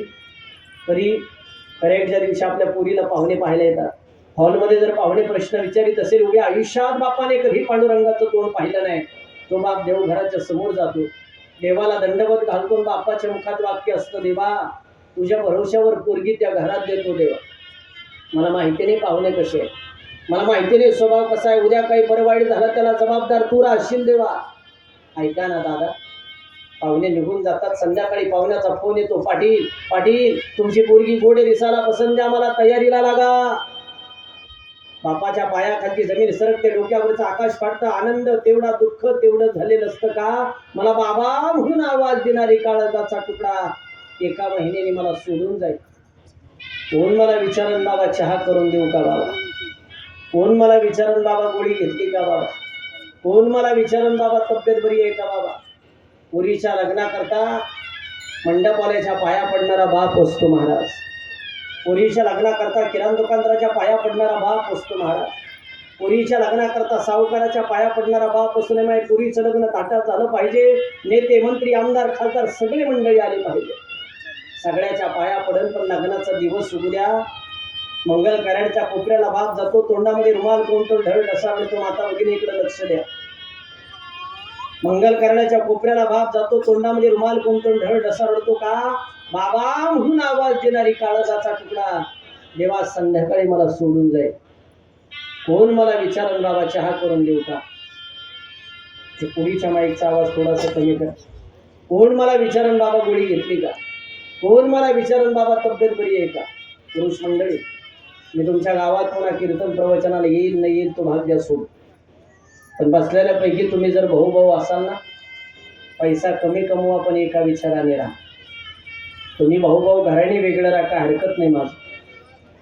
ज्या दिवशी आपल्या पोरीला पाहुणे पाहायला येतात, हॉलमध्ये जर पाहुणे प्रश्न विचारित असेल, उद्या आयुष्यात बापाने कधी पांडुरंगाचं तोंड पाहिलं नाही, तो बाप देवघराच्या समोर जातो, देवाला दंडवत घालतो, बापाच्या मुखात वाक्य असतं, देवा तुझ्या भरोश्यावर पोरगी त्या घरात देतो. देवा मला माहिती नाही पाहुणे कसे आहे, मला माहिती नाही स्वभाव कसा आहे, उद्या काही बरं वाईट झालं त्याला जबाबदार तू राहशील देवा. ऐका ना दादा, पाहुणे निघून जातात. संध्याकाळी पाहुण्याचा फोन येतो, पाटील पाटील तुमची पोरगी गोडे दिसायला पसंत द्या, मला तयारीला लागा. बापाच्या पायाखालची जमीन सरकते, डोक्यावरचं आकाश फाटतं. आनंद तेवढा, दुःख तेवढं झालेलं असतं का? मला बाबा म्हणून आवाज देणारी काळजाचा तुकडा एका महिन्याने मला सोडून जाईल. कोण मला विचारन बाबा चहा करून देऊ का बाबा? कोण मला विचारन बाबा गोळी घेतली का बाबा? कोण मला विचारन बाबा तब्येत बरी आहे का बाबा? पोरीच्या लग्नाकरता मंडपवाल्याच्या पाया पडणारा बाप असतो महाराज. पोरीच्या लग्नाकरता किराणा दुकानदाराच्या पाया पडणारा बाप असतो महाराज. पोरीच्या लग्नाकरता सावकाराच्या पाया पडणारा बाप असू नये. पोरीचं लग्न ताटात झालं पाहिजे. नेते मंत्री आमदार खासदार सगळे मंडळी आले पाहिजे. सगळ्याच्या पाया पडन, पण लग्नाचा दिवस उगू द्या. मंगल कार्याच्या कोपऱ्याला बाप जातो, तोंडामध्ये रुमाल कोणतो ढळ ढसावतो. माता भगिनी इकडे लक्ष द्या. मंगल करण्याच्या कोपऱ्याला बाप जातो, तोंडामध्ये रुमाल कोणतो ढळ ढसावतो का? बाबा म्हणून आवाज देणारी काळजाचा तुकडा देवा संध्याकाळी मला सोडून जाईल. कोण मला विचारन बाबा चहा करून देऊ का? ते पुढीच्या माईकचा आवाज थोडासा कमी कर. कोण मला विचारन बाबा गोळी घेतली का? कोण मला विचारन बाबा तब्येत बरी आहे का? पुरुष मंडळी, मी तुमच्या गावात पुन्हा कीर्तन प्रवचनाला येईल न येईल तो भाग द्या सोड. पण बसलेल्यापैकी तुम्ही जर भाऊ असाल ना, पैसा कमी कमवा पण एका विचाराने राहा. तुम्ही भाऊ घराने वेगळं राहा, हरकत नाही. माझं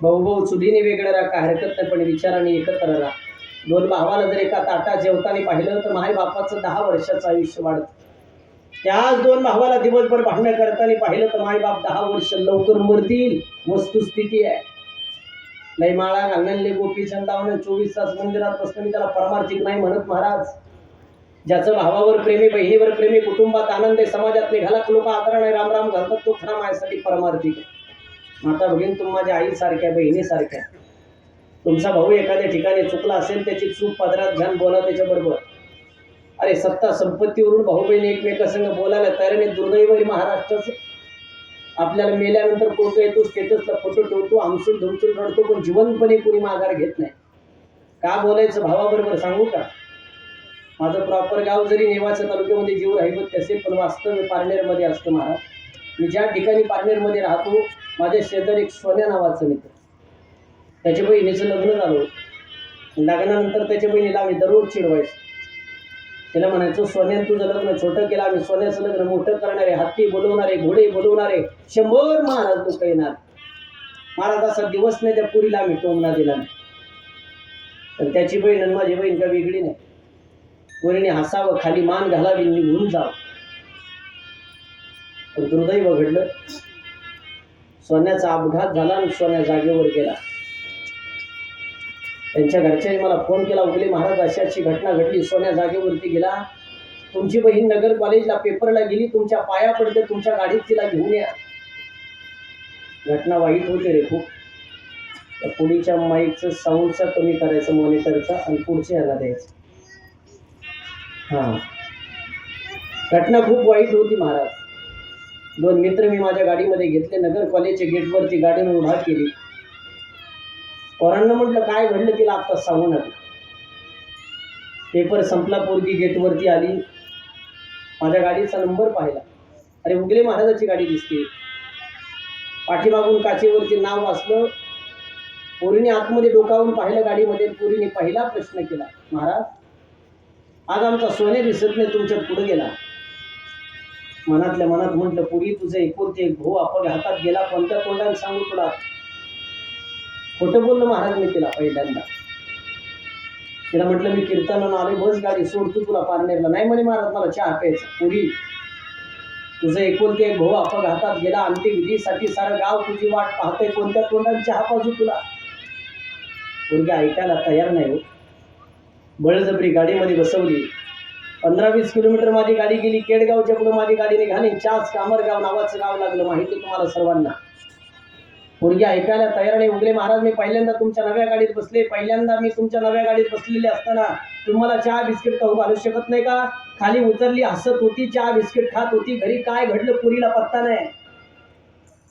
भाऊ चुलीने वेगळं राहा, हरकत नाही, पण विचाराने एकत्र राहा. दोन भावाला जर एका ताटात जेवताना पाहिलं तर माय बापाचं 10 वर्षाचं आयुष्य वाढतं. त्याच दोन भावाला दिवसभर भांडणं करताना पाहिलं तर माय बाप 10 वर्ष लवकर मरतील. वस्तुस्थिती आहे. लय माळा घालणे गोपीचंद लावणं 24 तास मंदिरात बसणं, मी त्याला परमार्थिक नाही म्हणत महाराज. ज्याचं भावावर प्रेमी, बहिणीवर प्रेमी, कुटुंबात आनंद आहे, समाजात निघाला लोक आदर नाही राम राम घालतात, तो खरा माझ्यासाठी परमार्थिक आहे. माता भगिनी तुम्ही माझ्या आईसारख्या, बहिणीसारख्या. तुमचा भाऊ एखाद्या ठिकाणी चुकला असेल, त्याची चूक पदरात घाल, बोला त्याच्याबरोबर. अरे सत्ता संपत्तीवरून भाऊ बहीण एकमेकांसंग बोलायला तयार नाही. दुर्दैव आहे महाराष्ट्राचं. आपल्याला मेल्यानंतर फोटो येतो, स्टेटसला फोटो ठेवतो, आमसून धुमसून रडतो, पण जिवंतपणे कोणी माघार घेत नाही. का बोलायचं भावाबरोबर सांगू का? माझं प्रॉपर गाव जरी नेवासा तालुक्यामध्ये जीव राहिवत असेल, पण वास्तव पारनेरमध्ये असतं महाराज. मी ज्या ठिकाणी पारनेरमध्ये राहतो, माझ्या शेजारी एक सोन्या नावाचं मित्र, त्याच्या बहिणीचं लग्न झालं. लग्नानंतर त्याच्या बहिणीला आम्ही दररोज चिडवायचो. त्याला म्हणायचो, सोन्यानं तुझं लग्न छोटं केलं, आम्ही सोन्याचं लग्न मोठं करणारे, हत्ती बोलवणारे, घोडे बोलवणारे, 100 महाराज लोक येणार. महाराज असा दिवस नाही त्या पुरीला आम्ही टोमणा दिला नाही. तर त्याची बहीण आणि माझी बहीण का वेगळी नाही. पोरीने हसावं, खाली मान घालावी, निघून जावं. पण दुर्दैव घडलं. सोन्याचा अपघात झाला आणि सोन्या जागेवर गेला. त्यांच्या घरच्यांनी मला फोन केला, उगले महाराज अशी अशी घटना घडली, सोन्या जागेवरती गेला. तुमची बहीण नगर कॉलेजला पेपरला गेली, तुमच्या पाया पडते, तुमच्या गाडीत तिला घेऊन या. घटना वाईट होते रे खूप. त्या पुढीच्या माईकचं साऊंडचा कमी करायचं, मॉनिटरचा, आणि पुढच्या ह्याला द्यायचं. हां, घटना खूप वाईट होती महाराज. 2 मित्र मी माझ्या गाडीमध्ये घेतले, नगर कॉलेजच्या गेटवरती गाडीने उभा केली. पोरांना म्हटलं काय घडलं तिला आत्ता सांगू नका. पेपर संपला, पोरगी गेटवरती आली, माझ्या गाडीचा नंबर पाहिला. अरे उगले महाराजाची गाडी दिसते. पाठीमागून काचेवरती नाव वाचलं. पोरीने आतमध्ये डोकावून पाहिलं गाडीमध्ये. पोरीने पहिला प्रश्न केला, महाराज आज आमचा सोने दिसत नाही, तुमच्या पुढे गेला. मनातल्या मनात म्हटलं, पुरी तुझं एकुलते एक भाऊ अपघातात गेला, कोणत्या तोंडाने सांगू तुला? खोटं बोललं महाराज मी तिला पहिल्यांदा. तिला म्हटलं मी कीर्तनानं आले, बस गाडी सोडतो तुला पारनेरला. नाही म्हणे महाराज मला चहा प्यायचा. पुरी तुझं एकुलते एक भाऊ अपघातात गेला, अंत्यविधीसाठी सारं गाव तुझी वाट पाहतंय, कोणत्या तोंडाने चहा पाजू तुला? पोरगी ऐकायला तयार नाही हो. बळजबरी गाडीमध्ये बसवली. 15-20 किलोमीटर माझी गाडी गेली. केडगावच्या पुढे माझी गाडी निघाली. चास कामरगाव नावाचं गाव लागलं, माहिती तुम्हाला सर्वांना. पोरगी ऐकायला तयार नाही. उगले महाराज मी पहिल्यांदा तुमच्या नव्या गाडीत बसले, पहिल्यांदा मी तुमच्या नव्या गाडीत बसलेले असताना तुम्हाला चहा बिस्किट खाऊ घालू शकत नाही का? खाली उतरली, हसत होती, चहा बिस्किट खात होती. घरी काय घडलं पुरीला पत्ता नाही.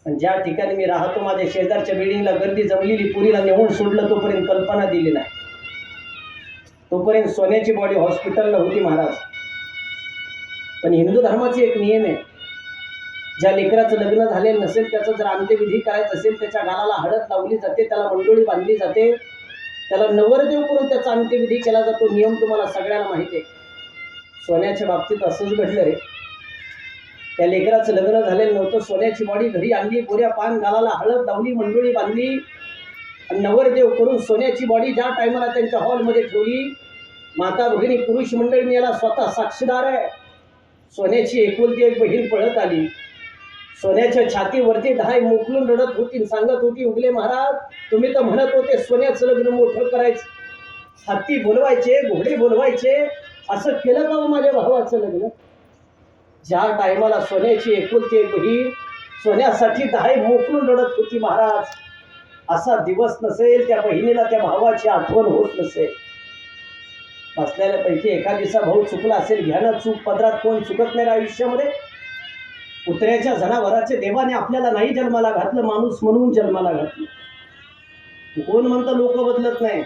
पण ज्या ठिकाणी मी राहतो, माझ्या शेजारच्या बिल्डिंगला गर्दी जमलेली, पुरीला नेऊन सोडलं तोपर्यंत कल्पना दिली नाही. तोपर्यंत सोन्याची बॉडी हॉस्पिटलला होती महाराज. पण हिंदू धर्माचे एक नियम आहे, ज्या लेकराचं लग्न झालेलं नसेल त्याचं जर अंत्यविधी करायचं असेल, त्याच्या गालाला हळद लावली जाते, त्याला मंडोळी बांधली जाते, त्याला नवरदेव करून त्याचा अंत्यविधी केला जातो. नियम तुम्हाला सगळ्यांना माहिती आहे. सोन्याच्या बाबतीत असंच घडलं रे. त्या लेकराचं लग्न झालेलं नव्हतं, सोन्याची बॉडी घरी आणली, गोऱ्या पान, गालाला हळद लावली, मंडोळी बांधली आणि नवरदेव करून सोन्याची बॉडी ज्या टायमाला त्यांच्या हॉलमध्ये ठेवली, माता भगिनी पुरुष मंडळी मी याला स्वतः साक्षीदार आहे. सोन्याची एकुलती एक बहीण पळत आली, सोन्याच्या छातीवरती ढाय मोकलून रडत होती, सांगत होती, उगले महाराज तुम्ही तर म्हणत होते सोन्याचं लग्न मोठं करायचं, हत्ती बोलवायचे, घोडे बोलवायचे, असं केलं का माझ्या भावाचं लग्न? ज्या टायमाला सोन्याची एकुलती एक बहीण सोन्यासाठी ढाय मोकलून रडत होती, महाराज असा दिवस नसेल त्या बहिणीला त्या भावाची आठवण होत नसेल. बसलेल्यापैकी एखादीचा भाऊ चुकला असेल, घ्यानं चूक पदरात, कोण चुकत नाही आयुष्यामध्ये. कुत्र्याच्या जनावराचे देवाने आपल्याला नाही जन्माला घातलं, माणूस म्हणून जन्माला घातलं. कोण म्हणतं लोक बदलत नाही.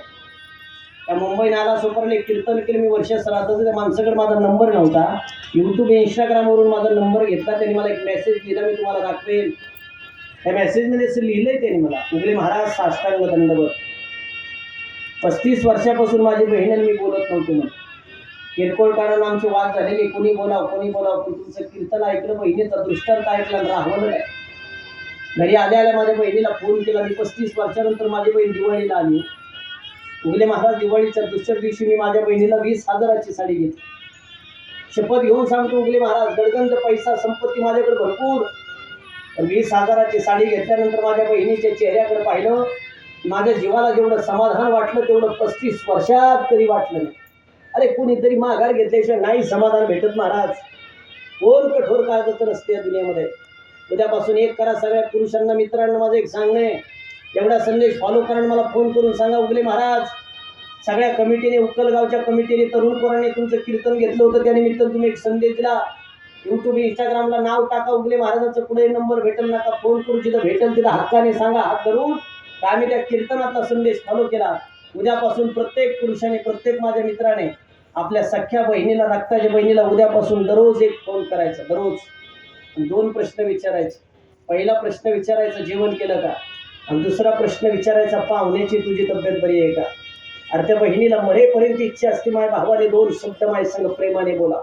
त्या मुंबई नाला सोपरले कीर्तन केलं मी वर्ष श्राद्धाचं, त्या माणसाकडे माझा नंबर नव्हता, यूट्यूब इंस्टाग्रामवरून माझा नंबर घेतला, त्यांनी मला एक मेसेज दिला, मी तुम्हाला दाखवेल. त्या मेसेजमध्ये असं लिहिलंय त्यांनी मला, उगले महाराज साष्टांग दंडवत. 35 वर्षापासून माझी बहीण आणि मी बोलत नव्हतो म्हणून, किरकोळ कारण आमचे वाद झालेले, कोणी बोलाव कोणी बोलाव, पण तुमचं कीर्तन ऐकलं, बहिणीचा दृष्टांत ऐकला, राहवलं नाही. घरी आल्या आल्या माझ्या बहिणीला फोन केला. मी 35 वर्षानंतर माझी बहीण दिवाळीला आली. उगले महाराज दिवाळीच्या दुसऱ्या दिवशी मी माझ्या बहिणीला 20,000ची साडी घेतली. शपथ घेऊन सांगतो उगले महाराज, गडगंज पैसा संपत्ती माझ्याकडे भरपूर, 20,000ची साडी घेतल्यानंतर माझ्या बहिणीच्या चेहऱ्याकडे पाहिलं, माझ्या जीवाला जेवढं समाधान वाटलं तेवढं 35 वर्षात कधी वाटलं नाही. अरे कुणीतरी माघार घेतल्याशिवाय नाही समाधान भेटत महाराज. कोण कठोर काळजाचं नसते या दुनियामध्ये. उद्यापासून एक करा, सगळ्या पुरुषांना मित्रांना माझं एक सांगणे, एवढा संदेश फॉलो करा, मला फोन करून सांगा, उगले महाराज सगळ्या कमिटीने, उक्कलगावच्या कमिटीने, तरुण पोरांनी तुमचं कीर्तन घेतलं होतं, त्यानिमित्त तुम्ही एक संदेश दिला. यूट्यूब इंस्टाग्रामला नाव टाका, उगले महाराजांचं कुठे नंबर भेटेल नका फोन करू, जिथं भेटेल तिथं हक्काने सांगा हात धरून, तर आम्ही त्या कीर्तनातला संदेश फॉलो केला. उद्यापासून प्रत्येक पुरुषाने, प्रत्येक माझ्या मित्राने आपल्या सख्या बहिणीला, रक्ताच्या बहिणीला उद्यापासून दररोज एक फोन करायचा, दररोज 2 प्रश्न विचारायचे. पहिला प्रश्न विचारायचा, जेवण केलं का? आणि दुसरा प्रश्न विचारायचा, पाहुण्याची तुझी तब्येत बरी आहे का? अरे त्या बहिणीला मरेपर्यंत इच्छा असते, माझ्या भावाने 2 शब्द माझ्या संग प्रेमाने बोला.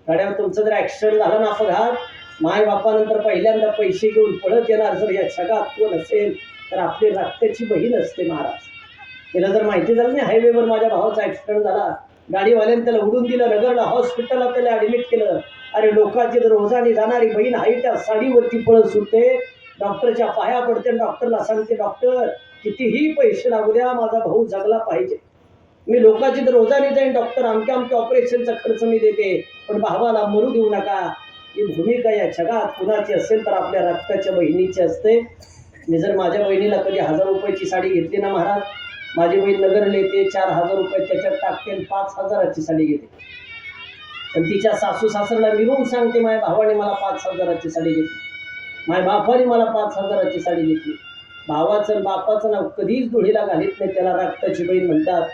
गाड्यावर तुमचं जर ॲक्सिडेंट झाला ना, अपघात, माय बापानंतर पहिल्यांदा पैसे घेऊन पळत येणार जर या जगात कोण असेल तर आपली रक्ताची बहीण असते महाराज. तिला जर माहिती झालं नाही हायवेवर माझ्या भावाचा ॲक्सिडेंट झाला, गाडीवाल्याने त्याला उडून दिलं, नगरला हॉस्पिटलला त्याला ॲडमिट केलं. अरे लोकांची जर रोजाने जाणारी बहीण आहे त्या साडीवरती पळत सुटते, डॉक्टरच्या पाया पडते, डॉक्टरला सांगते, डॉक्टर कितीही पैसे लागू द्या, माझा भाऊ जगला पाहिजे. मी लोकांची तर रोजाने जाईन, डॉक्टर आमच्या ऑपरेशनचा खर्च मी देते, पण भावाला मरू देऊ नका. ही भूमिका या जगात कुणाची असेल तर आपल्या रक्ताच्या बहिणीची असते. मी जर माझ्या बहिणीला कधी 1000 रुपयाची साडी घेतली ना महाराज, माझी बहीण नगरला येते, 4000 रुपये त्याच्यात टाकते आणि 5000ची साडी घेते. आणि तिच्या सासू सासऱ्याला मिळून सांगते, माझ्या भावाने मला 5000ची साडी घेतली, माझ्या बापाने मला 5000ची साडी घेतली. भावाचं बापाचं नाव कधीच धुळीला घालीत नाही, त्याला रक्ताची बहीण म्हणतात.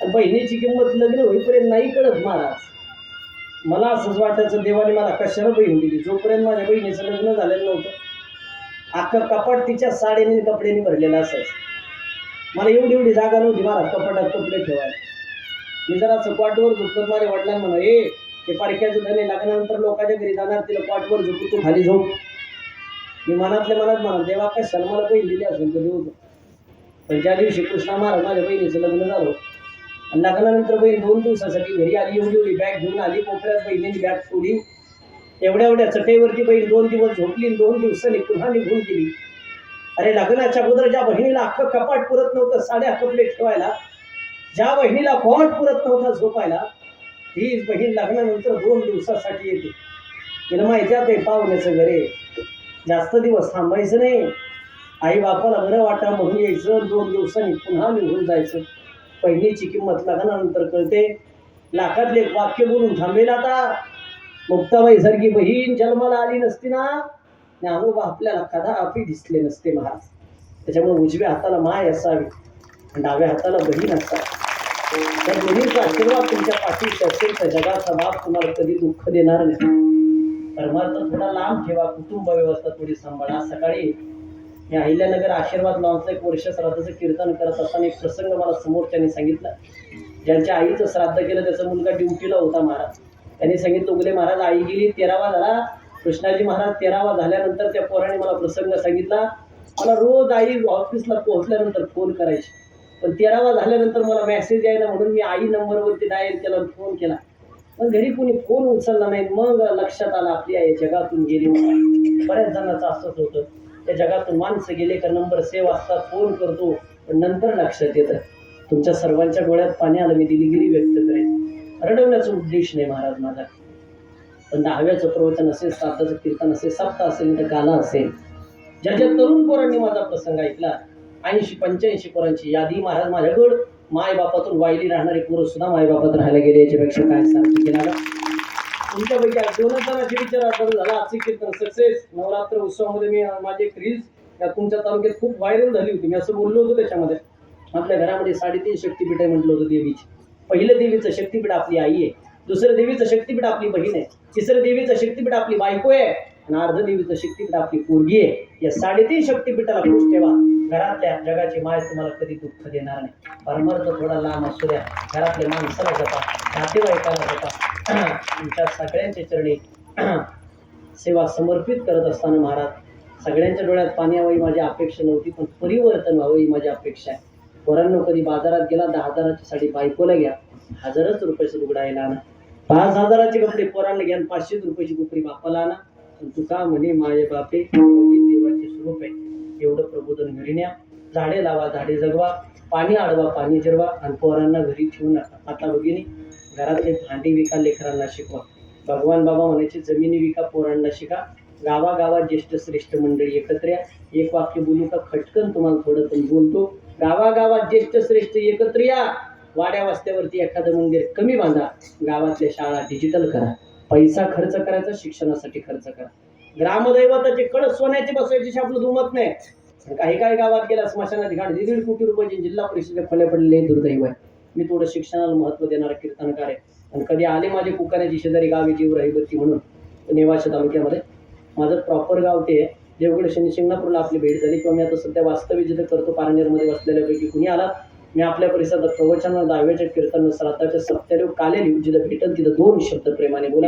आणि बहिणीची किंमत लग्न होईपर्यंत नाही कळत महाराज. मला असंच वाटायचं, देवाने मला कशाला बहीण दिली. जोपर्यंत माझ्या बहिणीचं लग्न झालेलं नव्हतं, अख्खं कपाट तिच्या साडीने कपड्यांनी भरलेलं असायचं. मला एवढी जागा नव्हती महाराज कपाटात कपडे ठेवायला. मी जरा असं क्वाटवर झोपत, माझ्या वडिलांना म्हणा, ते पारख्याचं धने लग्नानंतर लोकांच्या घरी जाणार, तिला क्वाटवर झोपू, तू खाली झोप. मी मनातल्या मनात म्हणा, देवा कशाला मला बहीण दिली असेल तर देऊ. पण ज्या दिवशी कृष्णा महाराज माझ्या बहिणीचं लग्न झालं आणि लग्नानंतर बहीण 2 दिवसासाठी घरी आली, एवढी बॅग घेऊन आली, कोपऱ्यात बहिणीने बॅग ठेवली, एवढ्या चटईवरती बहीण 2 दिवस झोपली, 2 दिवसांनी पुन्हा निघून गेली. अरे लग्नाच्या अगोदर ज्या बहिणीला अख्खं कपाट पुरत नव्हतं साड्या कपडे ठेवायला, ज्या बहिणीला कॉट पुरत नव्हता झोपायला, हीच बहीण लग्नानंतर 2 दिवसासाठी येते. तिला माहिती आहे पाहुण्याचं घरे, जास्त दिवस थांबायचं नाही, आई बापाला बरं वाटा म्हणून यायचं, 2 दिवसांनी पुन्हा निघून जायचं. बहिणीची किंमत लग्नानंतर कळते. लाखातले एक वाक्य बोलून थांबेल. आता मुक्ताबाई सारखी बहीण जन्माला आली नसती ना, अनुभव आपल्याला कदापि दिसले नसते महाराज. त्याच्यामुळे उजव्या हाताला माय असावी, डाव्या हाताला बहीण असावी. तर दोन्हीचा आशीर्वाद तुमच्या पाठीशी असेल तर जगाचा बाप तुम्हाला कधी दुःख देणार नाही. परमार्थ थोडा लांब ठेवा, कुटुंब व्यवस्था थोडी सांभाळा. सकाळी मी अहिल्यानगर आशीर्वाद लॉन्सला 1 वर्ष श्राद्धाचं कीर्तन करत असताना एक प्रसंग मला समोरच्याने सांगितला. ज्यांच्या आईचं श्राद्ध केलं त्याचा मुलगा ड्युटीला होता महाराज. त्यांनी सांगितलं, उगले महाराज आई गेली 13वा झाला. कृष्णाजी महाराज 13वा झाल्यानंतर त्या पोराने मला प्रसंग सांगितला, मला रोज आई ऑफिसला पोहोचल्यानंतर फोन करायची, पण 13वा झाल्यानंतर मला मेसेज यायला म्हणून मी आई नंबरवरती डायल केला, फोन केला, पण घरी कोणी फोन उचलला नाही. मग लक्षात आलं आपली आई जगातून गेली. बऱ्याच जणांचं असंच होतं, त्या जगातून माणसं गेले का नंबर सेव्ह असतात, फोन करतो, पण नंतर लक्षात येतं. तुमच्या सर्वांच्या डोळ्यात पाणी आलं. मी दिलगिरी व्यक्त करेन, रडवण्याचा उद्देश नाही महाराज माझा, पण 10व्याचं प्रवचन असेल, श्राद्धाचं कीर्तन असेल, सप्ताह असेल, तर गाणं असेल, ज्या ज्या तरुण पोरांनी माझा प्रसंग ऐकला, 80-85 पोरांची यादी महाराज माझ्याकडं. मायबापातून वायली राहणारे पोरं सुद्धा मायबापात राहायला गेले, याच्यापेक्षा काय सारखं केला का? तुमच्यापैकी 2 जणांचे विचार बदल झाला. आजचे कीर्तन सक्सेस. नवरात्र उत्सवामध्ये मी माझी एक रील्स तुमच्या तालुक्यात खूप व्हायरल झाली होती. मी असं बोललो होतो त्याच्यामध्ये, आपल्या घरामध्ये 3.5 शक्तीपीठ आहे म्हटलं होतं देवीची. पहिलं देवीचं शक्तीपीठ आपली आई आहे, दुसरं देवीचं शक्तीपीठ आपली बहीण आहे, तिसरं देवीचं शक्तीपीठ आपली बायको आहे, आणि अर्ध देवीचं शक्तीपीठ आपली पोरगी आहे. या 3.5 शक्तीपीठाला खुश ठेवा. घरातल्या जगाची माय तुम्हाला कधी दुःख देणार नाही. परमार्थ थोडा लांब असू द्या, घरातल्या माणसाला जपा, नातेवाईकाला जपा. तुमच्या सगळ्यांच्या चरणी सेवा समर्पित करत असताना महाराज सगळ्यांच्या डोळ्यात पाणी यावं ही माझी अपेक्षा नव्हती, पण परिवर्तन व्हावं ही माझी अपेक्षा आहे. पोरांनो, कधी बाजारात गेला 10,000ची साडी बायकोला घ्या, 1000च रुपयाचं लुगडा यायला आणा. 5,000चे कपडे पोरांना घ्या, 500 रुपयाची कुपरी बापाला आणा. तुका म्हणे माझे बापे देवाचे स्वरूप आहे, एवढं प्रबोधन घरी न्या. झाडे लावा, झाडे जगवा, पाणी अडवा, पाणी जिरवा, आणि पोरांना घरी ठेवू नका. आता भगिनी, घरातले भांडी विका, लेकरांना शिकवा. भगवान बाबा म्हणायचे, जमिनी विका, पोरांना शिका. गावागावात ज्येष्ठ श्रेष्ठ मंडळी एकत्र या. एक वाक्य बोलू का खटकन तुम्हाला थोडं पण बोलतो. गावागावात ज्येष्ठ श्रेष्ठ एकत्र या. वाड्या वस्त्यावरती एखादं मंदिर कमी बांधा. गावातल्या शाळा डिजिटल करा. पैसा खर्च करायचा, शिक्षणासाठी खर्च करा. ग्रामदैवताचे कळस सोन्याचे बसवायचे आपलं दुमत नाही. काही गावात गेला स्मशानात घाट 1.5 कोटी रुपयाची जिल्हा परिषदेच्या खोल्या पडलेले दुर्दैव आहे. मी थोडं शिक्षणाला महत्त्व देणारा कीर्तनकार आहे, आणि कधी आले माझे कुकाण्याची शेजारी गावी जीव रहिबती म्हणून नेवाशा तालुक्यामध्ये, माझं प्रॉपर गाव ते आहे. देवगड शनी शिंगणापूरला आपली भेट झाली, किंवा मी आता सध्या वास्तव्य जिथं करतो पारनेरमध्ये बसलेल्यापैकी कुणी आला, मी आपल्या परिसरात प्रवचन 10व्याच्या कीर्तन श्राद्धाच्या सप्त्यादेव काले लिहू, जिथं भेटल तिथं 2 शब्द प्रेमाने बोला.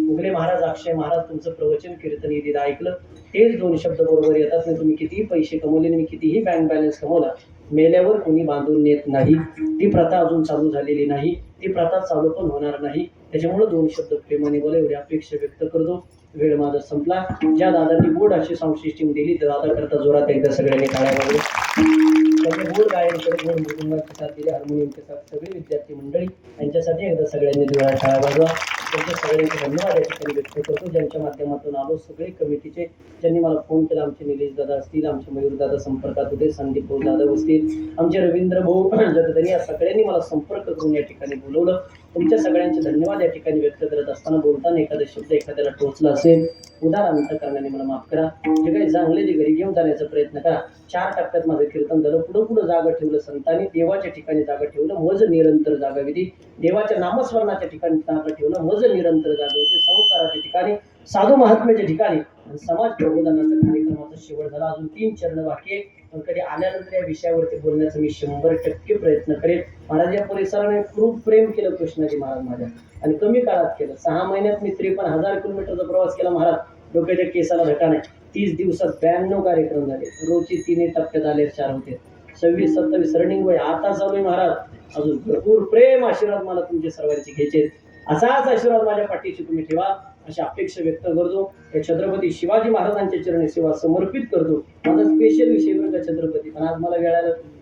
उगले महाराज, अक्षय महाराज तुमचं प्रवचन कीर्तन तिथं ऐकलं, तेच 2 शब्द बरोबर येतात. नाही तुम्ही कितीही पैसे कमवले, मी कितीही बँक बॅलन्स कमवला, मेल्यावर कोणी बांधून नेत नाही. ती प्रथा अजून चालू झालेली नाही, ती प्रथा चालू पण होणार नाही. त्याच्यामुळे 2 शब्द प्रेमाने बोला, एवढी अपेक्षा व्यक्त करतो. वेळ माझा संपला. ज्या दादांनी गोड अशी साऊंड सिस्टीम दिली त्या दादा करता जोरात एकदा सगळ्यांनी टाळ्या वाजवल्या. गोड गायन करत गोड मृदुंगाचे साथ दिले, हार्मोनियमचे साथ सगळे विद्यार्थी मंडळी यांच्यासाठी एकदा सगळ्यांनी दिवाळा टाळ्या वाजवा. त्यांच्या सगळ्यांचे धन्यवाद या ठिकाणी व्यक्त करतो. ज्यांच्या माध्यमातून आलो सगळे कमिटीचे, ज्यांनी मला फोन केला, आमचे निलेश दादा असतील, आमचे मयूर दादा संपर्कात होते, संदीप भाऊ दादा असतील, आमचे रवींद्र भाऊ जगदनी, या सगळ्यांनी मला संपर्क करून या ठिकाणी बोलवलं. तुमच्या सगळ्यांचे धन्यवाद या ठिकाणी व्यक्त करत असताना बोलताना एखादा शब्द एखाद्याला टोचला असेल, उदार अंतकरणाने मला माफ करा. जे काही चांगले ते घरी घेऊन जाण्याचा प्रयत्न करा. 4 टप्प्यात माझं कीर्तन झालं. पुढं जागा ठेवलं संतांनी, देवाच्या ठिकाणी जागा ठेवलं, मज निरंतर जागा विधी. देवाच्या नामस्मरणाच्या ठिकाणी जागा ठेवलं, मज निरंतर जागा विधी. संसाराच्या ठिकाणी, साधू महात्म्याच्या ठिकाणी, आणि समाज प्रबोधनाचा कार्यक्रमाचा शेवट झाला. अजून 3 चरण बाकी आहे, पण कधी आल्यानंतर या विषयावरती बोलण्याचा मी 100% प्रयत्न करेन. महाराज या परिसराने खूप प्रेम केलं कृष्णाजी महाराज माझ्या, आणि कमी काळात केलं. 6 महिन्यात मी 53,000 किलोमीटरचा प्रवास केला महाराज. डोक्याच्या केसाला धक्का नाही. 30 दिवसात 92 कार्यक्रम झाले. रोजची 3 टप्प्यात आले, 4 होते. 26-27 रनिंग वय आता चालू आहे महाराज. अजून भरपूर प्रेम आशीर्वाद मला तुमचे सर्वांचे घ्यायचे. असाच आशीर्वाद माझ्या पाठीशी तुम्ही ठेवा अशी अपेक्षा व्यक्त करतो. या छत्रपती शिवाजी महाराजांच्या चरणी सेवा समर्पित करतो. माझा स्पेशल विषय बरं छत्रपती, पण आज मला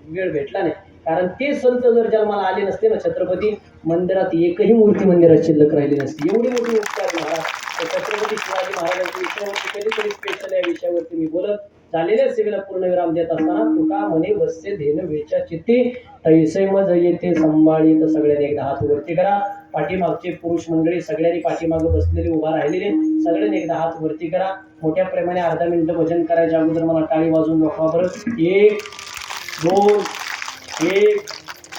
वेळ भेटला नाही, कारण ते संत जर जन्माला आले नसते ना, छत्रपती मंदिरात एकही मूर्ती मंदिरात शिल्लक राहिली नसती. एवढी मोठी उपकार महाराज. छत्रपती शिवाजी महाराजांच्या विषयावरती कधीतरी स्पेशल या विषयावरती मी बोलत. झालेल्या सेवेला पूर्णविराम देत असताना तुका म्हणे बससे धेन वेच्या चित्ती, तैसे मज येथे संभाळी. तर सगळ्यांनी एकदा हात वरती करा. पाठीमागचे पुरुष मंडळी सगळ्यांनी पाठीमागे बसलेले उभा राहिलेले सगळ्यांनी एकदा हात वरती करा. मोठ्या प्रेमाने अर्धा मिनिट भजन करायच्या अगोदर मला टाळी वाजवून दाखवा बरं. 1 2 1